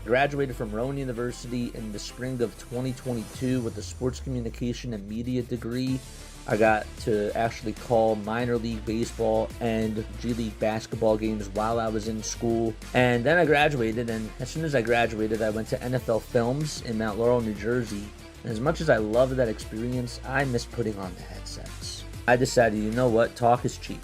Graduated from Rowan University in the spring of 2022 with a sports communication and media degree. I got to actually call minor league baseball and G League basketball games while I was in school. And then I graduated, and as soon as I graduated, I went to NFL Films in Mount Laurel, New Jersey. And as much as I loved that experience, I miss putting on the headsets. I decided, you know what, talk is cheap.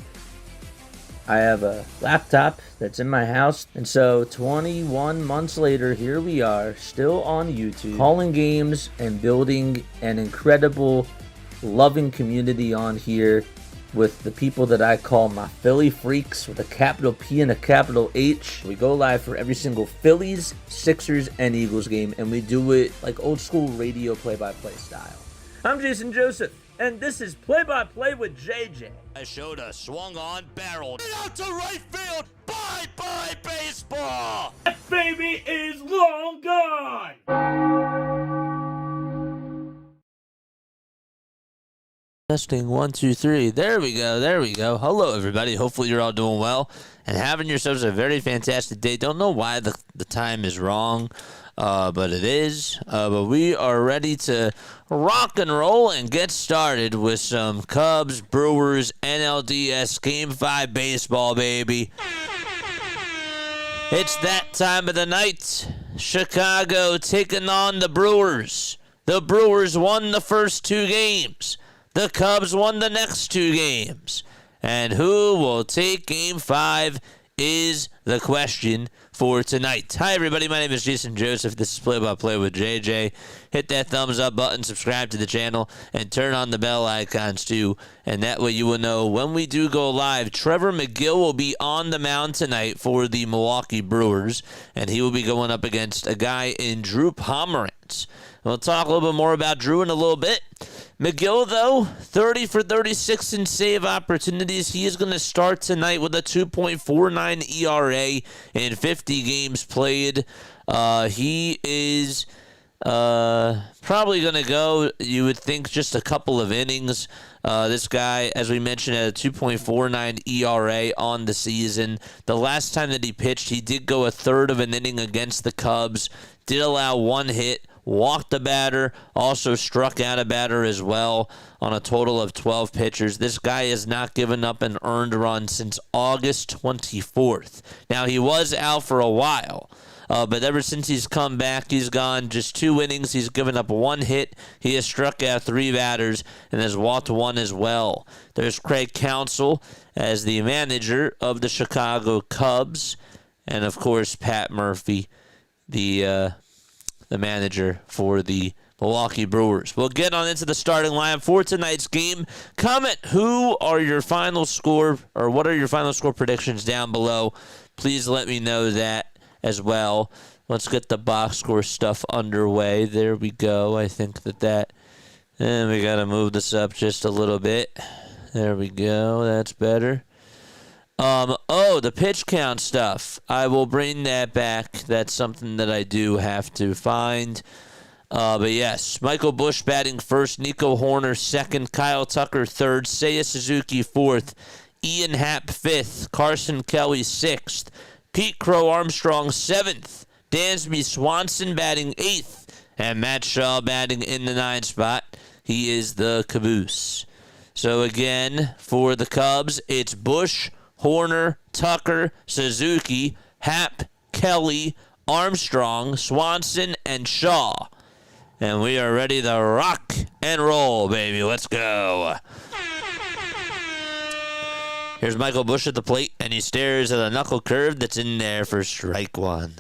I have a laptop that's in my house, and so 21 months later, here we are, still on YouTube, calling games and building an incredible, loving community on here with the people that I call my Philly freaks with a capital P and a capital H. We go live for every single Phillies, Sixers, and Eagles game, and we do it like old school radio play-by-play style. I'm Jason Joseph, and this is Play-by-Play with JJ. I showed a swung on barrel. And out to right field. Bye-bye baseball. That baby is long gone. Testing 1, 2, 3. There we go. There we go. Hello, everybody. Hopefully you're all doing well and having yourselves a very fantastic day. Don't know why the time is wrong, but it is. But we are ready to rock and roll and get started with some Cubs Brewers NLDS Game 5 baseball, baby. It's that time of the night. Chicago taking on the Brewers. The Brewers won the first 2 games. The Cubs won the next 2 games. And who will take Game 5 is the question for tonight. Hi, everybody. My name is Jason Joseph. This is Play-by-Play with JJ. Hit that thumbs up button, subscribe to the channel, and turn on the bell icons, too. And that way you will know when we do go live. Trevor McGill will be on the mound tonight for the Milwaukee Brewers, and he will be going up against a guy in Drew Pomerantz. We'll talk a little bit more about Drew in a little bit. McGill, though, 30 for 36 in save opportunities. He is going to start tonight with a 2.49 ERA in 50 games played. He is probably going to go, you would think, just a couple of innings. This guy, as we mentioned, had a 2.49 ERA on the season. The last time that he pitched, he did go a third of an inning against the Cubs, did allow 1 hit, walked the batter, also struck out a batter as well on a total of 12 pitchers. This guy has not given up an earned run since August 24th. Now, he was out for a while, but ever since he's come back, he's gone just 2 innings. He's given up 1 hit. He has struck out 3 batters and has walked 1 as well. There's Craig Counsell as the manager of the Chicago Cubs, and, of course, Pat Murphy, the manager for the Milwaukee Brewers. We'll get on into the starting lineup for tonight's game. Comment who are your final score, or what are your final score predictions down below. Please let me know that as well. Let's get the box score stuff underway. There we go. I think and we got to move this up just a little bit. There we go. That's better. The pitch count stuff. I will bring that back. That's something that I do have to find. But yes, Michael Busch batting first, Nico Hoerner second, Kyle Tucker third, Seiya Suzuki fourth, Ian Happ fifth, Carson Kelly sixth, Pete Crow Armstrong seventh, Dansby Swanson batting eighth, and Matt Shaw batting in the 9th spot. He is the caboose. So again, for the Cubs, it's Busch, Hoerner, Tucker, Suzuki, Happ, Kelly, Armstrong, Swanson, and Shaw. And we are ready to rock and roll, baby. Let's go. Here's Michael Busch at the plate, and he stares at a knuckle curve that's in there for strike 1.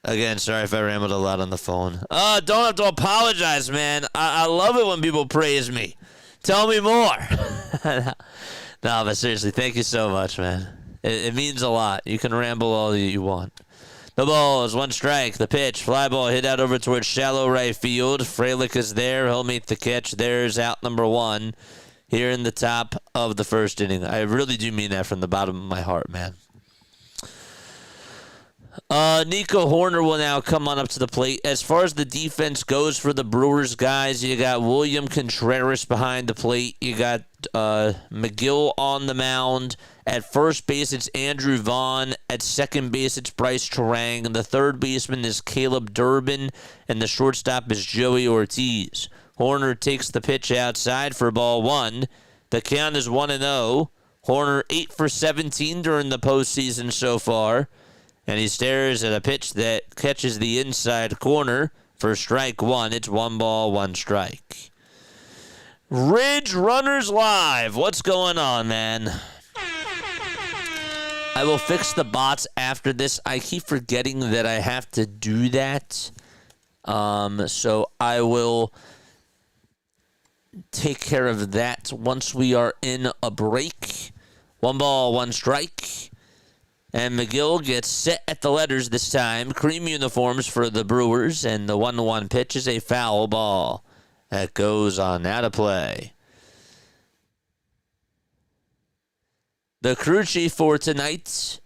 Again, sorry if I rambled a lot on the phone. Don't have to apologize, man. I love it when people praise me. Tell me more. No, but seriously, thank you so much, man. It means a lot. You can ramble all you want. The ball is 1 strike. The pitch, fly ball hit out over towards shallow right field. Frelick is there. He'll make the catch. There's out number 1 here in the top of the first inning. I really do mean that from the bottom of my heart, man. Nico Hoerner will now come on up to the plate. As far as the defense goes for the Brewers, guys, you got William Contreras behind the plate. You got McGill on the mound. At first base, it's Andrew Vaughn. At second base, it's Bryce Terang. The third baseman is Caleb Durbin, and the shortstop is Joey Ortiz. Horner takes the pitch outside for ball one. The count is 1-0. Horner 8 for 17 during the postseason so far, and he stares at a pitch that catches the inside corner for strike one. It's 1 ball, 1 strike. Ridge Runners Live. What's going on, man? I will fix the bots after this. I keep forgetting that I have to do that. So I will take care of that once we are in a break. 1 ball, 1 strike. And McGill gets set at the letters this time. Cream uniforms for the Brewers. And the 1-1 pitch is a foul ball. That goes on out of play. The crew chief for tonight,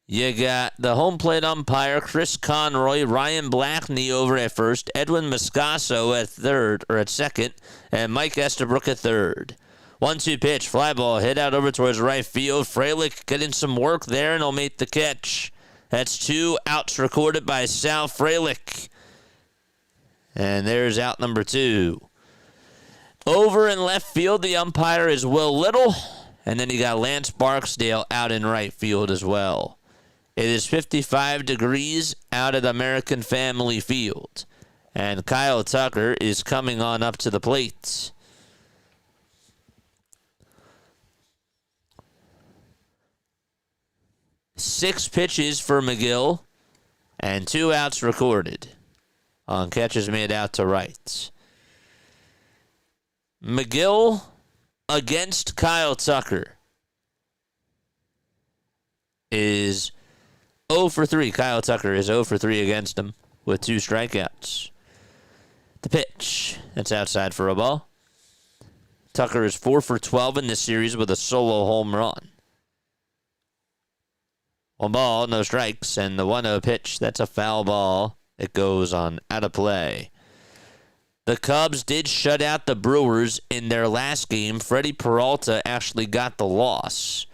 you got the home plate umpire, Chris Conroy, Ryan Blackney over at first, Edwin Moscaso at second, and Mike Estabrook at third. 1-2 pitch, fly ball, hit out over towards right field. Frelick getting some work there, and he'll make the catch. That's 2 outs recorded by Sal Frelick. And there's out number 2. Over in left field, the umpire is Will Little. And then you got Lance Barksdale out in right field as well. It is 55 degrees out at American Family Field. And Kyle Tucker is coming on up to the plate. Six pitches for McGill. And 2 outs recorded on catches made out to right. McGill against Kyle Tucker is 0 for 3. Kyle Tucker is 0 for 3 against him with 2 strikeouts. The pitch. That's outside for a ball. Tucker is 4 for 12 in this series with a solo home run. 1 ball, no strikes, and the 1-0 pitch. That's a foul ball. It goes on out of play. The Cubs did shut out the Brewers in their last game. Freddie Peralta actually got the loss.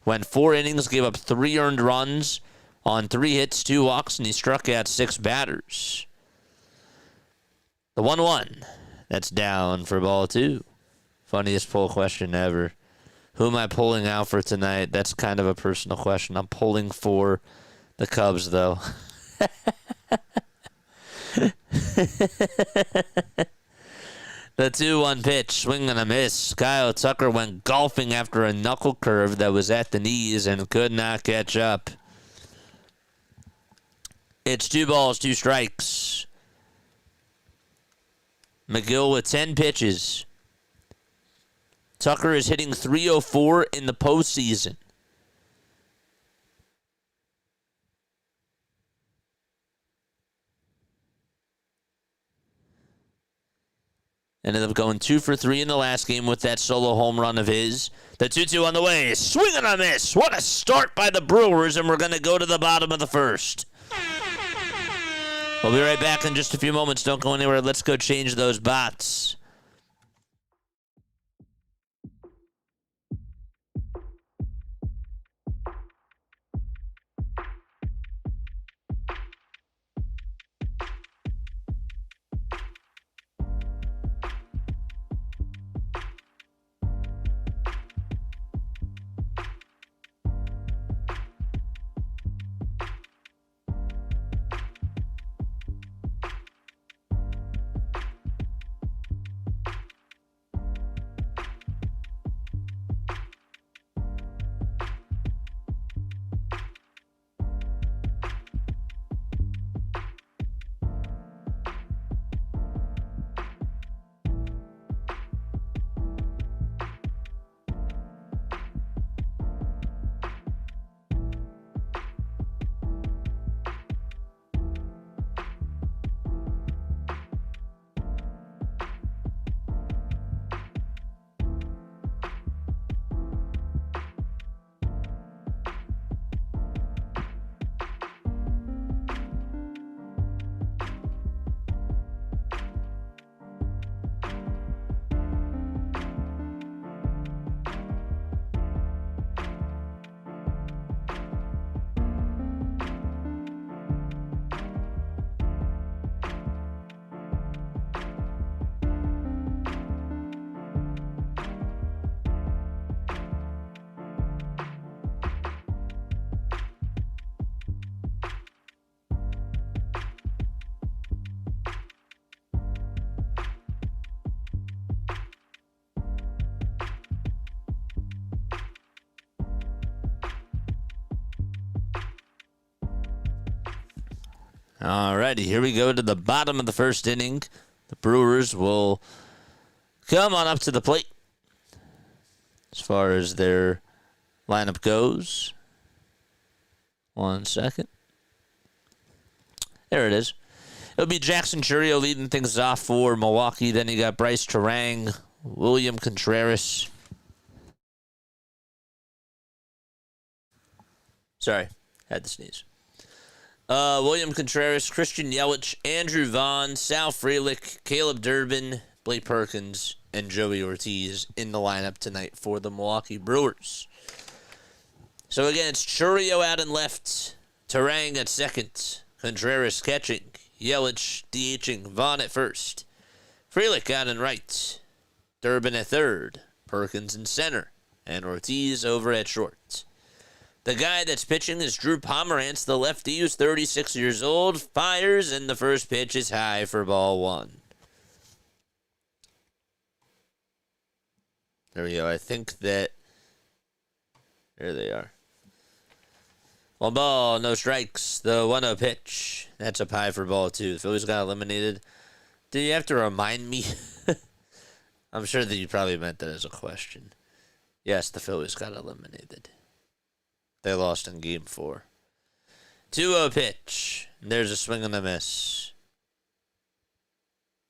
Went 4 innings, gave up 3 earned runs on 3 hits, 2 walks, and he struck out 6 batters. The 1-1. That's down for ball 2. Funniest poll question ever. Who am I pulling out for tonight? That's kind of a personal question. I'm pulling for the Cubs, though. The 2-1 pitch, swing and a miss. Kyle Tucker went golfing after a knuckle curve that was at the knees and could not catch up. It's 2 balls, 2 strikes. McGill with 10 pitches. Tucker is hitting .304 in the postseason. Ended up going 2 for 3 in the last game with that solo home run of his. The 2-2 on the way. Swing and a miss. What a start by the Brewers, and we're going to go to the bottom of the first. We'll be right back in just a few moments. Don't go anywhere. Let's go change those bots. Alrighty, here we go to the bottom of the first inning. The Brewers will come on up to the plate as far as their lineup goes. 1 second. There it is. It'll be Jackson Chourio leading things off for Milwaukee. Then you got Bryce Terang, William Contreras. Sorry, had to sneeze. William Contreras, Christian Yelich, Andrew Vaughn, Sal Frelick, Caleb Durbin, Blake Perkins, and Joey Ortiz in the lineup tonight for the Milwaukee Brewers. So again, it's Chourio out and left, Terang at second, Contreras catching, Yelich DHing, Vaughn at first, Frelick out and right, Durbin at third, Perkins in center, and Ortiz over at short. The guy that's pitching is Drew Pomerantz, the lefty who's 36 years old, fires, and the first pitch is high for ball 1. There we go. I think that... There they are. 1 ball, no strikes. The 1-0 pitch. That's up high for ball 2. The Phillies got eliminated. Do you have to remind me? I'm sure that you probably meant that as a question. Yes, the Phillies got eliminated. They lost in Game 4. 2-0 pitch. There's a swing and a miss.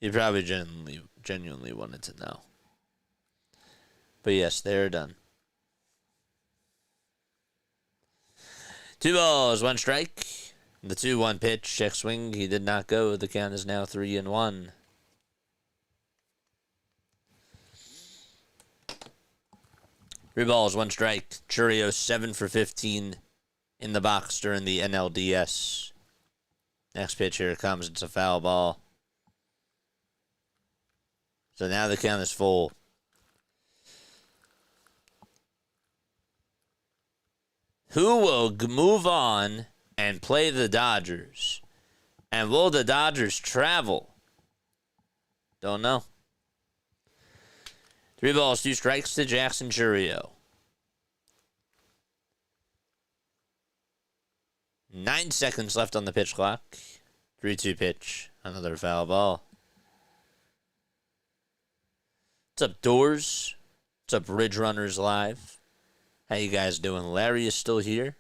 You probably genuinely wanted to know. But yes, they're done. 2 balls, 1 strike. The 2-1 pitch, check swing. He did not go. The count is now 3-1. 3 balls, 1 strike. Chourio 7 for 15 in the box during the NLDS. Next pitch, here it comes. It's a foul ball. So now the count is full. Who will move on and play the Dodgers? And will the Dodgers travel? Don't know. 3 balls, 2 strikes to Jackson Chourio. 9 seconds left on the pitch clock. 3-2 pitch. Another foul ball. What's up, Doors? What's up, Ridge Runners Live? How you guys doing? Larry is still here.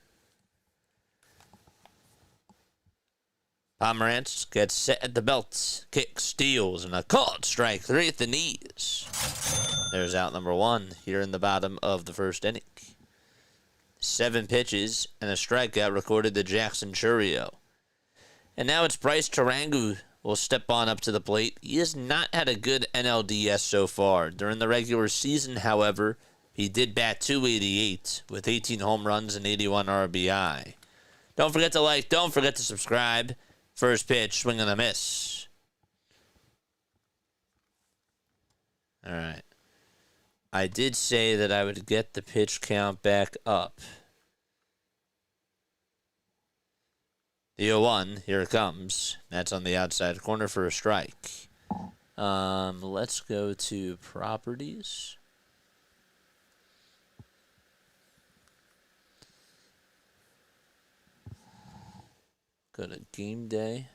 Pomerantz gets set at the belt. Kick, steals, and a called strike 3 at the knees. There's out number 1 here in the bottom of the first inning. 7 pitches and a strikeout recorded to Jackson Chourio. And now it's Bryce Terang who will step on up to the plate. He has not had a good NLDS so far. During the regular season, however, he did bat .288 with 18 home runs and 81 RBI. Don't forget to like, don't forget to subscribe. First pitch, swing and a miss. All right. I did say that I would get the pitch count back up. The 0-1, here it comes. That's on the outside corner for a strike. Let's go to properties. Go to game day.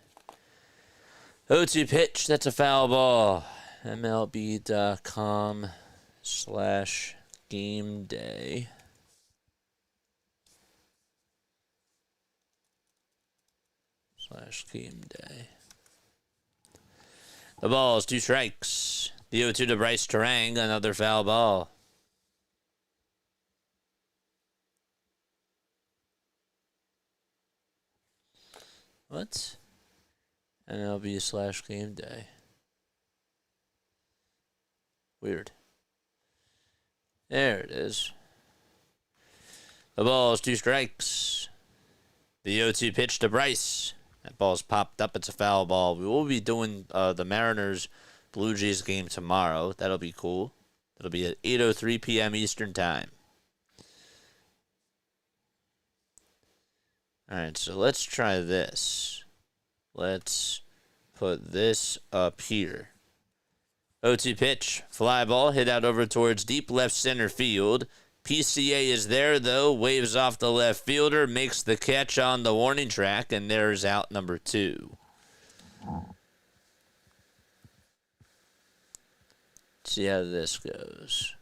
0-2 pitch. That's a foul ball. MLB.com/game day. /game day. The ball is 2 strikes. The 0-2 to Bryce Terang. Another foul ball. What? MLB/game day. Weird. There it is. The ball is 2 strikes. The 0-2 pitch to Bryce. That ball's popped up. It's a foul ball. We will be doing the Mariners-Blue Jays game tomorrow. That'll be cool. That'll be at 8:03 p.m. Eastern Time. All right, so let's try this. Let's put this up here. 0-2 pitch. Fly ball hit out over towards deep left center field. PCA is there, though. Waves off the left fielder. Makes the catch on the warning track. And there's out number 2. See how this goes.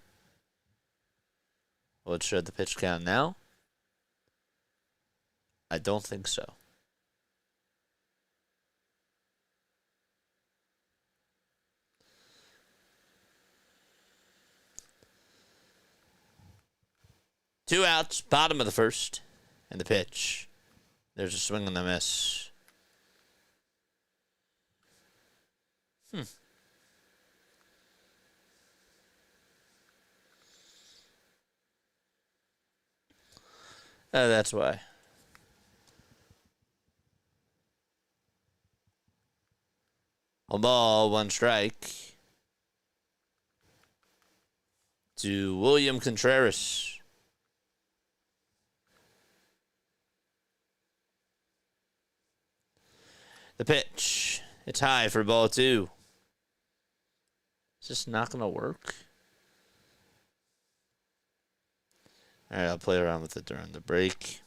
Will it show the pitch count now? I don't think so. Two outs, bottom of the first, and the pitch. There's a swing and a miss. That's why. A ball, 1 strike. To William Contreras. The pitch. It's high for ball 2. Is this not going to work? All right, I'll play around with it during the break.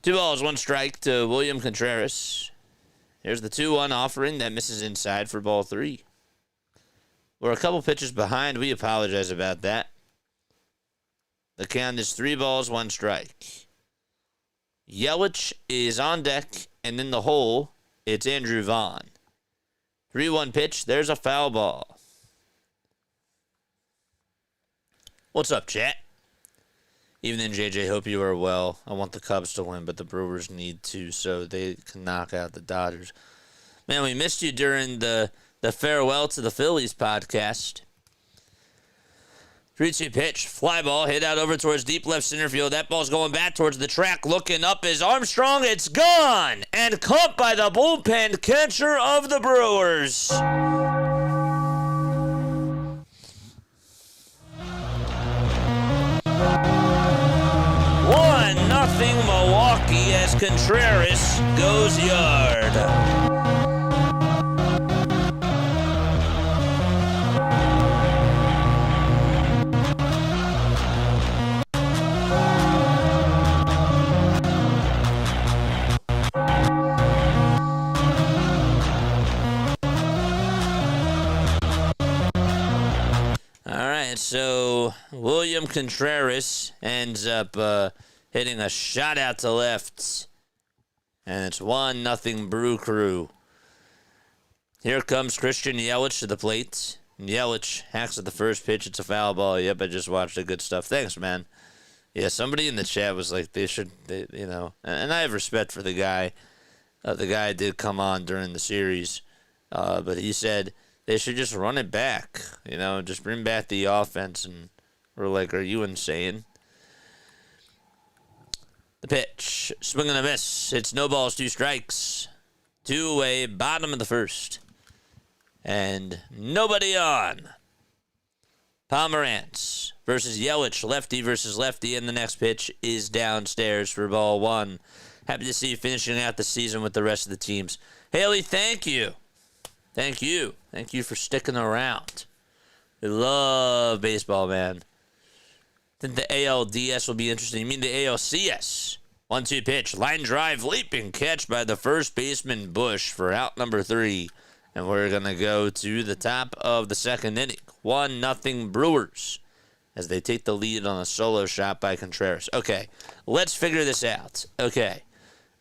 2 balls, 1 strike to William Contreras. Here's the 2-1 offering that misses inside for ball 3. We're a couple pitches behind. We apologize about that. The count is 3 balls, 1 strike. Yelich is on deck, and in the hole, it's Andrew Vaughn. 3-1 pitch. There's a foul ball. What's up, chat? Evening, JJ. Hope you are well. I want the Cubs to win, but the Brewers need to so they can knock out the Dodgers. Man, we missed you during the Farewell to the Phillies podcast. 3-2 pitch. Fly ball hit out over towards deep left center field. That ball's going back towards the track. Looking up is Armstrong. It's gone. And caught by the bullpen catcher of the Brewers. 1-0 Milwaukee as Contreras goes yard. All right, so William Contreras ends up hitting a shot out to left. And it's 1-0 Brew Crew. Here comes Christian Yelich to the plate. Yelich hacks at the first pitch. It's a foul ball. Yep, I just watched the good stuff. Thanks, man. Yeah, somebody in the chat was like, and I have respect for the guy. The guy did come on during the series. But he said they should just run it back. Just bring back the offense. And we're like, are you insane? The pitch, swing and a miss. It's no balls, 2 strikes. 2 away, bottom of the first. And nobody on. Pomerantz versus Yelich, lefty versus lefty. And the next pitch is downstairs for ball 1. Happy to see you finishing out the season with the rest of the teams. Haley, thank you. Thank you. Thank you for sticking around. We love baseball, man. I think the ALDS will be interesting. You mean the ALCS? 1-2 pitch. Line drive. Leaping catch by the first baseman Bush for out number 3. And we're going to go to the top of the second inning. 1-0 Brewers as they take the lead on a solo shot by Contreras. Okay, let's figure this out. Okay,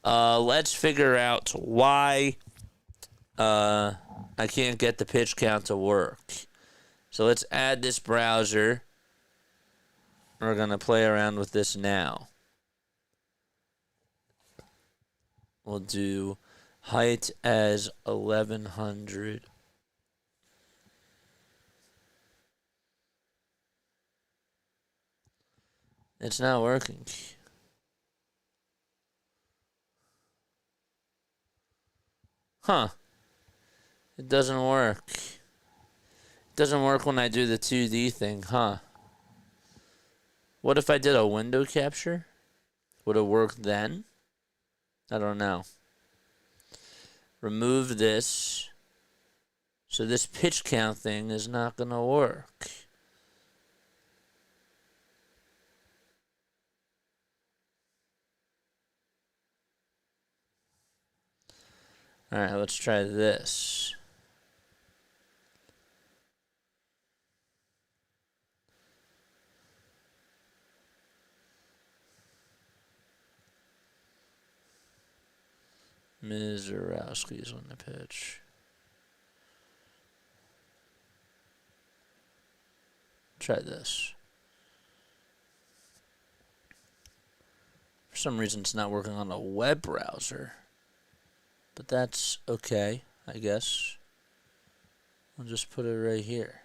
let's figure out why I can't get the pitch count to work. So let's add this browser. We're going to play around with this now. We'll do height as 1100. It's not working. Huh. It doesn't work. It doesn't work when I do the 2D thing, huh? What if I did a window capture? Would it work then? I don't know. Remove this. So this pitch count thing is not going to work. All right, let's try this. Mizorowski's on the pitch. Try this. For some reason, it's not working on a web browser. But that's okay, I guess. I'll just put it right here.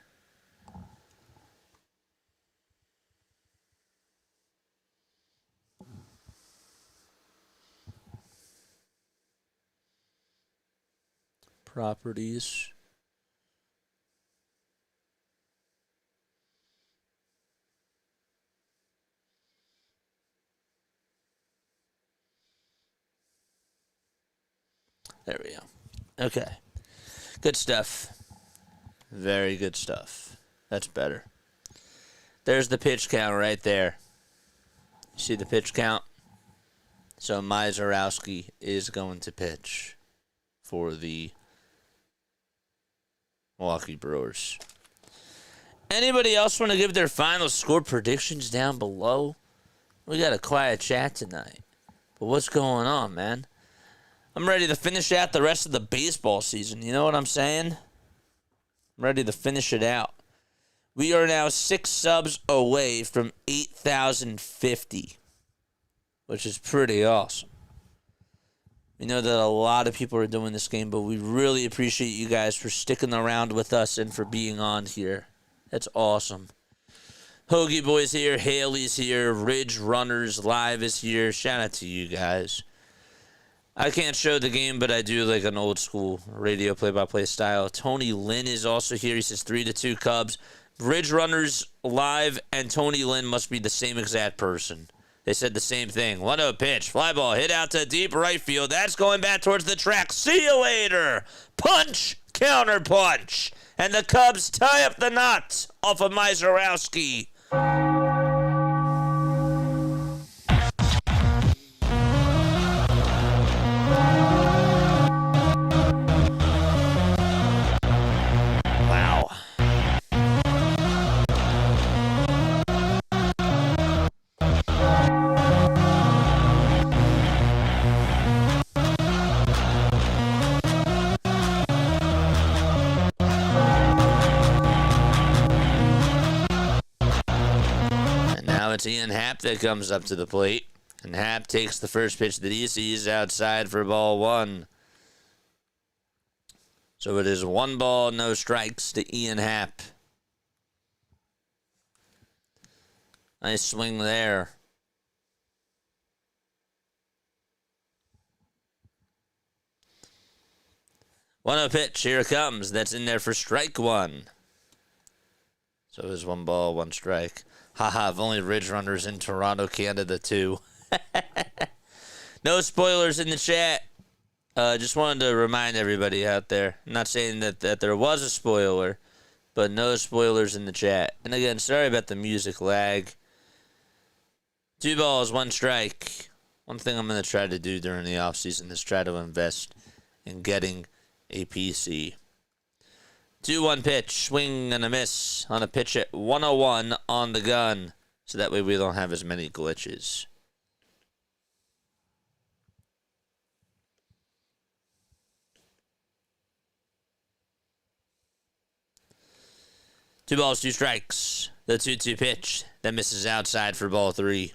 Properties. There we go. Okay. Good stuff. Very good stuff. That's better. There's the pitch count right there. You see the pitch count? So Mizorowski is going to pitch for the Milwaukee Brewers. Anybody else want to give their final score predictions down below? We got a quiet chat tonight. But what's going on, man? I'm ready to finish out the rest of the baseball season. You know what I'm saying? I'm ready to finish it out. We are now 6 subs away from 8,050, which is pretty awesome. We know that a lot of people are doing this game, but we really appreciate you guys for sticking around with us and for being on here. That's awesome. Hoagie Boy's here. Haley's here. Ridge Runners Live is here. Shout out to you guys. I can't show the game, but I do like an old school radio play-by-play style. Tony Lynn is also here. He says 3-2 Cubs. Ridge Runners Live and Tony Lynn must be the same exact person. They said the same thing. 1-0 pitch. Fly ball hit out to deep right field. That's going back towards the track. See you later. Punch. Counter punch. And the Cubs tie up the knot off of Mizorowski. It's Ian Happ that comes up to the plate. And Happ takes the first pitch that he sees outside for ball 1. So it is 1 ball, no strikes to Ian Happ. Nice swing there. One 0 pitch. Here it comes. That's in there for strike 1. So it is 1 ball, 1 strike. Haha, if only Ridge Runners in Toronto, Canada, too. No spoilers in the chat. Just wanted to remind everybody out there. I'm not saying that there was a spoiler, but no spoilers in the chat. And again, sorry about the music lag. 2 balls, 1 strike. One thing I'm going to try to do during the offseason is try to invest in getting a PC. 2-1 pitch, swing and a miss on a pitch at 101 on the gun. So that way we don't have as many glitches. Two balls, 2 strikes. The 2-2 pitch that misses outside for ball 3.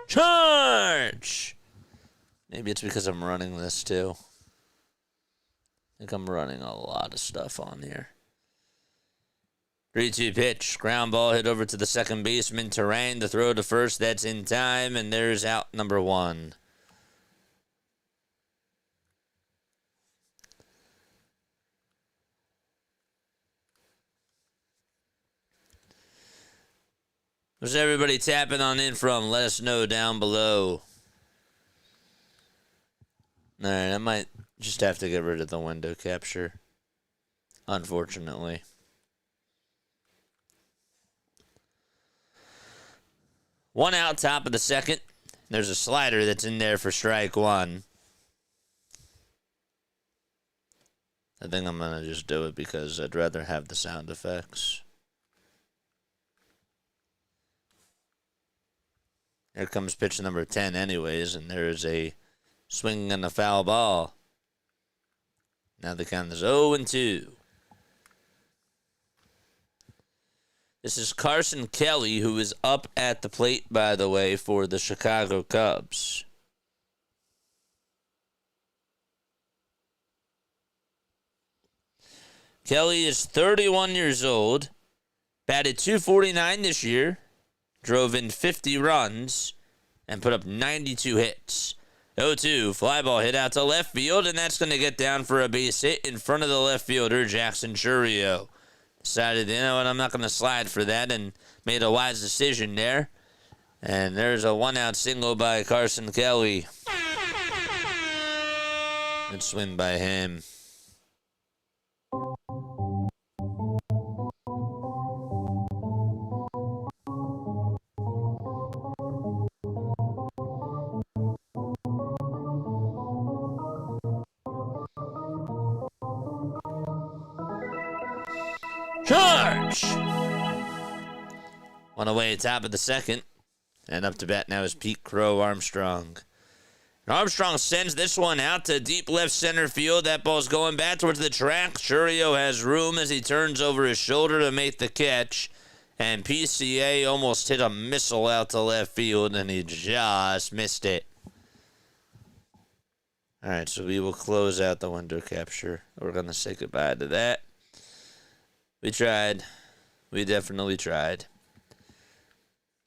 Charge! Maybe it's because I'm running this too. I think I'm running a lot of stuff on here. 3-2 pitch. Ground ball hit over to the second baseman. Terrain, the throw to first. That's in time. And there's out number 1. Where's everybody tapping on in from? Let us know down below. Alright, I might just have to get rid of the window capture. Unfortunately. One out, top of the second. There's a slider that's in there for strike one. I think I'm going to just do it because I'd rather have the sound effects. Here comes pitch number 10 anyways, and there's a swing and a foul ball. Now the count is 0-2. This is Carson Kelly, who is up at the plate, by the way, for the Chicago Cubs. Kelly is 31 years old, batted .249 this year, drove in 50 runs, and put up 92 hits. 0-2, fly ball hit out to left field, and that's going to get down for a base hit in front of the left fielder, Jackson Chourio. Decided, you know what, I'm not going to slide for that, and made a wise decision there. And there's a one-out single by Carson Kelly. Good swing by him. Charge! One away, top of the second. And up to bat now is Pete Crow Armstrong. And Armstrong sends this one out to deep left center field. That ball's going back towards the track. Chourio has room as he turns over his shoulder to make the catch. And PCA almost hit a missile out to left field, and he just missed it. All right, so we will close out the window capture. We're going to say goodbye to that. We tried. We definitely tried.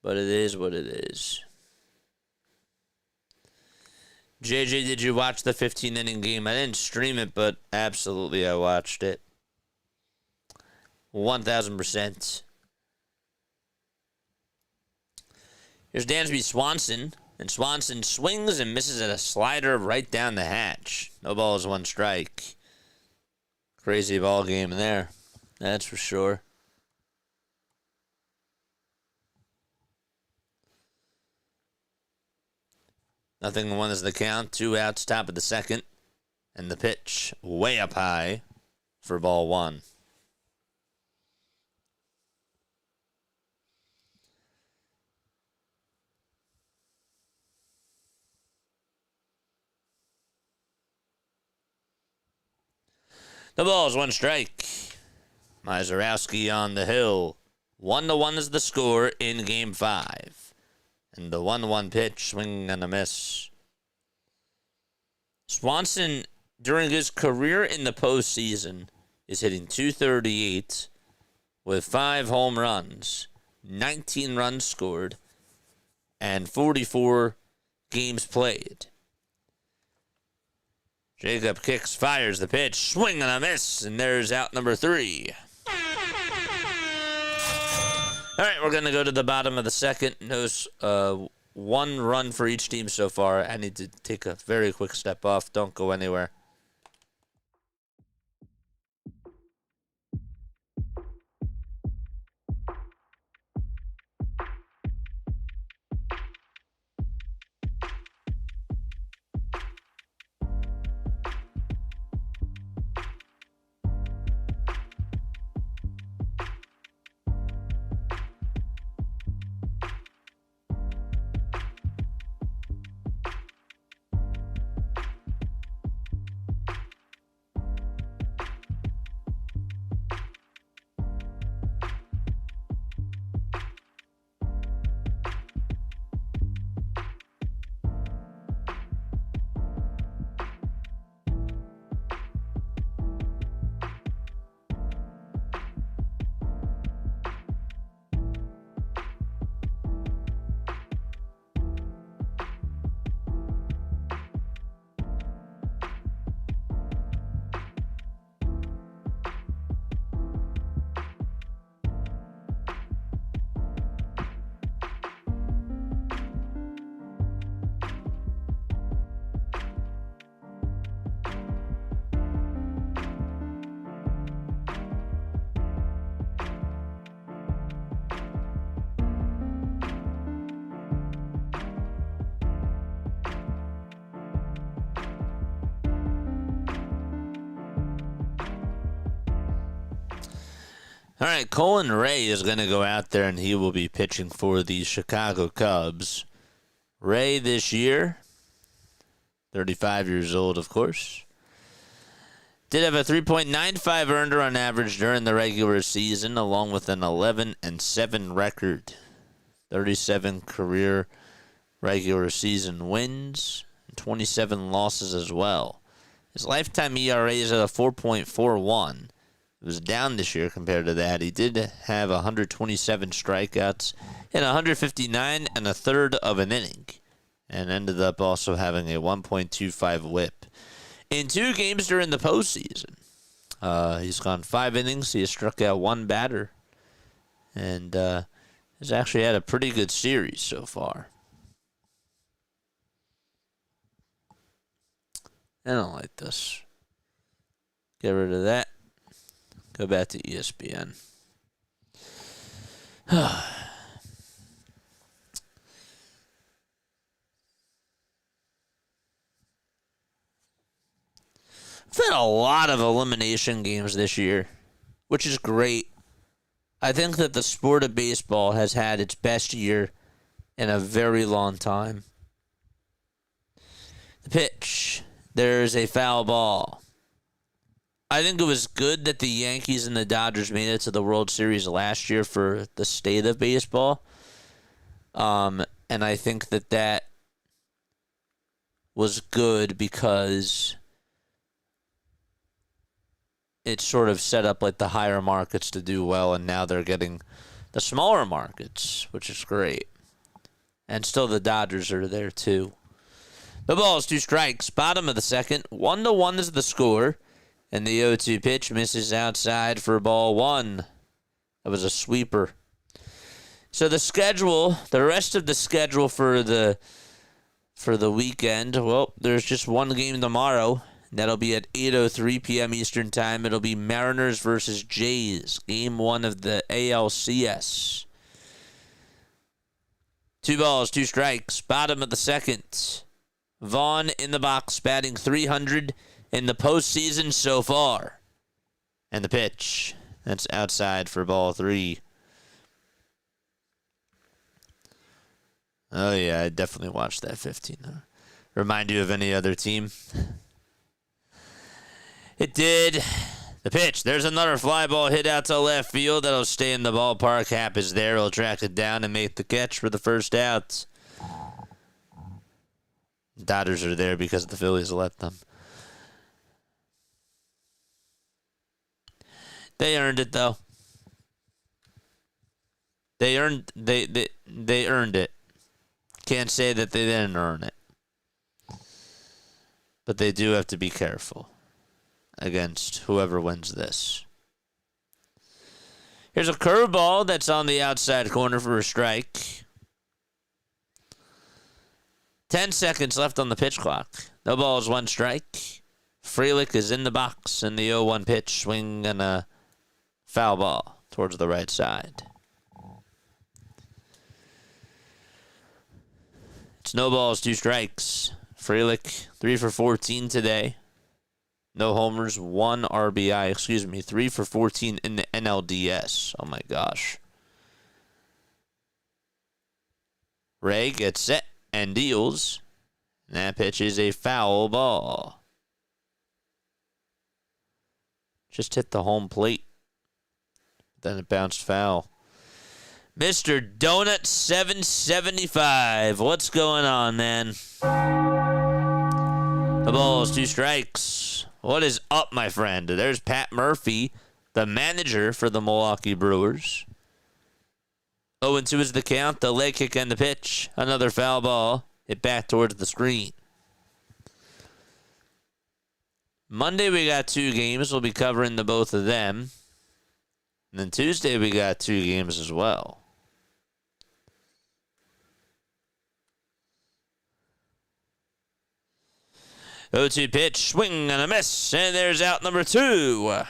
But it is what it is. JJ, did you watch the 15-inning game? I didn't stream it, but absolutely I watched it. 1,000%. Here's Dansby Swanson. And Swanson swings and misses at a slider right down the hatch. No balls, one strike. Crazy ball game there. That's for sure. Nothing, one is the count. 2 outs, top of the second. And the pitch way up high for ball one. The ball's one strike. Mizarowski on the hill. 1-1 is the score in Game 5. And the 1-1 pitch, swing and a miss. Swanson, during his career in the postseason, is hitting .238 with 5 home runs, 19 runs scored, and 44 games played. Jacob kicks, fires the pitch, swing and a miss, and there's out number 3. All right, we're going to go to the bottom of the second. No, 1 run for each team so far. I need to take a very quick step off. Don't go anywhere. All right, Colin Ray is going to go out there, and he will be pitching for the Chicago Cubs. Ray this year, 35 years old, of course. Did have a 3.95 earned run average during the regular season, along with an 11-7 record. 37 career regular season wins, and 27 losses as well. His lifetime ERA is at a 4.41. It was down this year compared to that. He did have 127 strikeouts in 159 and a third of an inning, and ended up also having a 1.25 whip. In 2 games during the postseason, he's gone 5 innings. He has struck out 1 batter, and has actually had a pretty good series so far. I don't like this. Get rid of that. Go back to ESPN. I've had a lot of elimination games this year, which is great. I think that the sport of baseball has had its best year in a very long time. The pitch. There's a foul ball. I think it was good that the Yankees and the Dodgers made it to the World Series last year for the state of baseball. And I think that that was good because it sort of set up like the higher markets to do well, and now they're getting the smaller markets, which is great. And still the Dodgers are there too. The ball is 2 strikes. Bottom of the second. 1-1 is the score. And the 0-2 pitch misses outside for ball 1. That was a sweeper. So the schedule, the rest of the schedule for the weekend, well, there's just one game tomorrow. That'll be at 8:03 p.m. Eastern Time. It'll be Mariners versus Jays, Game 1 of the ALCS. 2 balls, 2 strikes. Bottom of the second. Vaughn in the box, batting .300 in the postseason so far. And the pitch. That's outside for ball 3. Oh, yeah, I definitely watched that 15. Remind you of any other team? It did. The pitch. There's another fly ball hit out to left field. That'll stay in the ballpark. Happ is there. He'll track it down and make the catch for the first out. Dodgers are there because the Phillies let them. They earned it, though. They earned it. Can't say that they didn't earn it. But they do have to be careful against whoever wins this. Here's a curveball that's on the outside corner for a strike. 10 seconds left on the pitch clock. No balls, 1 strike. Frelick is in the box, and the 0-1 pitch, swing and a foul ball towards the right side. It's no balls, 2 strikes. Frelick, 3 for 14 today. No homers, 1 RBI, 3 for 14 in the NLDS. Oh my gosh. Ray gets set and deals. And that pitch is a foul ball. Just hit the home plate. Then it bounced foul. Mr. Donut 775. What's going on, man? The ball is 2 strikes. What is up, my friend? There's Pat Murphy, the manager for the Milwaukee Brewers. 0-2 is the count. The leg kick and the pitch. Another foul ball. Hit back towards the screen. Monday we got 2 games. We'll be covering the both of them. And then Tuesday we got 2 games as well. Oh, 2 pitch, swing and a miss, and there's out number 2.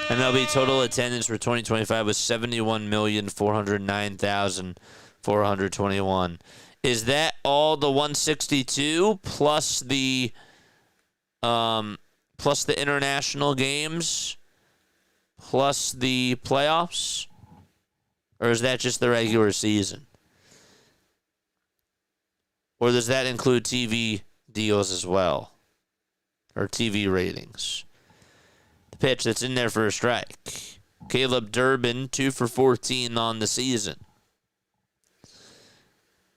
MLB total attendance for 2025 was 71,409,421. Is that all the 162 plus the international games? plus the playoffs? Or is that just the regular season? Or does that include TV deals as well? Or TV ratings? The pitch that's in there for a strike. Caleb Durbin, 2 for 14 on the season.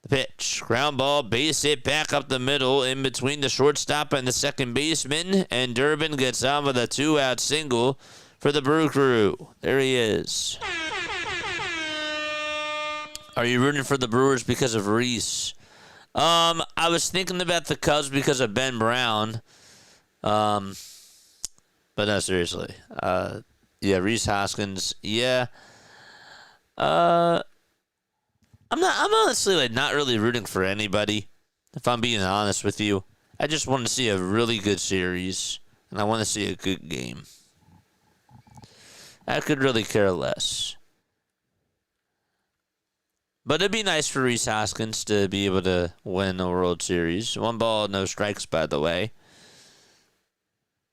The pitch. Ground ball, base hit back up the middle in between the shortstop and the second baseman. And Durbin gets on with a 2-out single for the Brew Crew. There he is. Are you rooting for the Brewers because of Reese? I was thinking about the Cubs because of Ben Brown. But no, seriously. Yeah, Reese Hoskins. Yeah. I'm honestly not really rooting for anybody, if I'm being honest with you. I just want to see a really good series, and I want to see a good game. I could really care less. But it'd be nice for Reese Hoskins to be able to win a World Series. 1 ball, no strikes, by the way.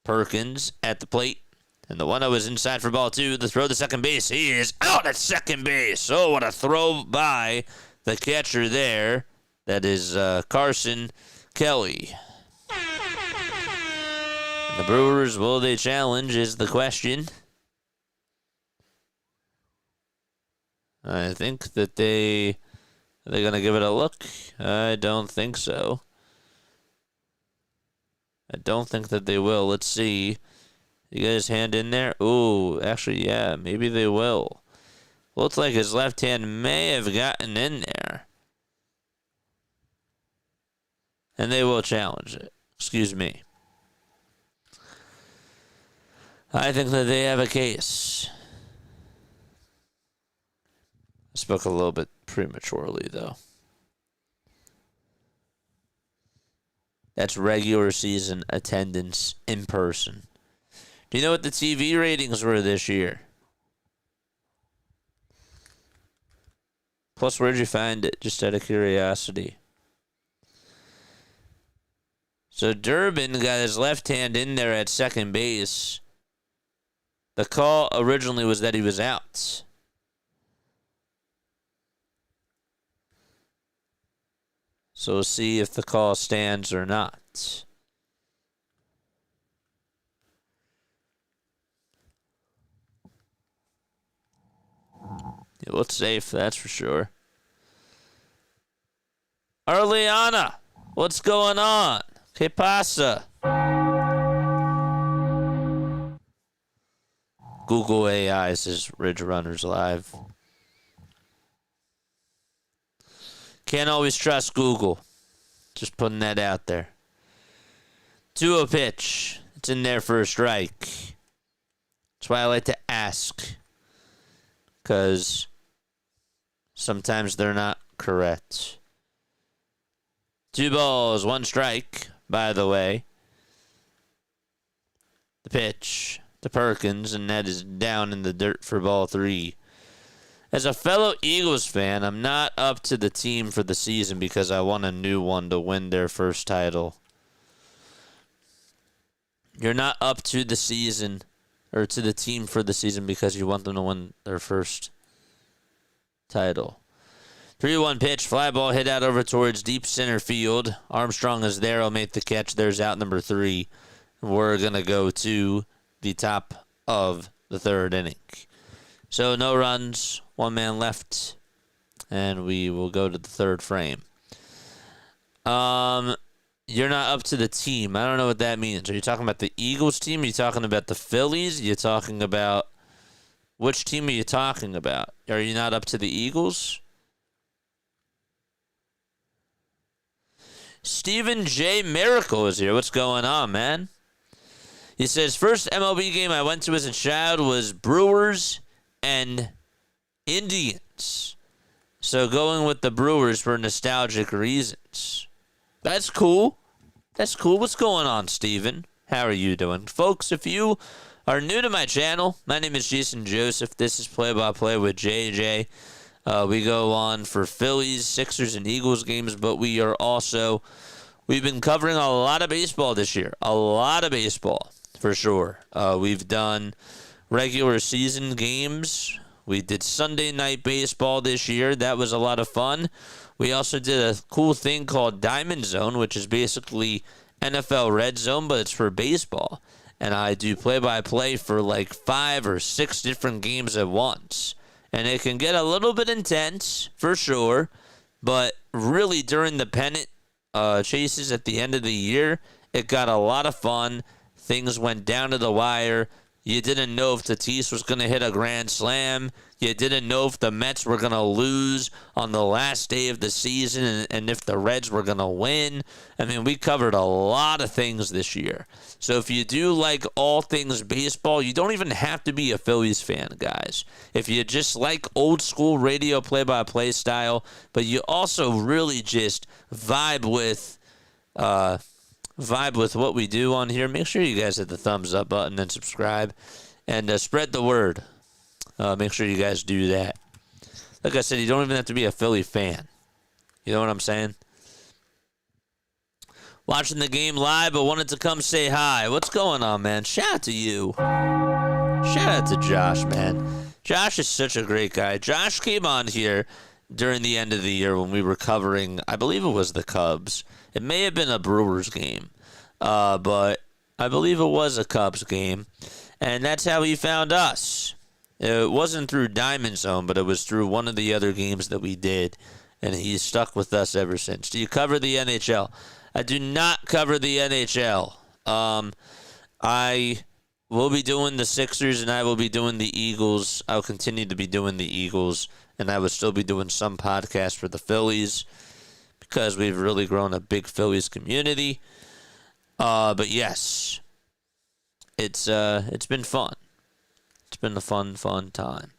Perkins at the plate. And the 1-0 is inside for ball 2. The throw to second base. He is out at second base. Oh, what a throw by the catcher there. That is Carson Kelly. And the Brewers, will they challenge is the question. I think that are they going to give it a look? I don't think so. I don't think that they will. Let's see. You got his hand in there? Ooh, actually, yeah, maybe they will. Looks like his left hand may have gotten in there. And they will challenge it. Excuse me. I think that they have a case. I spoke a little bit prematurely, though. That's regular season attendance in person. Do you know what the TV ratings were this year? Plus, where'd you find it? Just out of curiosity. So Durbin got his left hand in there at second base. The call originally was that he was out. So we'll see if the call stands or not. It looks safe, that's for sure. Arliana, what's going on? ¿Qué pasa? Google AI says Ridge Runners Live. Can't always trust Google. Just putting that out there. 2-0 pitch. It's in there for a strike. That's why I like to ask. Because sometimes they're not correct. 2 balls, 1 strike, by the way. The pitch to Perkins, and that is down in the dirt for ball 3. As a fellow Eagles fan, I'm not up to the team for the season because I want a new one to win their first title. You're not up to the season or to the team for the season because you want them to win their first title. 3-1 pitch, fly ball hit out over towards deep center field. Armstrong is there. He'll make the catch. There's out number 3. We're going to go to the top of the 3rd inning. So no runs, 1 man left, and we will go to the 3rd frame. You're not up to the team. I don't know what that means. Are you talking about the Eagles team? Are you talking about the Phillies? Are you talking about which team are you talking about? Are you not up to the Eagles? Stephen J. Miracle is here. What's going on, man? He says, first MLB game I went to as a child was Brewers and Indians. So going with the Brewers for nostalgic reasons. That's cool. That's cool. What's going on, Steven? How are you doing? Folks, if you are new to my channel, my name is Jason Joseph. This is Play-by-Play with JJ. We go on for Phillies, Sixers, and Eagles games, but we've been covering a lot of baseball this year. A lot of baseball, for sure. We've done regular season games. We did Sunday night baseball this year. That was a lot of fun. We also did a cool thing called Diamond Zone, which is basically NFL Red Zone, but it's for baseball. And I do play-by-play for like 5 or 6 different games at once. And it can get a little bit intense, for sure. But really, during the pennant chases at the end of the year, it got a lot of fun. Things went down to the wire. You didn't know if Tatis was going to hit a grand slam. You didn't know if the Mets were going to lose on the last day of the season and if the Reds were going to win. I mean, we covered a lot of things this year. So if you do like all things baseball, you don't even have to be a Phillies fan, guys. If you just like old school radio play-by-play style, but you also really just vibe with what we do on here, make sure you guys hit the thumbs up button and subscribe and spread the word. Make sure you guys do that. Like I said, you don't even have to be a Philly fan. You know what I'm saying? Watching the game live, but wanted to come say hi. What's going on, man? Shout out to you. Shout out to Josh, man. Josh is such a great guy. Josh came on here during the end of the year when we were covering, I believe it was the Cubs. It may have been a Brewers game, but I believe it was a Cubs game. And that's how he found us. It wasn't through Diamond Zone, but it was through one of the other games that we did. And he's stuck with us ever since. Do you cover the NHL? I do not cover the NHL. I will be doing the Sixers, and I will be doing the Eagles. I'll continue to be doing the Eagles, and I will still be doing some podcasts for the Phillies because we've really grown a big Phillies community. But yes, it's been fun. It's been a fun time.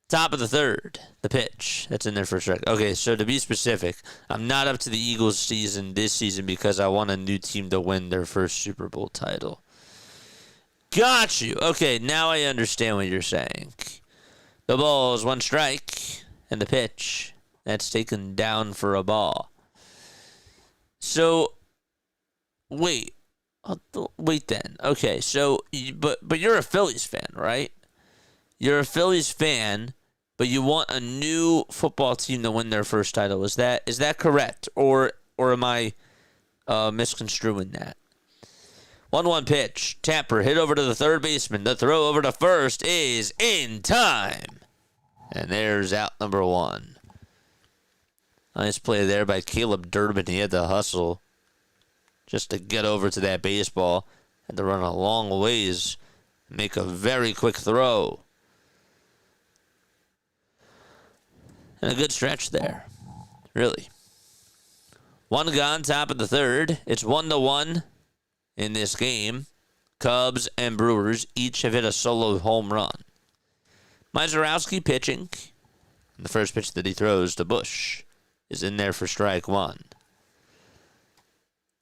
Top of the third, the pitch. That's in there for a strike. Okay, so to be specific, I'm not up to the Eagles season this season because I want a new team to win their first Super Bowl title. Got you. Okay, now I understand what you're saying. The ball is 1 strike, and the pitch, that's taken down for a ball. So, wait then. Okay, so, but you're a Phillies fan, right? You're a Phillies fan, but you want a new football team to win their first title. Is that correct? Or am I misconstruing that? 1-1 pitch. Tapper hit over to the third baseman. The throw over to first is in time. And there's out number 1. Nice play there by Caleb Durbin. He had to hustle just to get over to that baseball. Had to run a long ways and make a very quick throw. And a good stretch there. Really. 1 gone, top of the third. It's 1-1 in this game. Cubs and Brewers each have hit a solo home run. Mizorowski pitching. And the first pitch that he throws to Bush is in there for strike 1.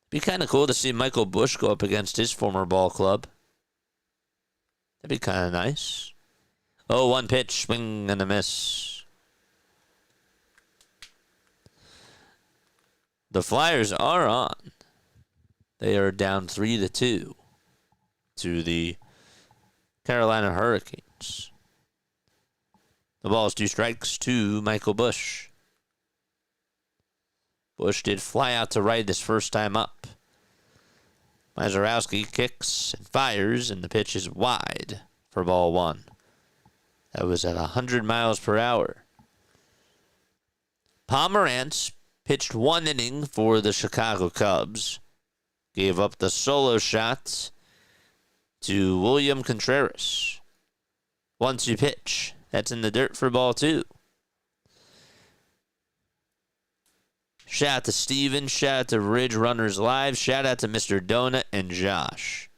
Be kind of cool to see Michael Bush go up against his former ball club. That'd be kind of nice. 0-1 pitch, swing and a miss. The Flyers are on. They are down 3-2 to the Carolina Hurricanes. The ball is 2 strikes to Michael Bush. Bush did fly out to right his first time up. Mizorowski kicks and fires, and the pitch is wide for ball 1. That was at 100 miles per hour. Pomerantz pitched 1 inning for the Chicago Cubs. Gave up the solo shot to William Contreras. 1-2 pitch. That's in the dirt for ball 2. Shout out to Steven. Shout out to Ridge Runners Live. Shout out to Mr. Donut and Josh.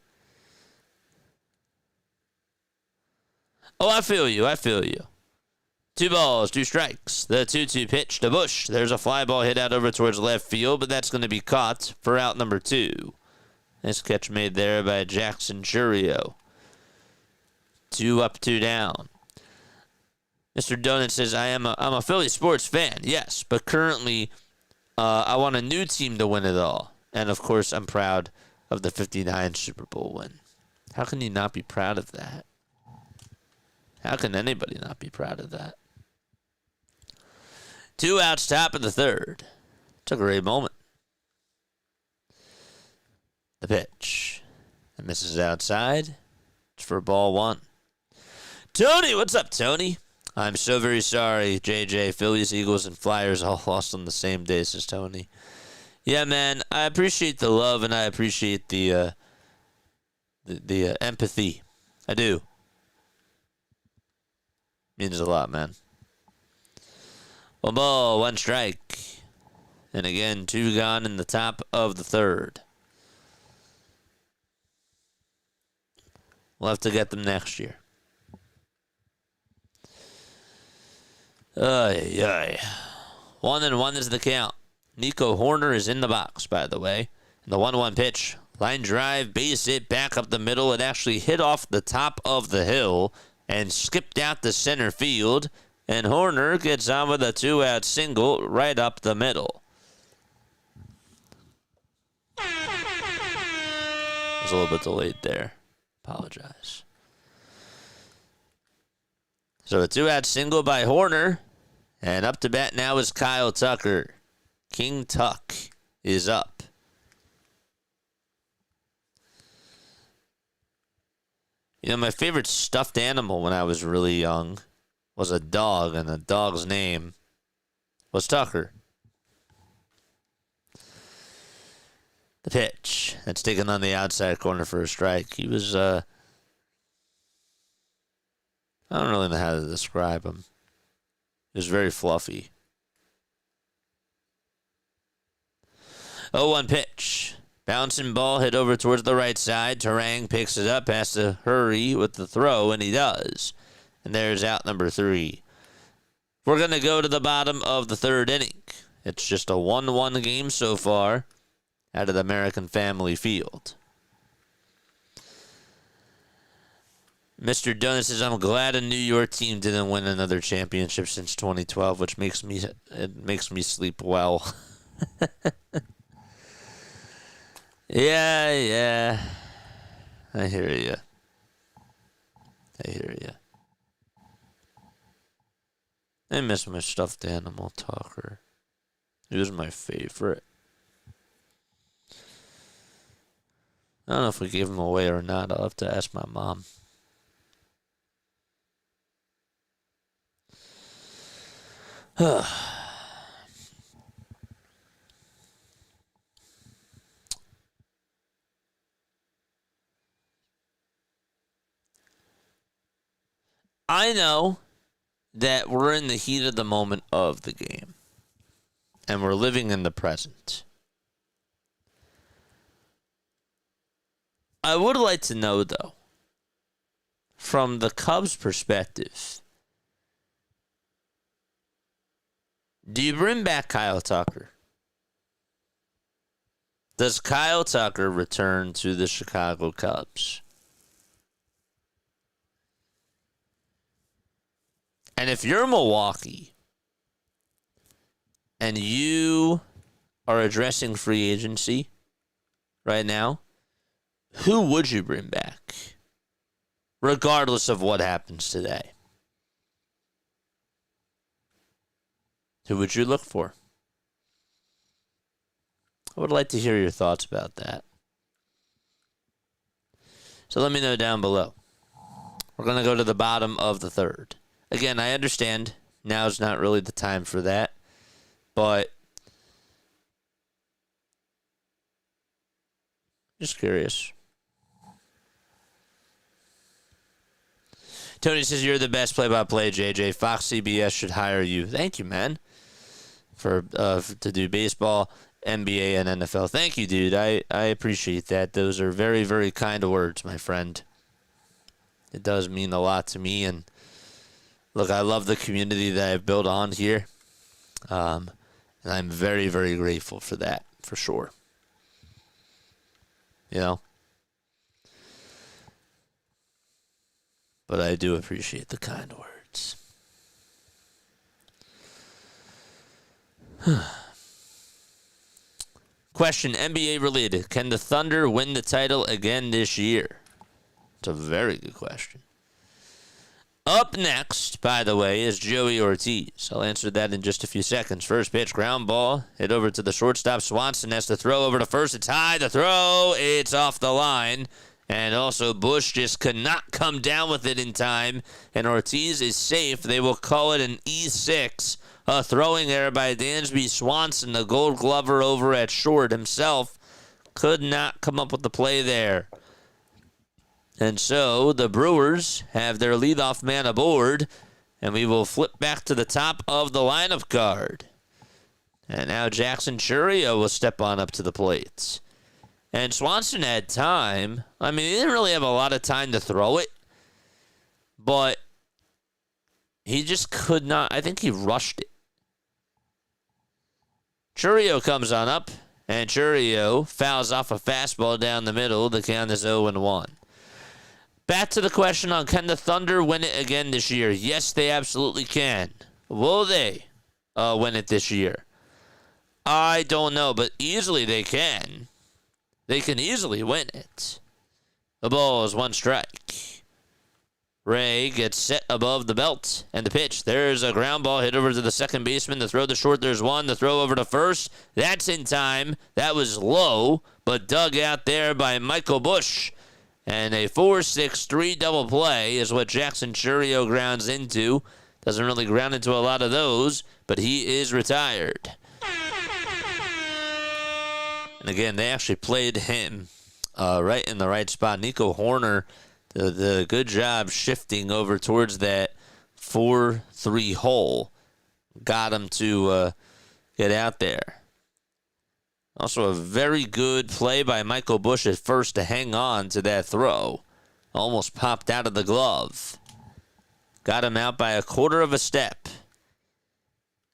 Oh, I feel you. 2 balls, 2 strikes. The 2-2 pitch to Bush. There's a fly ball hit out over towards left field, but that's going to be caught for out number 2. Nice catch made there by Jackson Churio. 2 up, 2 down. Mr. Donut says, I'm a Philly sports fan. Yes, but currently I want a new team to win it all. And, of course, I'm proud of the 59 Super Bowl win. How can you not be proud of that? How can anybody not be proud of that? 2 outs, top of the third. It's a great moment. The pitch. It misses outside. It's for ball 1. Tony, what's up, Tony? I'm so very sorry, JJ. Phillies, Eagles, and Flyers all lost on the same day, says Tony. Yeah, man, I appreciate the love and I appreciate the empathy. I do. Means a lot, man. 1 ball, 1 strike. And again, 2 gone in the top of the third. We'll have to get them next year. Ay, ay. 1-1 is the count. Nico Horner is in the box, by the way. And the 1-1 pitch. Line drive, base hit, back up the middle. It actually hit off the top of the hill and skipped out the center field. And Horner gets on with a 2-out single right up the middle. I was a little bit delayed there. Apologize. So a 2-out single by Horner. And up to bat now is Kyle Tucker. King Tuck is up. You know, my favorite stuffed animal when I was really young was a dog, and the dog's name was Tucker. The pitch. That's taken on the outside corner for a strike. He was, I don't really know how to describe him. He was very fluffy. 0-1 pitch. Bouncing ball hit over towards the right side. Terang picks it up, has to hurry with the throw, and he does. And there's out number 3. We're going to go to the bottom of the third inning. It's just a 1-1 game so far out of the American Family Field. Mr. Dunn says, I'm glad a New York team didn't win another championship since 2012, which makes me sleep well. Yeah. I hear you. I miss my stuffed animal, Tucker. He was my favorite. I don't know if we gave him away or not. I'll have to ask my mom. I know that we're in the heat of the moment of the game, and we're living in the present. I would like to know, though, from the Cubs' perspective, do you bring back Kyle Tucker? Does Kyle Tucker return to the Chicago Cubs? And if you're Milwaukee and you are addressing free agency right now, who would you bring back? Regardless of what happens today. Who would you look for? I would like to hear your thoughts about that. So let me know down below. We're going to go to the bottom of the third. Again, I understand now's not really the time for that, but just curious. Tony says, you're the best play-by-play, JJ. Fox CBS should hire you. Thank you, man, for to do baseball, NBA, and NFL. Thank you, dude. I appreciate that. Those are very, very kind words, my friend. It does mean a lot to me, and look, I love the community that I've built on here, and I'm very, very grateful for that, for sure. You know? But I do appreciate the kind words. Question, NBA related. Can the Thunder win the title again this year? It's a very good question. Up next, by the way, is Joey Ortiz. I'll answer that in just a few seconds. First pitch, ground ball. Hit over to the shortstop. Swanson has to throw over to first. It's high. The throw. It's off the line. And also, Bush just could not come down with it in time. And Ortiz is safe. They will call it an E6. A throwing error by Dansby Swanson, the Gold Glover over at short himself. Could not come up with the play there. And so the Brewers have their leadoff man aboard, and we will flip back to the top of the lineup card. And now Jackson Chourio will step on up to the plate. And Swanson had time. I mean, he didn't really have a lot of time to throw it, but he just could not. I think he rushed it. Chourio comes on up, and Chourio fouls off a fastball down the middle. The count is 0-1. Back to the question on can the Thunder win it again this year? Yes, they absolutely can. Will they win it this year? I don't know, but easily they can. They can easily win it. The ball is one strike. Ray gets set above the belt, and the pitch. There's a ground ball hit over to the second baseman. The throw to short, there's one. The throw over to first. That's in time. That was low, but dug out there by Michael Bush. And a 4-6-3 double play is what Jackson Chourio grounds into. Doesn't really ground into a lot of those, but he is retired. And again, they actually played him right in the right spot. Nico Horner, the good job shifting over towards that 4-3 hole. Got him to get out there. Also a very good play by Michael Bush at first to hang on to that throw. Almost popped out of the glove. Got him out by a quarter of a step.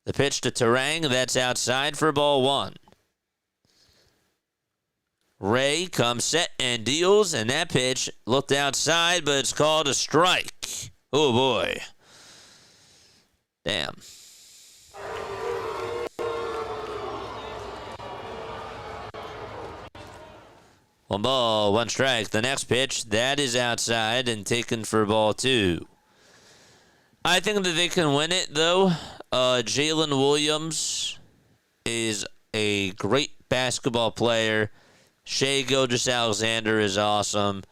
The pitch to Terang, that's outside for ball one. Ray comes set and deals, and that pitch looked outside, but it's called a strike. Oh, boy. Damn. One ball, one strike. The next pitch, that is outside and taken for ball two. I think that they can win it, though. Jalen Williams is a great basketball player. Shai Gilgeous-Alexander is awesome.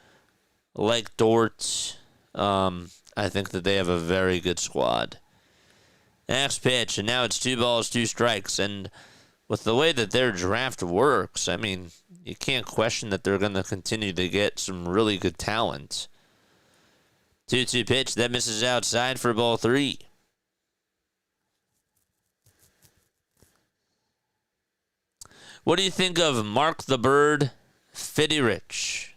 Like Dort, I think that they have a very good squad. Next pitch, and now it's 2 balls, 2 strikes. And with the way that their draft works, I mean, you can't question that they're going to continue to get some really good talent. 2-2 pitch, that misses outside for ball 3. What do you think of Mark the Bird Fitty-Rich?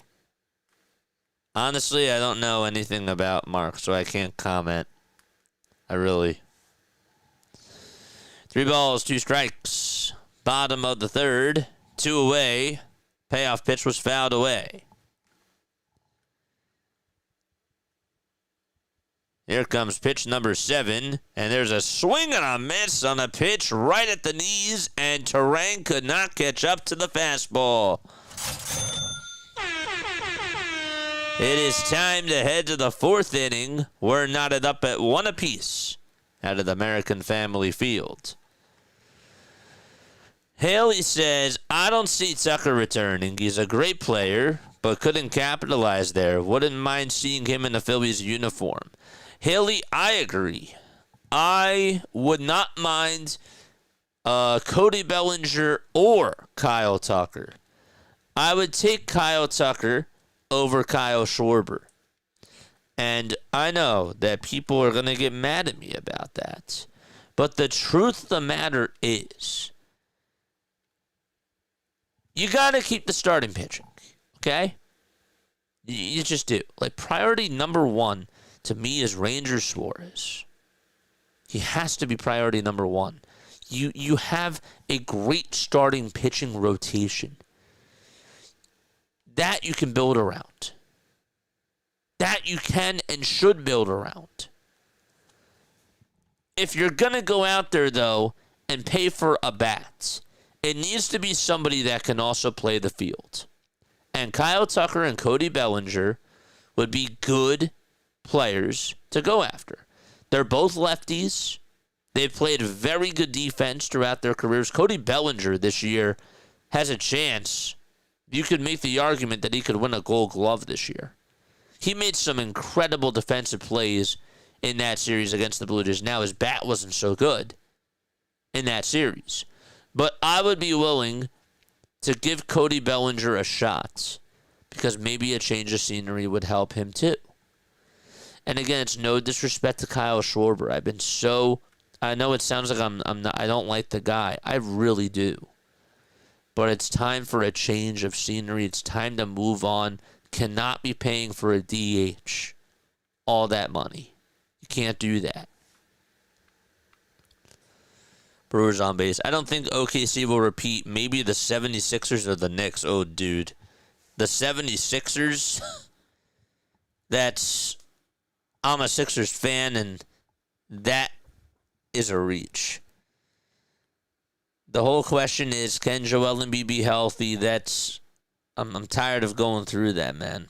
Honestly, I don't know anything about Mark, so I can't comment. I really. 3 balls, 2 strikes. Bottom of the third. 2 away. Payoff pitch was fouled away. Here comes pitch number 7, and there's a swing and a miss on a pitch right at the knees, and Terang could not catch up to the fastball. It is time to head to the 4th inning. We're knotted up at 1 apiece out of the American Family Field. Haley says, I don't see Tucker returning. He's a great player, but couldn't capitalize there. Wouldn't mind seeing him in the Phillies uniform. Haley, I agree. I would not mind Cody Bellinger or Kyle Tucker. I would take Kyle Tucker over Kyle Schwarber. And I know that people are going to get mad at me about that. But the truth of the matter is, you got to keep the starting pitching, okay? You just do. Like, priority number 1 to me is Ranger Suarez. He has to be priority number 1. You have a great starting pitching rotation. That you can build around. That you can and should build around. If you're going to go out there, though, and pay for a bat, it needs to be somebody that can also play the field. And Kyle Tucker and Cody Bellinger would be good players to go after. They're both lefties. They've played very good defense throughout their careers. Cody Bellinger this year has a chance. You could make the argument that he could win a Gold Glove this year. He made some incredible defensive plays in that series against the Blue Jays. Now, his bat wasn't so good in that series. But I would be willing to give Cody Bellinger a shot because maybe a change of scenery would help him too. And again, it's no disrespect to Kyle Schwarber. I know it sounds like I don't like the guy. I really do. But it's time for a change of scenery. It's time to move on. Cannot be paying for a DH all that money. You can't do that. Brewers on base. I don't think OKC will repeat. Maybe the 76ers or the Knicks. Oh, dude. The 76ers? I'm a Sixers fan, and that is a reach. The whole question is, can Joel Embiid be healthy? I'm tired of going through that, man.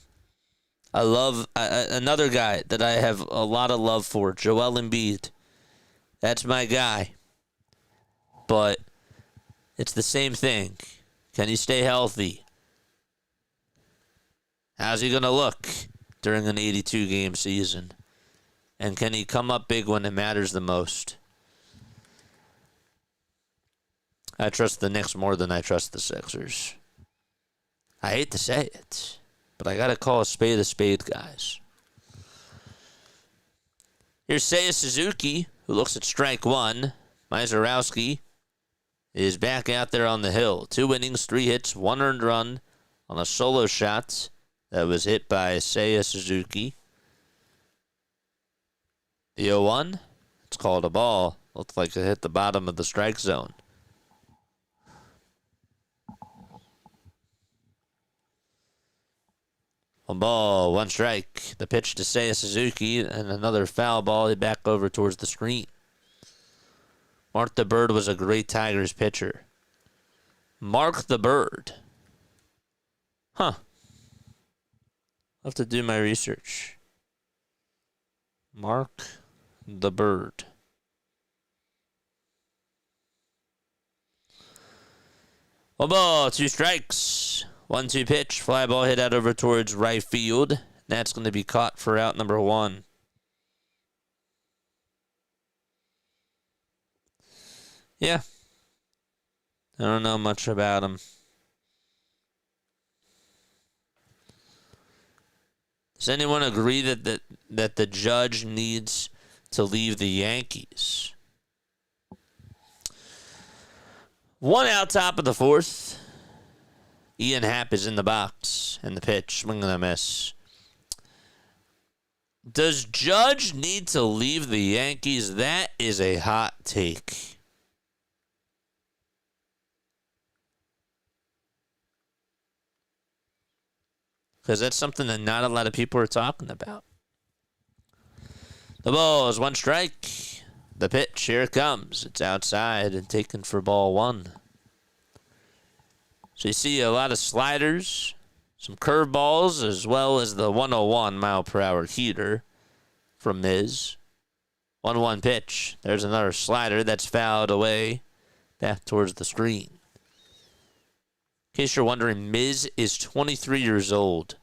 I love another guy that I have a lot of love for, Joel Embiid. That's my guy. But it's the same thing. Can he stay healthy? How's he going to look during an 82-game season? And can he come up big when it matters the most? I trust the Knicks more than I trust the Sixers. I hate to say it, but I got to call a spade, guys. Here's Seiya Suzuki, who looks at strike one. Mizorowski is back out there on the hill. 2 innings, 3 hits, 1 earned run on a solo shot that was hit by Seiya Suzuki. The 0-1, it's called a ball. Looked like it hit the bottom of the strike zone. One ball, 1 strike. The pitch to Seiya Suzuki, and another foul ball back over towards the screen. Mark the Bird was a great Tigers pitcher. Mark the Bird. Huh. I'll have to do my research. Mark the Bird. One ball, 2 strikes. 1-2 pitch. Fly ball hit out over towards right field. That's going to be caught for out number 1. Yeah. I don't know much about him. Does anyone agree that the judge needs to leave the Yankees? 1 out, top of the 4th. Ian Happ is in the box, and the pitch, swing and a miss. Does Judge need to leave the Yankees? That is a hot take. Because that's something that not a lot of people are talking about. The ball is 1 strike. The pitch, here it comes. It's outside and taken for ball 1. So you see a lot of sliders, some curveballs, as well as the 101 mile per hour heater from Miz. 1-1 pitch. There's another slider that's fouled away back towards the screen. In case you're wondering, Miz is 23 years old.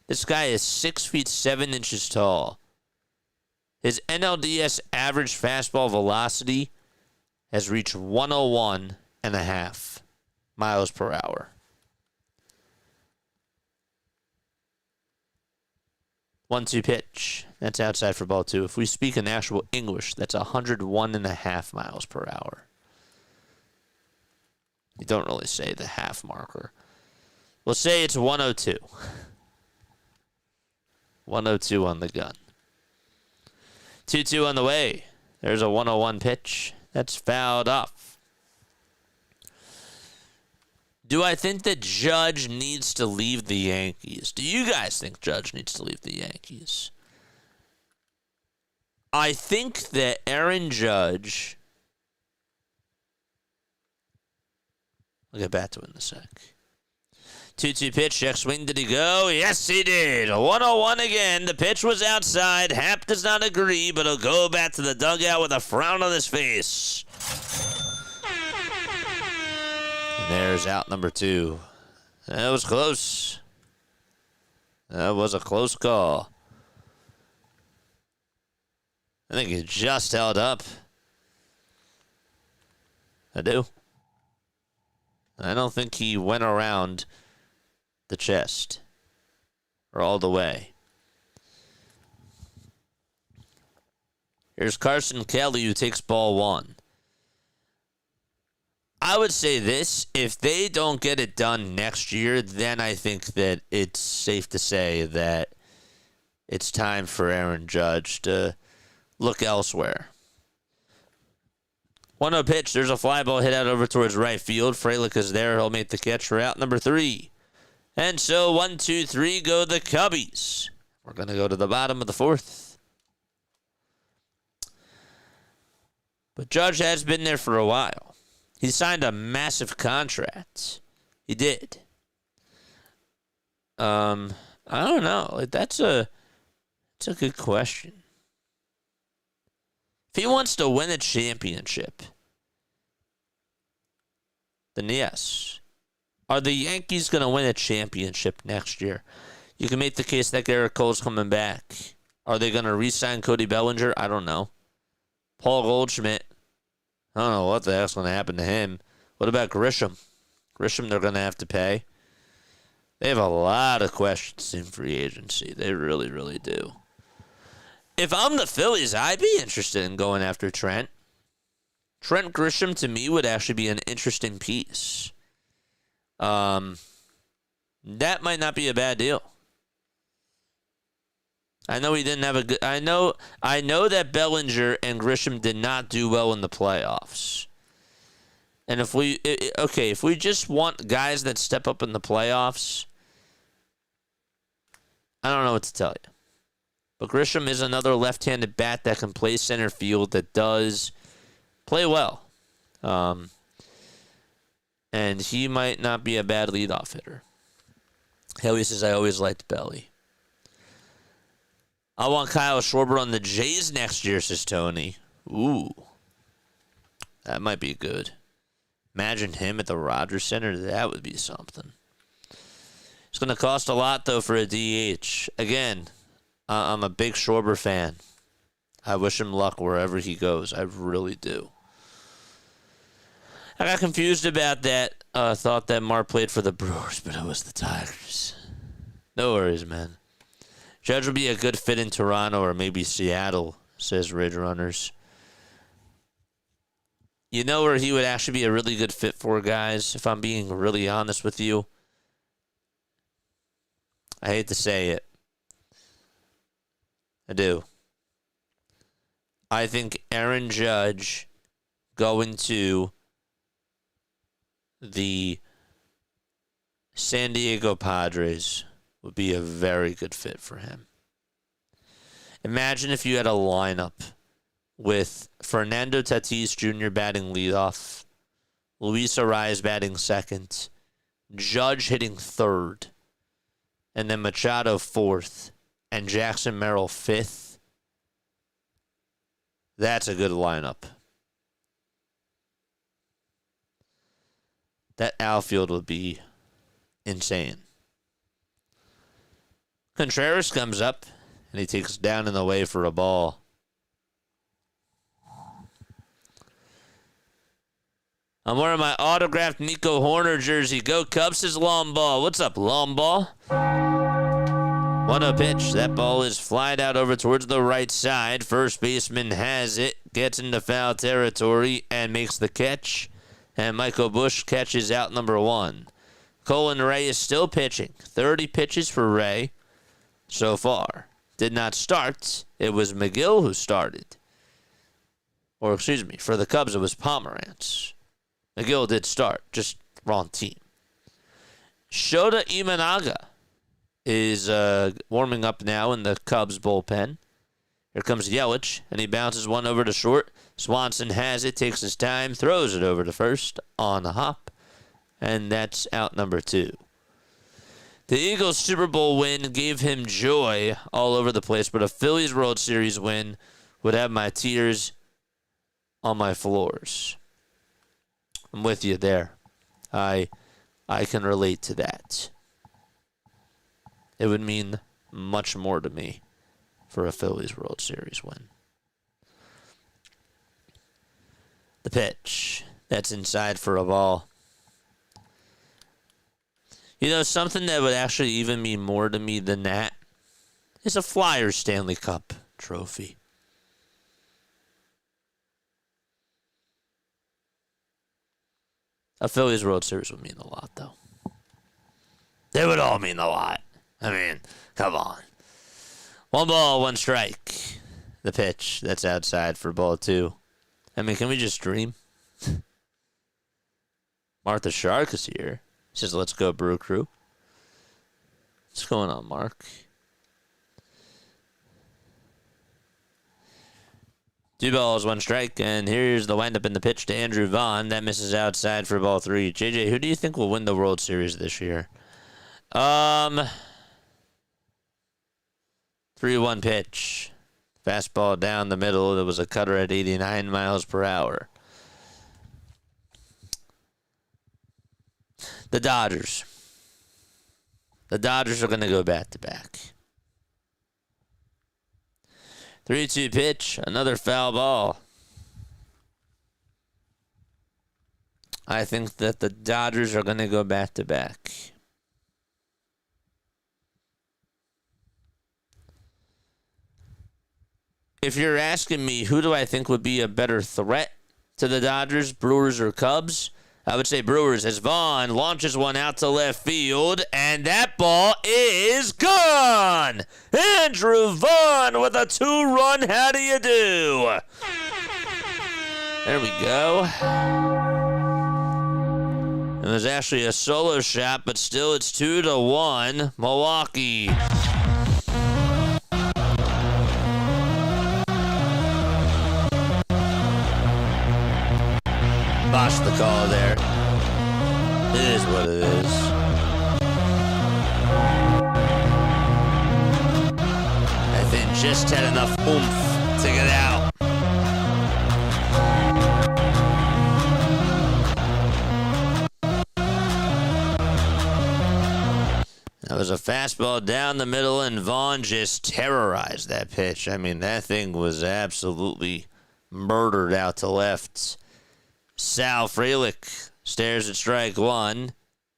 This guy is 6 feet 7 inches tall. His NLDS average fastball velocity has reached 101.5 miles per hour. 1-2 pitch. That's outside for ball 2. If we speak in actual English, that's 101.5 miles per hour. You don't really say the half marker. We'll say it's 102. 102 on the gun. 2-2 on the way. There's a 101 pitch. That's fouled off. Do I think that Judge needs to leave the Yankees? Do you guys think Judge needs to leave the Yankees? I think that Aaron Judge... I'll get back to it in a sec. 2-2 pitch, check swing, did he go? Yes, he did. 1-0-1 again. The pitch was outside. Happ does not agree, but he'll go back to the dugout with a frown on his face. And there's out number 2. That was close. That was a close call. I think he just held up. I do. I don't think he went around the chest or all the way. Here's Carson Kelly, who takes ball 1. I would say this: if they don't get it done next year, then I think that it's safe to say that it's time for Aaron Judge to look elsewhere. 1-0 pitch. There's a fly ball hit out over towards right field. Frelick is there. He'll make the catch for out number 3. And so 1, 2, 3 go the Cubbies. We're going to go to the bottom of the 4th. But Judge has been there for a while. He signed a massive contract. He did. I don't know. That's a good question. If he wants to win a championship, then yes. Are the Yankees going to win a championship next year? You can make the case that Garrett Cole's coming back. Are they going to re-sign Cody Bellinger? I don't know. Paul Goldschmidt. I don't know what the heck's going to happen to him. What about Grisham? Grisham, they're going to have to pay. They have a lot of questions in free agency. They really, really do. If I'm the Phillies, I'd be interested in going after Trent. Trent Grisham, to me, would actually be an interesting piece. That might not be a bad deal. I know he didn't have a good... I know that Bellinger and Grisham did not do well in the playoffs. And if we just want guys that step up in the playoffs, I don't know what to tell you. But Grisham is another left-handed bat that can play center field, that does play well. And he might not be a bad leadoff hitter. Haley says, I always liked Belly. I want Kyle Schwarber on the Jays next year, says Tony. Ooh. That might be good. Imagine him at the Rogers Center. That would be something. It's going to cost a lot, though, for a DH. Again, I'm a big Schwarber fan. I wish him luck wherever he goes. I really do. I got confused about that. Thought that Mark played for the Brewers, but it was the Tigers. No worries, man. Judge would be a good fit in Toronto or maybe Seattle, says Ridge Runners. You know where he would actually be a really good fit for, guys, if I'm being really honest with you? I hate to say it. I do. I think Aaron Judge going to the San Diego Padres would be a very good fit for him. Imagine if you had a lineup with Fernando Tatis Jr. batting leadoff, Luis Arraez batting second, Judge hitting third, and then Machado fourth, and Jackson Merrill fifth. That's a good lineup. That outfield would be insane. Contreras comes up, and he takes down and away for a ball. I'm wearing my autographed Nico Horner jersey. Go Cubs, says Long Ball. What's up, Long Ball? 1-0 pitch. That ball is flied out over towards the right side. First baseman has it, gets into foul territory, and makes the catch. And Michael Busch catches out number 1. Colin Ray is still pitching. 30 pitches for Ray so far. Did not start. It was McGill who started. Or, excuse me, for the Cubs, it was Pomerantz. McGill did start, just wrong team. Shota Imanaga is warming up now in the Cubs bullpen. Here comes Yelich, and he bounces one over to short. Swanson has it, takes his time, throws it over to first on the hop, and that's out number 2. The Eagles' Super Bowl win gave him joy all over the place, but a Phillies World Series win would have my tears on my floors. I'm with you there. I can relate to that. It would mean much more to me for a Phillies World Series win. The pitch. That's inside for a ball. You know, something that would actually even mean more to me than that is a Flyers Stanley Cup trophy. A Phillies World Series would mean a lot, though. They would all mean a lot. I mean, come on. 1 ball, 1 strike. The pitch. That's outside for ball 2. I mean, can we just dream? Martha Shark is here. Says, let's go, Brew Crew. What's going on, Mark? 2 balls, 1 strike, and here's the windup in the pitch to Andrew Vaughn. That misses outside for ball 3. JJ, who do you think will win the World Series this year? 3-1 pitch. Fastball down the middle. There was a cutter at 89 miles per hour. The Dodgers. The Dodgers are going to go back-to-back. 3-2 pitch. Another foul ball. I think that the Dodgers are going to go back-to-back. If you're asking me who do I think would be a better threat to the Dodgers, Brewers or Cubs, I would say Brewers as Vaughn launches one out to left field, and that ball is gone! Andrew Vaughn with a 2-run how do you do? There we go. It was actually a solo shot, but still it's 2-1. Milwaukee. Botched the call there. It is what it is. That thing just had enough oomph to get out. That was a fastball down the middle, and Vaughn just terrorized that pitch. I mean, that thing was absolutely murdered out to left. Sal Frelick stares at strike 1.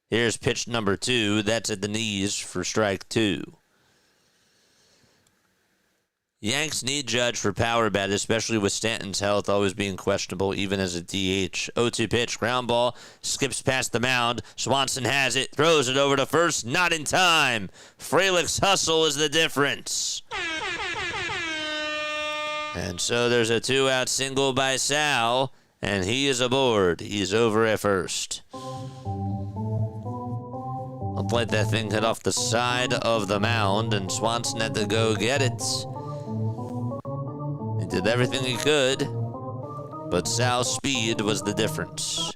Here's pitch number 2. That's at the knees for strike 2. Yanks need Judge for power bat, especially with Stanton's health always being questionable, even as a DH. 0-2 pitch, ground ball, skips past the mound. Swanson has it, throws it over to first, not in time. Frelick's hustle is the difference. And so there's a 2-out single by Sal. And he is aboard. He's over at first. I'll let that thing hit off the side of the mound, and Swanson had to go get it. He did everything he could, but Sal's speed was the difference.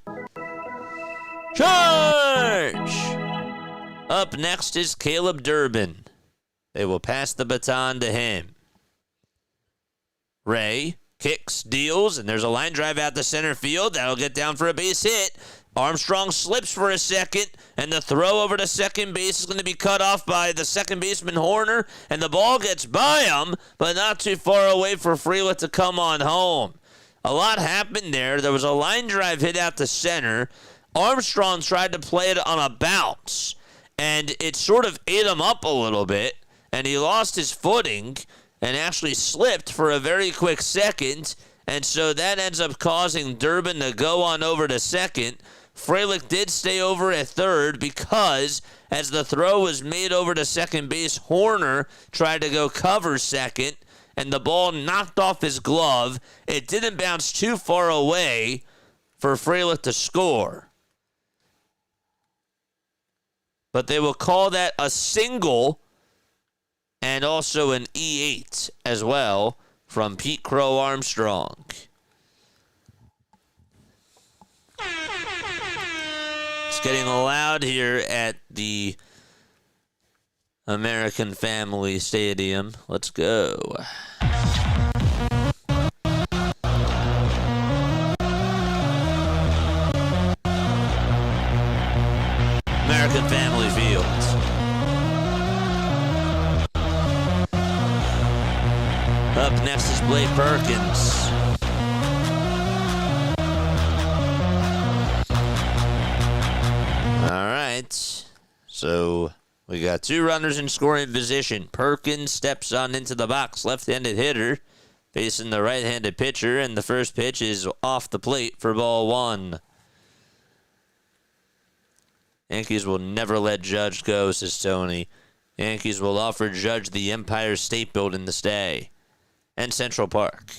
Charge! Up next is Caleb Durbin. They will pass the baton to him. Ray kicks, deals, and there's a line drive out to center field. That'll get down for a base hit. Armstrong slips for a second, and the throw over to second base is going to be cut off by the second baseman Horner, and the ball gets by him, but not too far away for Frelick to come on home. A lot happened there. There was a line drive hit out to center. Armstrong tried to play it on a bounce, and it sort of ate him up a little bit, and he lost his footing and actually slipped for a very quick second, and so that ends up causing Durbin to go on over to second. Frelick did stay over at third because as the throw was made over to second base, Horner tried to go cover second, and the ball knocked off his glove. It didn't bounce too far away for Frelick to score. But they will call that a single and also an E8 as well from Pete Crow Armstrong. It's getting loud here at the American Family Stadium. Let's go. American Family Fields. Up next is Blake Perkins. All right. So we got 2 runners in scoring position. Perkins steps on into the box. Left-handed hitter facing the right-handed pitcher. And the first pitch is off the plate for ball 1. Yankees will never let Judge go, says Tony. Yankees will offer Judge the Empire State Building to stay. And Central Park.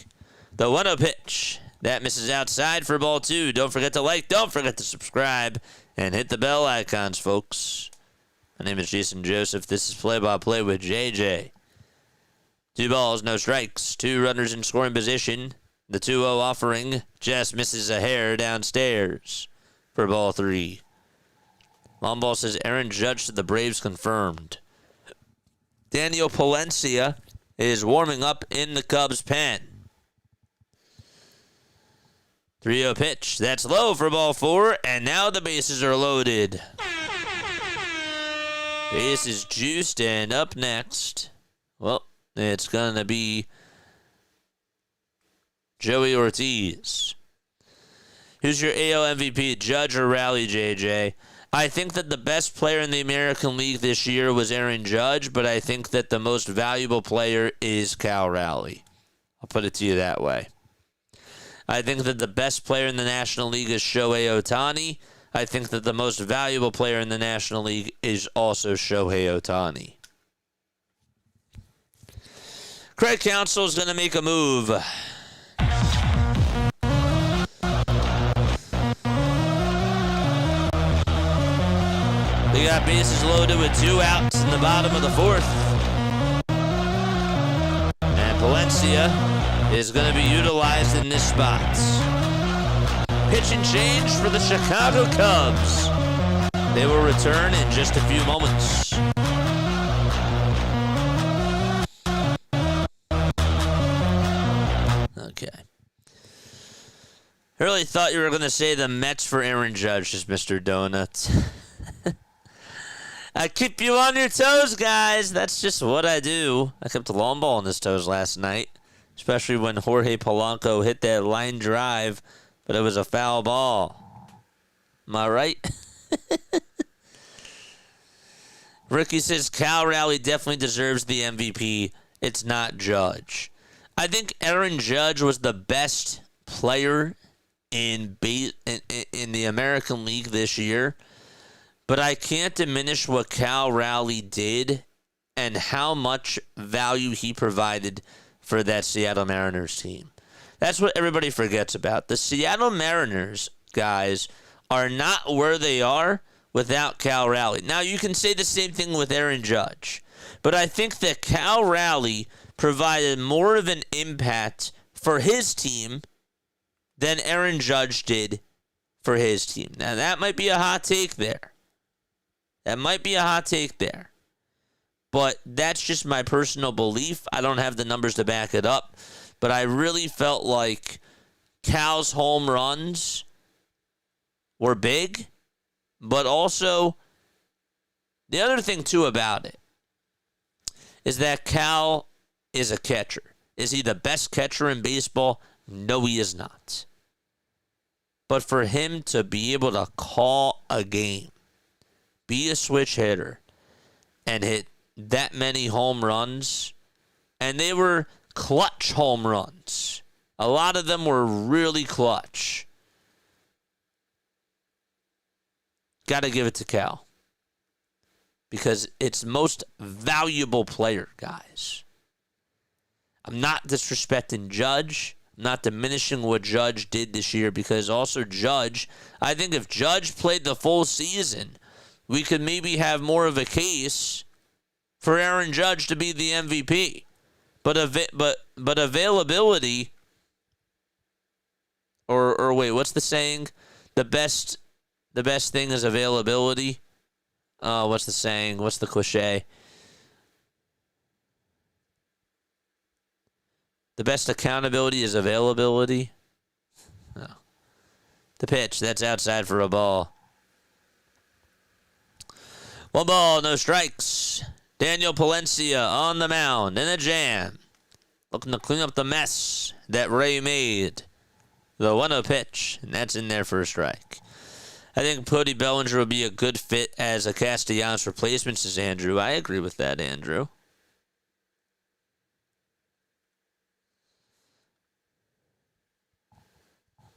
The 1-0 pitch. That misses outside for ball 2. Don't forget to like, don't forget to subscribe, and hit the bell icons, folks. My name is Jason Joseph. This is Play-by-Play with JJ. 2 balls, no strikes. 2 runners in scoring position. The 2-0 offering just misses a hair downstairs for ball 3. Long ball says Aaron Judge to the Braves confirmed. Daniel Palencia is warming up in the Cubs pen. 3-0 pitch. That's low for ball 4, and now the bases are loaded. Base is juiced, and up next, well, it's going to be Joey Ortiz. Who's your AL MVP, Judge or Raleigh, JJ? I think that the best player in the American League this year was Aaron Judge, but I think that the most valuable player is Cal Raleigh. I'll put it to you that way. I think that the best player in the National League is Shohei Ohtani. I think that the most valuable player in the National League is also Shohei Ohtani. Craig Counsell is going to make a move. We got bases loaded with 2 outs in the bottom of the 4th. And Palencia is going to be utilized in this spot. Pitch and change for the Chicago Cubs. They will return in just a few moments. Okay. I really thought you were going to say the Mets for Aaron Judge, just Mr. Donuts. I keep you on your toes, guys. That's just what I do. I kept a long ball on his toes last night, especially when Jorge Polanco hit that line drive, but it was a foul ball. Am I right? Ricky says Cal Raleigh definitely deserves the MVP. It's not Judge. I think Aaron Judge was the best player in the American League this year. But I can't diminish what Cal Raleigh did and how much value he provided for that Seattle Mariners team. That's what everybody forgets about. The Seattle Mariners, guys, are not where they are without Cal Raleigh. Now, you can say the same thing with Aaron Judge. But I think that Cal Raleigh provided more of an impact for his team than Aaron Judge did for his team. Now, that might be a hot take there. But that's just my personal belief. I don't have the numbers to back it up. But I really felt like Cal's home runs were big. But also, the other thing, too, about it is that Cal is a catcher. Is he the best catcher in baseball? No, he is not. But for him to be able to call a game, be a switch hitter, and hit that many home runs, and they were clutch home runs. A lot of them were really clutch. Got to give it to Cal. Because it's most valuable player, guys. I'm not disrespecting Judge. I'm not diminishing what Judge did this year, because also Judge, I think if Judge played the full season, we could maybe have more of a case for Aaron Judge to be the MVP. But availability, or wait, what's the saying? The best thing is availability. What's the saying? What's the cliche? The best accountability is availability. No. The pitch, that's outside for a ball. 1 ball, no strikes. Daniel Palencia on the mound in a jam. Looking to clean up the mess that Ray made. The 1-0 pitch, and that's in there for a strike. I think Cody Bellinger would be a good fit as a Castellanos replacement, says Andrew. I agree with that, Andrew.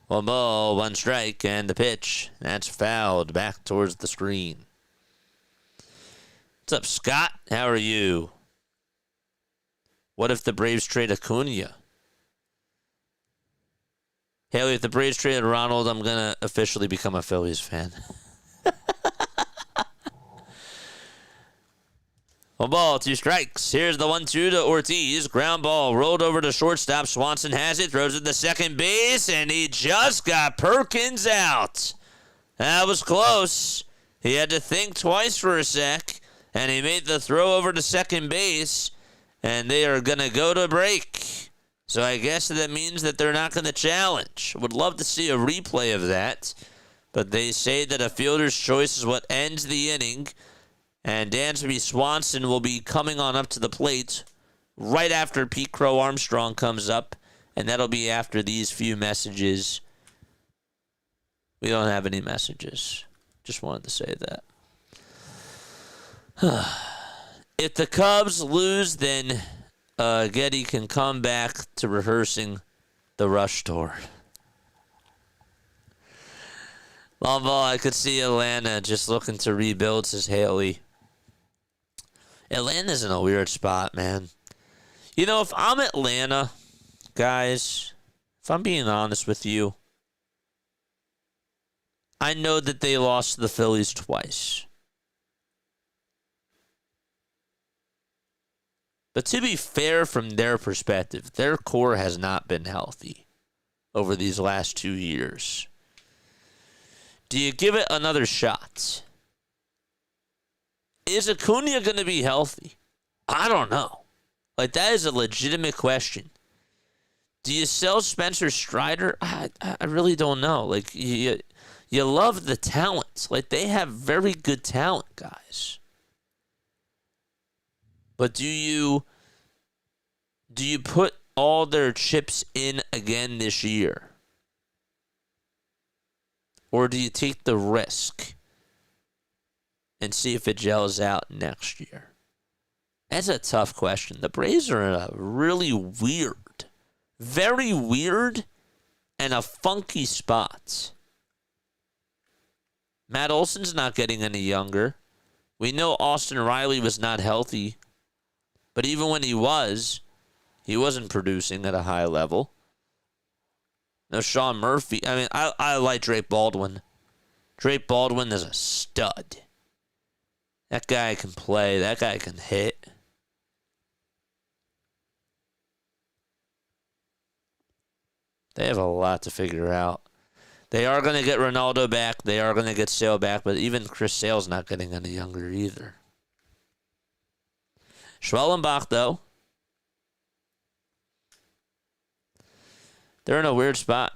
One ball, 1 strike, and the pitch. That's fouled back towards the screen. What's up, Scott? How are you? What if the Braves trade Acuna? Haley, if the Braves traded Ronald, I'm going to officially become a Phillies fan. 1 ball, 2 strikes. Here's the 1-2 to Ortiz. Ground ball rolled over to shortstop. Swanson has it, throws it to second base, and he just got Perkins out. That was close. He had to think twice for a sec, and he made the throw over to second base, and they are going to go to break. So I guess that means that they're not going to challenge. Would love to see a replay of that, but they say that a fielder's choice is what ends the inning, and Dansby Swanson will be coming on up to the plate right after Pete Crow Armstrong comes up, and that'll be after these few messages. We don't have any messages. Just wanted to say that. If the Cubs lose, then Getty can come back to rehearsing the Rush tour. Long ball, I could see Atlanta just looking to rebuild, says Haley. Atlanta's in a weird spot, man. You know, if I'm Atlanta, guys, if I'm being honest with you, I know that they lost to the Phillies twice. But to be fair from their perspective, their core has not been healthy over these last 2 years. Do you give it another shot? Is Acuna going to be healthy? I don't know. Like, that is a legitimate question. Do you sell Spencer Strider? I really don't know. Like, you love the talent. Like, they have very good talent, guys. But do you put all their chips in again this year? Or do you take the risk and see if it gels out next year? That's a tough question. The Braves are in a really weird, very weird, and a funky spot. Matt Olson's not getting any younger. We know Austin Riley was not healthy, but even when he wasn't producing at a high level. No, Sean Murphy. I mean, I like Drake Baldwin. Drake Baldwin is a stud. That guy can play. That guy can hit. They have a lot to figure out. They are going to get Ronaldo back. They are going to get Sale back, but even Chris Sale's not getting any younger either. Schwellenbach, though, they're in a weird spot.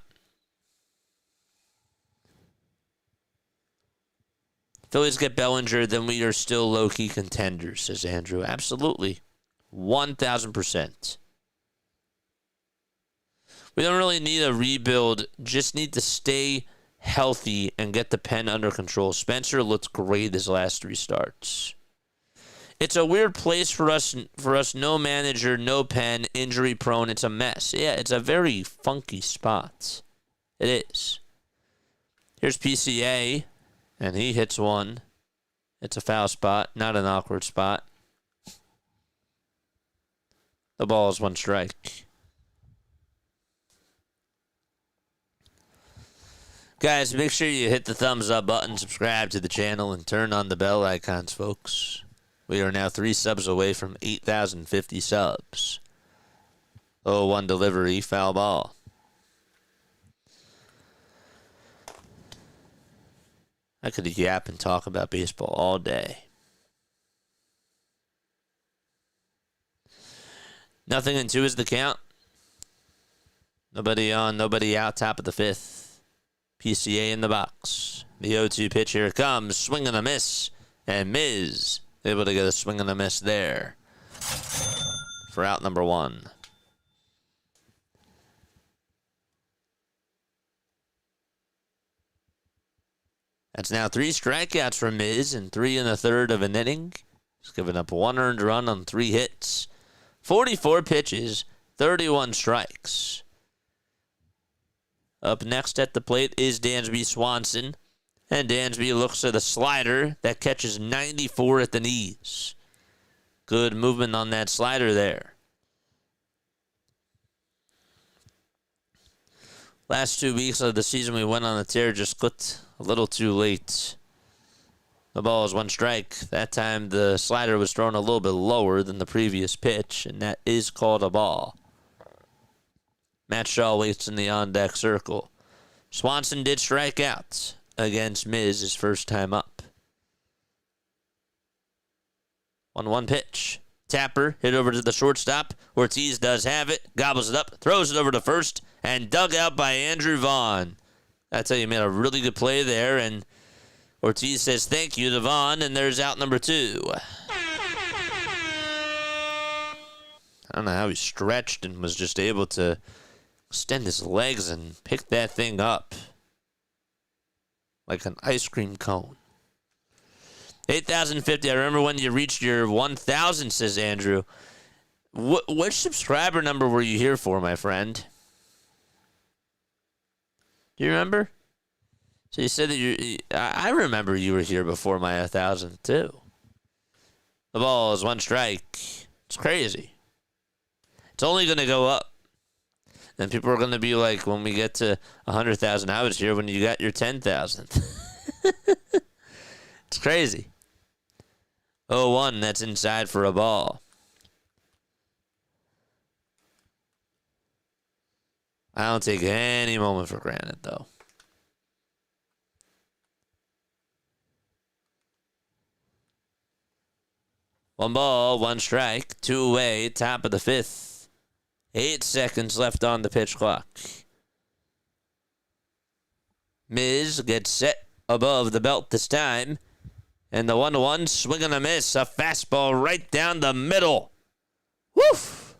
Phillies get Bellinger, then we are still low-key contenders, says Andrew. Absolutely. 1,000%. We don't really need a rebuild. Just need to stay healthy and get the pen under control. Spencer looked great his last 3 starts. It's a weird place for us. No manager, no pen, injury prone. It's a mess. Yeah, it's a very funky spot. It is. Here's PCA, and he hits one. It's a foul spot, not an awkward spot. The ball is 1 strike. Guys, make sure you hit the thumbs up button, subscribe to the channel, and turn on the bell icons, folks. We are now 3 subs away from 8,050 subs. 0-1 delivery, foul ball. I could yap and talk about baseball all day. 0-2 is the count. Nobody on, nobody out, top of the 5th. PCA in the box. The 0-2 pitch, here it comes. Swing and a miss. And Miz able to get a swing and a miss there for out number 1. That's now 3 strikeouts for Miz and 3 1/3 of an inning. He's given up 1 earned run on 3 hits. 44 pitches, 31 strikes. Up next at the plate is Dansby Swanson. And Dansby looks at a slider that catches 94 at the knees. Good movement on that slider there. Last 2 weeks of the season, we went on a tear, just clipped a little too late. The ball is 1 strike. That time the slider was thrown a little bit lower than the previous pitch, and that is called a ball. Matt Shaw waits in the on-deck circle. Swanson did strike out against Miz his first time up. 1-1 pitch. Tapper hit over to the shortstop. Ortiz does have it, gobbles it up, throws it over to first, and dug out by Andrew Vaughn. That's how you made a really good play there, and Ortiz says thank you to Vaughn, and there's out number 2. I don't know how he stretched and was just able to extend his legs and pick that thing up like an ice cream cone. 8,050. I remember when you reached your 1,000, says Andrew. Which subscriber number were you here for, my friend? Do you remember? So you said that I remember you were here before my 1,000 too. The ball is 1 strike. It's crazy. It's only going to go up. And people are going to be like, when we get to 100,000, I was here when you got your 10,000. It's crazy. 0-1, that's inside for a ball. I don't take any moment for granted, though. One ball, 1 strike, 2 away, top of the 5th. 8 seconds left on the pitch clock. Miz gets set above the belt this time. And the 1-1, swing and a miss. A fastball right down the middle. Woof!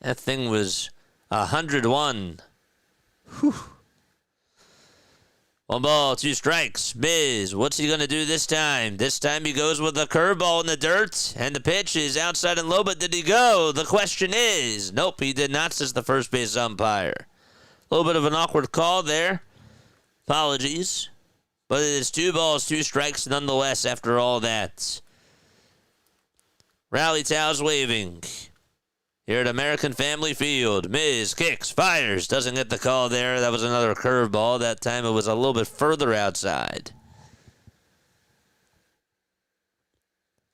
That thing was 101. Whew. 1 ball, 2 strikes. Miz, what's he going to do this time? This time he goes with a curveball in the dirt, and the pitch is outside and low, but did he go? The question is, nope, he did not, says the first base umpire. A little bit of an awkward call there. Apologies. But it is 2 balls, 2 strikes nonetheless after all that. Rally towels waving. Here at American Family Field, Miz kicks, fires, doesn't get the call there. That was another curveball. That time it was a little bit further outside.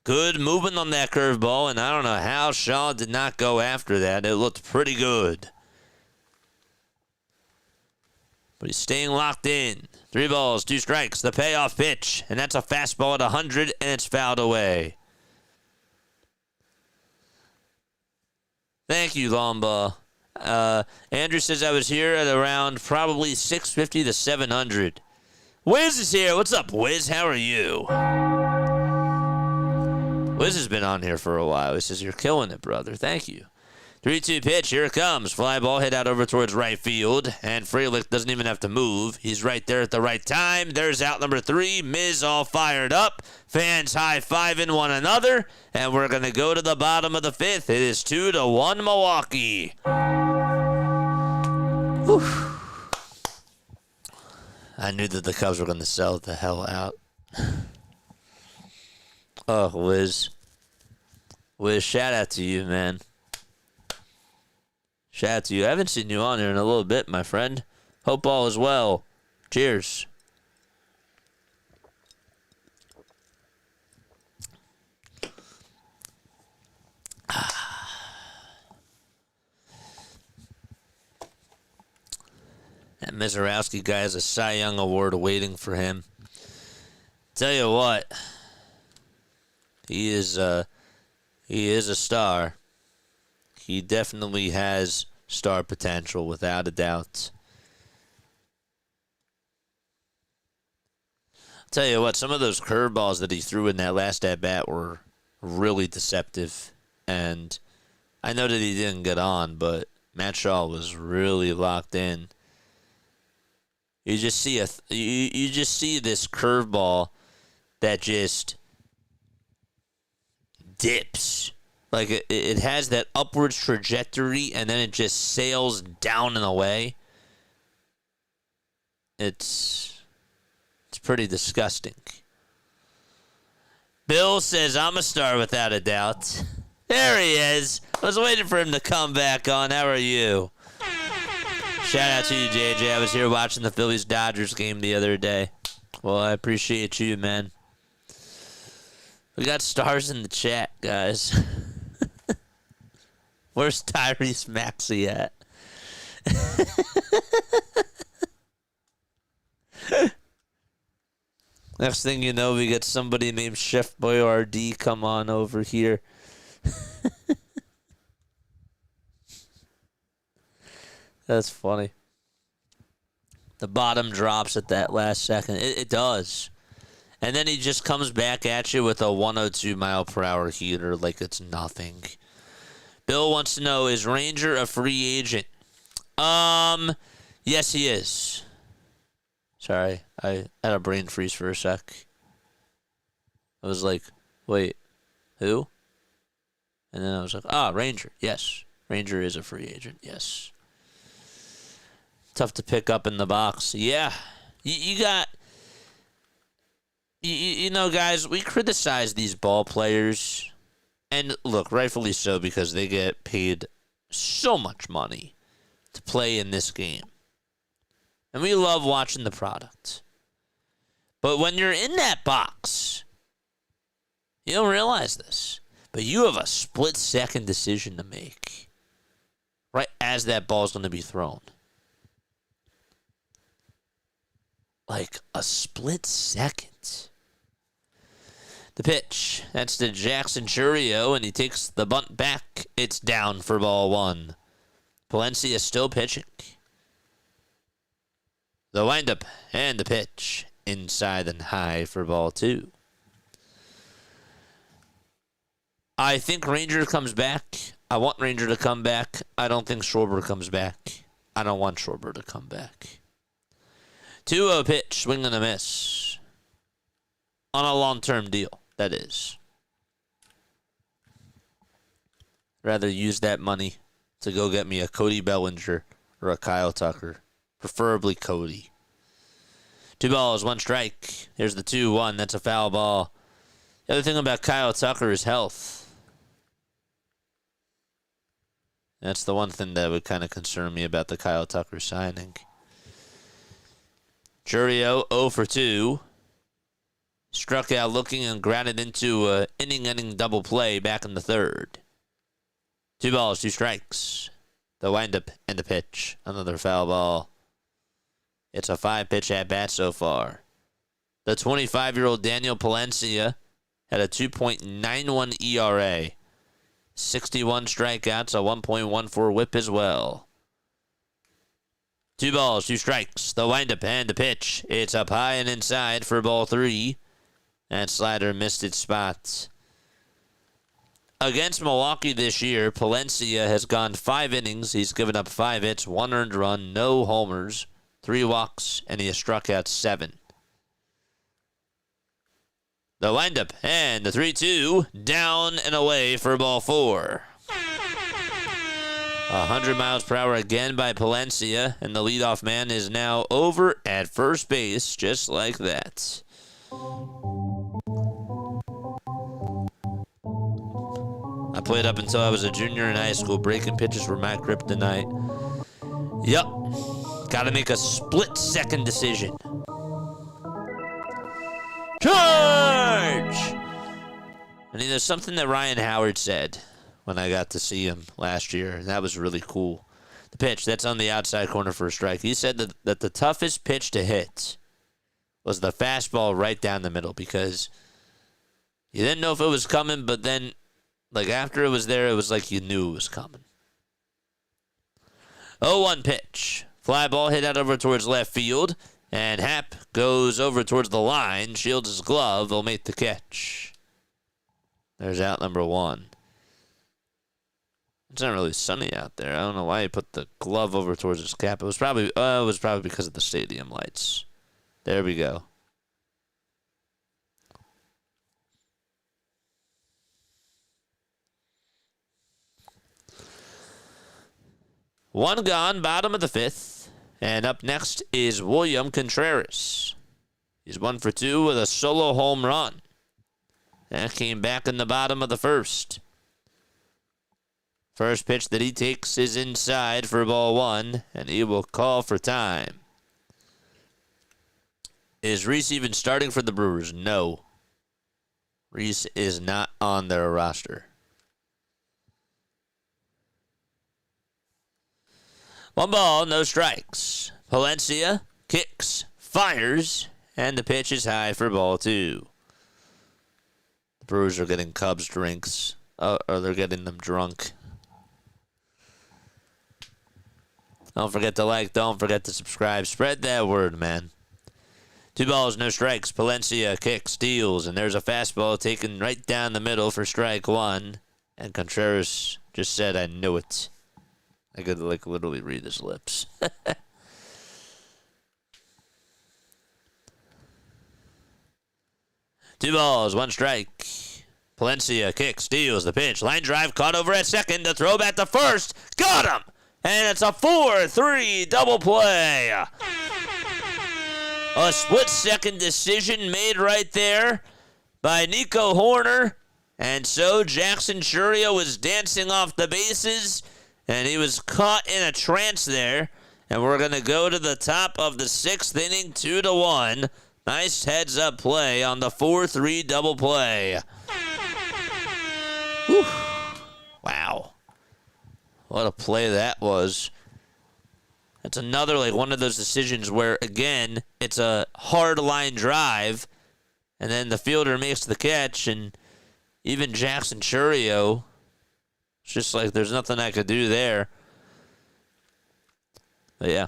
Good movement on that curveball, and I don't know how Shaw did not go after that. It looked pretty good. But he's staying locked in. 3 balls, 2 strikes, the payoff pitch, and that's a fastball at 100, and it's fouled away. Thank you, Lomba. Andrew says I was here at around probably 650 to 700. Wiz is here. What's up, Wiz? How are you? Wiz has been on here for a while. He says, you're killing it, brother. Thank you. 3-2 pitch. Here it comes. Fly ball hit out over towards right field. And Frelick doesn't even have to move. He's right there at the right time. There's out number 3. Miz all fired up. Fans high-fiving one another. And we're going to go to the bottom of the 5th. It is 2-1 Milwaukee. Whew. I knew that the Cubs were going to sell it the hell out. Oh, Wiz. Wiz, shout out to you, man. Shout out to you. I haven't seen you on here in a little bit, my friend. Hope all is well. Cheers. That Mizorowski guy has a Cy Young Award waiting for him. Tell you what, he is a star. He definitely has star potential, without a doubt. I'll tell you what, some of those curveballs that he threw in that last at-bat were really deceptive. And I know that he didn't get on, but Matt Shaw was really locked in. You just see you just see this curveball that just dips. Like it has that upwards trajectory, and then it just sails down and away. It's pretty disgusting. Bill says, I'm a star without a doubt. There he is. I was waiting for him to come back on. How are you? Shout out to you, JJ. I was here watching the Phillies-Dodgers game the other day. Well, I appreciate you, man. We got stars in the chat, guys. Where's Tyrese Maxey at? Next thing you know, we get somebody named Chef Boyardee come on over here. That's funny. The bottom drops at that last second. It does. And then he just comes back at you with a 102 mile per hour heater like it's nothing. Bill wants to know, is Ranger a free agent? Yes, he is. Sorry, I had a brain freeze for a sec. I was like, wait, who? And then I was like, Ranger. Yes, Ranger is a free agent. Yes. Tough to pick up in the box. Yeah, you got... You know, guys, we criticize these ball players, and look, rightfully so, because they get paid so much money to play in this game. And we love watching the product. But when you're in that box, you don't realize this, but you have a split-second decision to make right as that ball's going to be thrown. Like a split second. The pitch. That's to Jackson Churio, and he takes the bunt back. It's down for ball one. Palencia is still pitching. The windup and the pitch. Inside and high for ball two. I think Ranger comes back. I want Ranger to come back. I don't think Schwarber comes back. I don't want Schwarber to come back. 2-0 pitch, swing and a miss. On a long-term deal, that is. Rather use that money to go get me a Cody Bellinger or a Kyle Tucker. Preferably Cody. 2 balls, 1 strike. Here's the 2-1. That's a foul ball. The other thing about Kyle Tucker is health. That's the one thing that would kind of concern me about the Kyle Tucker signing. Churio 0 for 2. Struck out looking and grounded into an inning-ending double play back in the third. 2 balls, 2 strikes. The windup and the pitch. Another foul ball. It's a 5-pitch at-bat so far. The 25-year-old Daniel Palencia had a 2.91 ERA. 61 strikeouts, a 1.14 whip as well. 2 balls, 2 strikes. The windup and the pitch. It's up high and inside for ball 3. That slider missed its spot. Against Milwaukee this year, Palencia has gone 5 innings. He's given up 5 hits, 1 earned run, no homers, 3 walks, and he has struck out 7. The windup and the 3-2, down and away for ball 4. 100 miles per hour again by Palencia, and the leadoff man is now over at first base, just like that. I played up until I was a junior in high school. Breaking pitches were my kryptonite. Yep. Got to make a split-second decision. Charge! And there's something that Ryan Howard said when I got to see him last year, and that was really cool. The pitch, that's on the outside corner for a strike. He said that the toughest pitch to hit was the fastball right down the middle because you didn't know if it was coming, but then, like, after it was there, it was like you knew it was coming. 0-1 pitch. Fly ball hit out over towards left field. And Happ goes over towards the line, shields his glove, will make the catch. There's out number 1. It's not really sunny out there. I don't know why he put the glove over towards his cap. It was probably because of the stadium lights. There we go. One gone, bottom of the 5th. And up next is William Contreras. He's 1 for 2 with a solo home run. That came back in the bottom of the 1st. First pitch that he takes is inside for ball 1, and he will call for time. Is Reese even starting for the Brewers? No. Reese is not on their roster. 1 ball, no strikes. Palencia kicks, fires, and the pitch is high for ball 2. The Brewers are getting Cubs drinks, or they're getting them drunk. Don't forget to like, don't forget to subscribe. Spread that word, man. 2 balls, no strikes. Palencia kicks, steals, and there's a fastball taken right down the middle for strike 1. And Contreras just said, I knew it. I could, literally read his lips. 2 balls, 1 strike. Palencia kicks, steals the pitch. Line drive caught over at second. The throw back to first. Got him! And it's a 4-3 double play. A split-second decision made right there by Nico Horner. And so Jackson Churio was dancing off the bases. And he was caught in a trance there. And we're going to go to the top of the 6th inning, 2-1. Nice heads-up play on the 4-3 double play. Whew. Wow. What a play that was. That's another, one of those decisions where, again, it's a hard line drive. And then the fielder makes the catch. And even Jackson Churio, it's just like there's nothing I could do there. But yeah.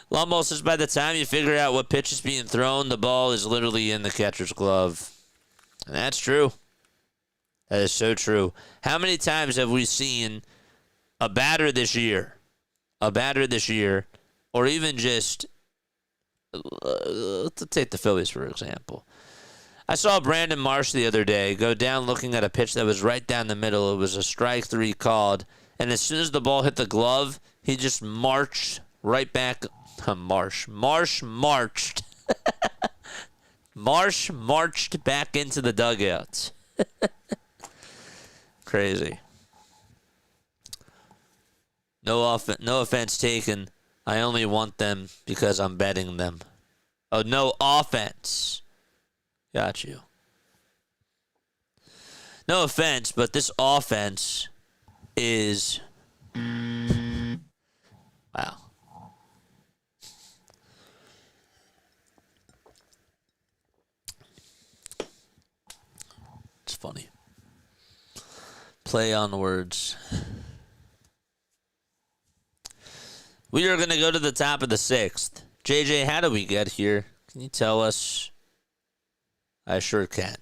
Lumble says by the time you figure out what pitch is being thrown, the ball is literally in the catcher's glove. And that's true. That is so true. How many times have we seen a batter this year, or even just, let's take the Phillies, for example. I saw Brandon Marsh the other day go down looking at a pitch that was right down the middle. It was a strike 3 called. And as soon as the ball hit the glove, he just marched right back. Marsh marched. Marsh marched back into the dugout. Crazy. No offense taken. I only want them because I'm betting them. Oh, no offense. Got you. No offense, but this offense is... Wow. It's funny. Play on words. We are going to go to the top of the 6th. JJ, how do we get here? Can you tell us? I sure can.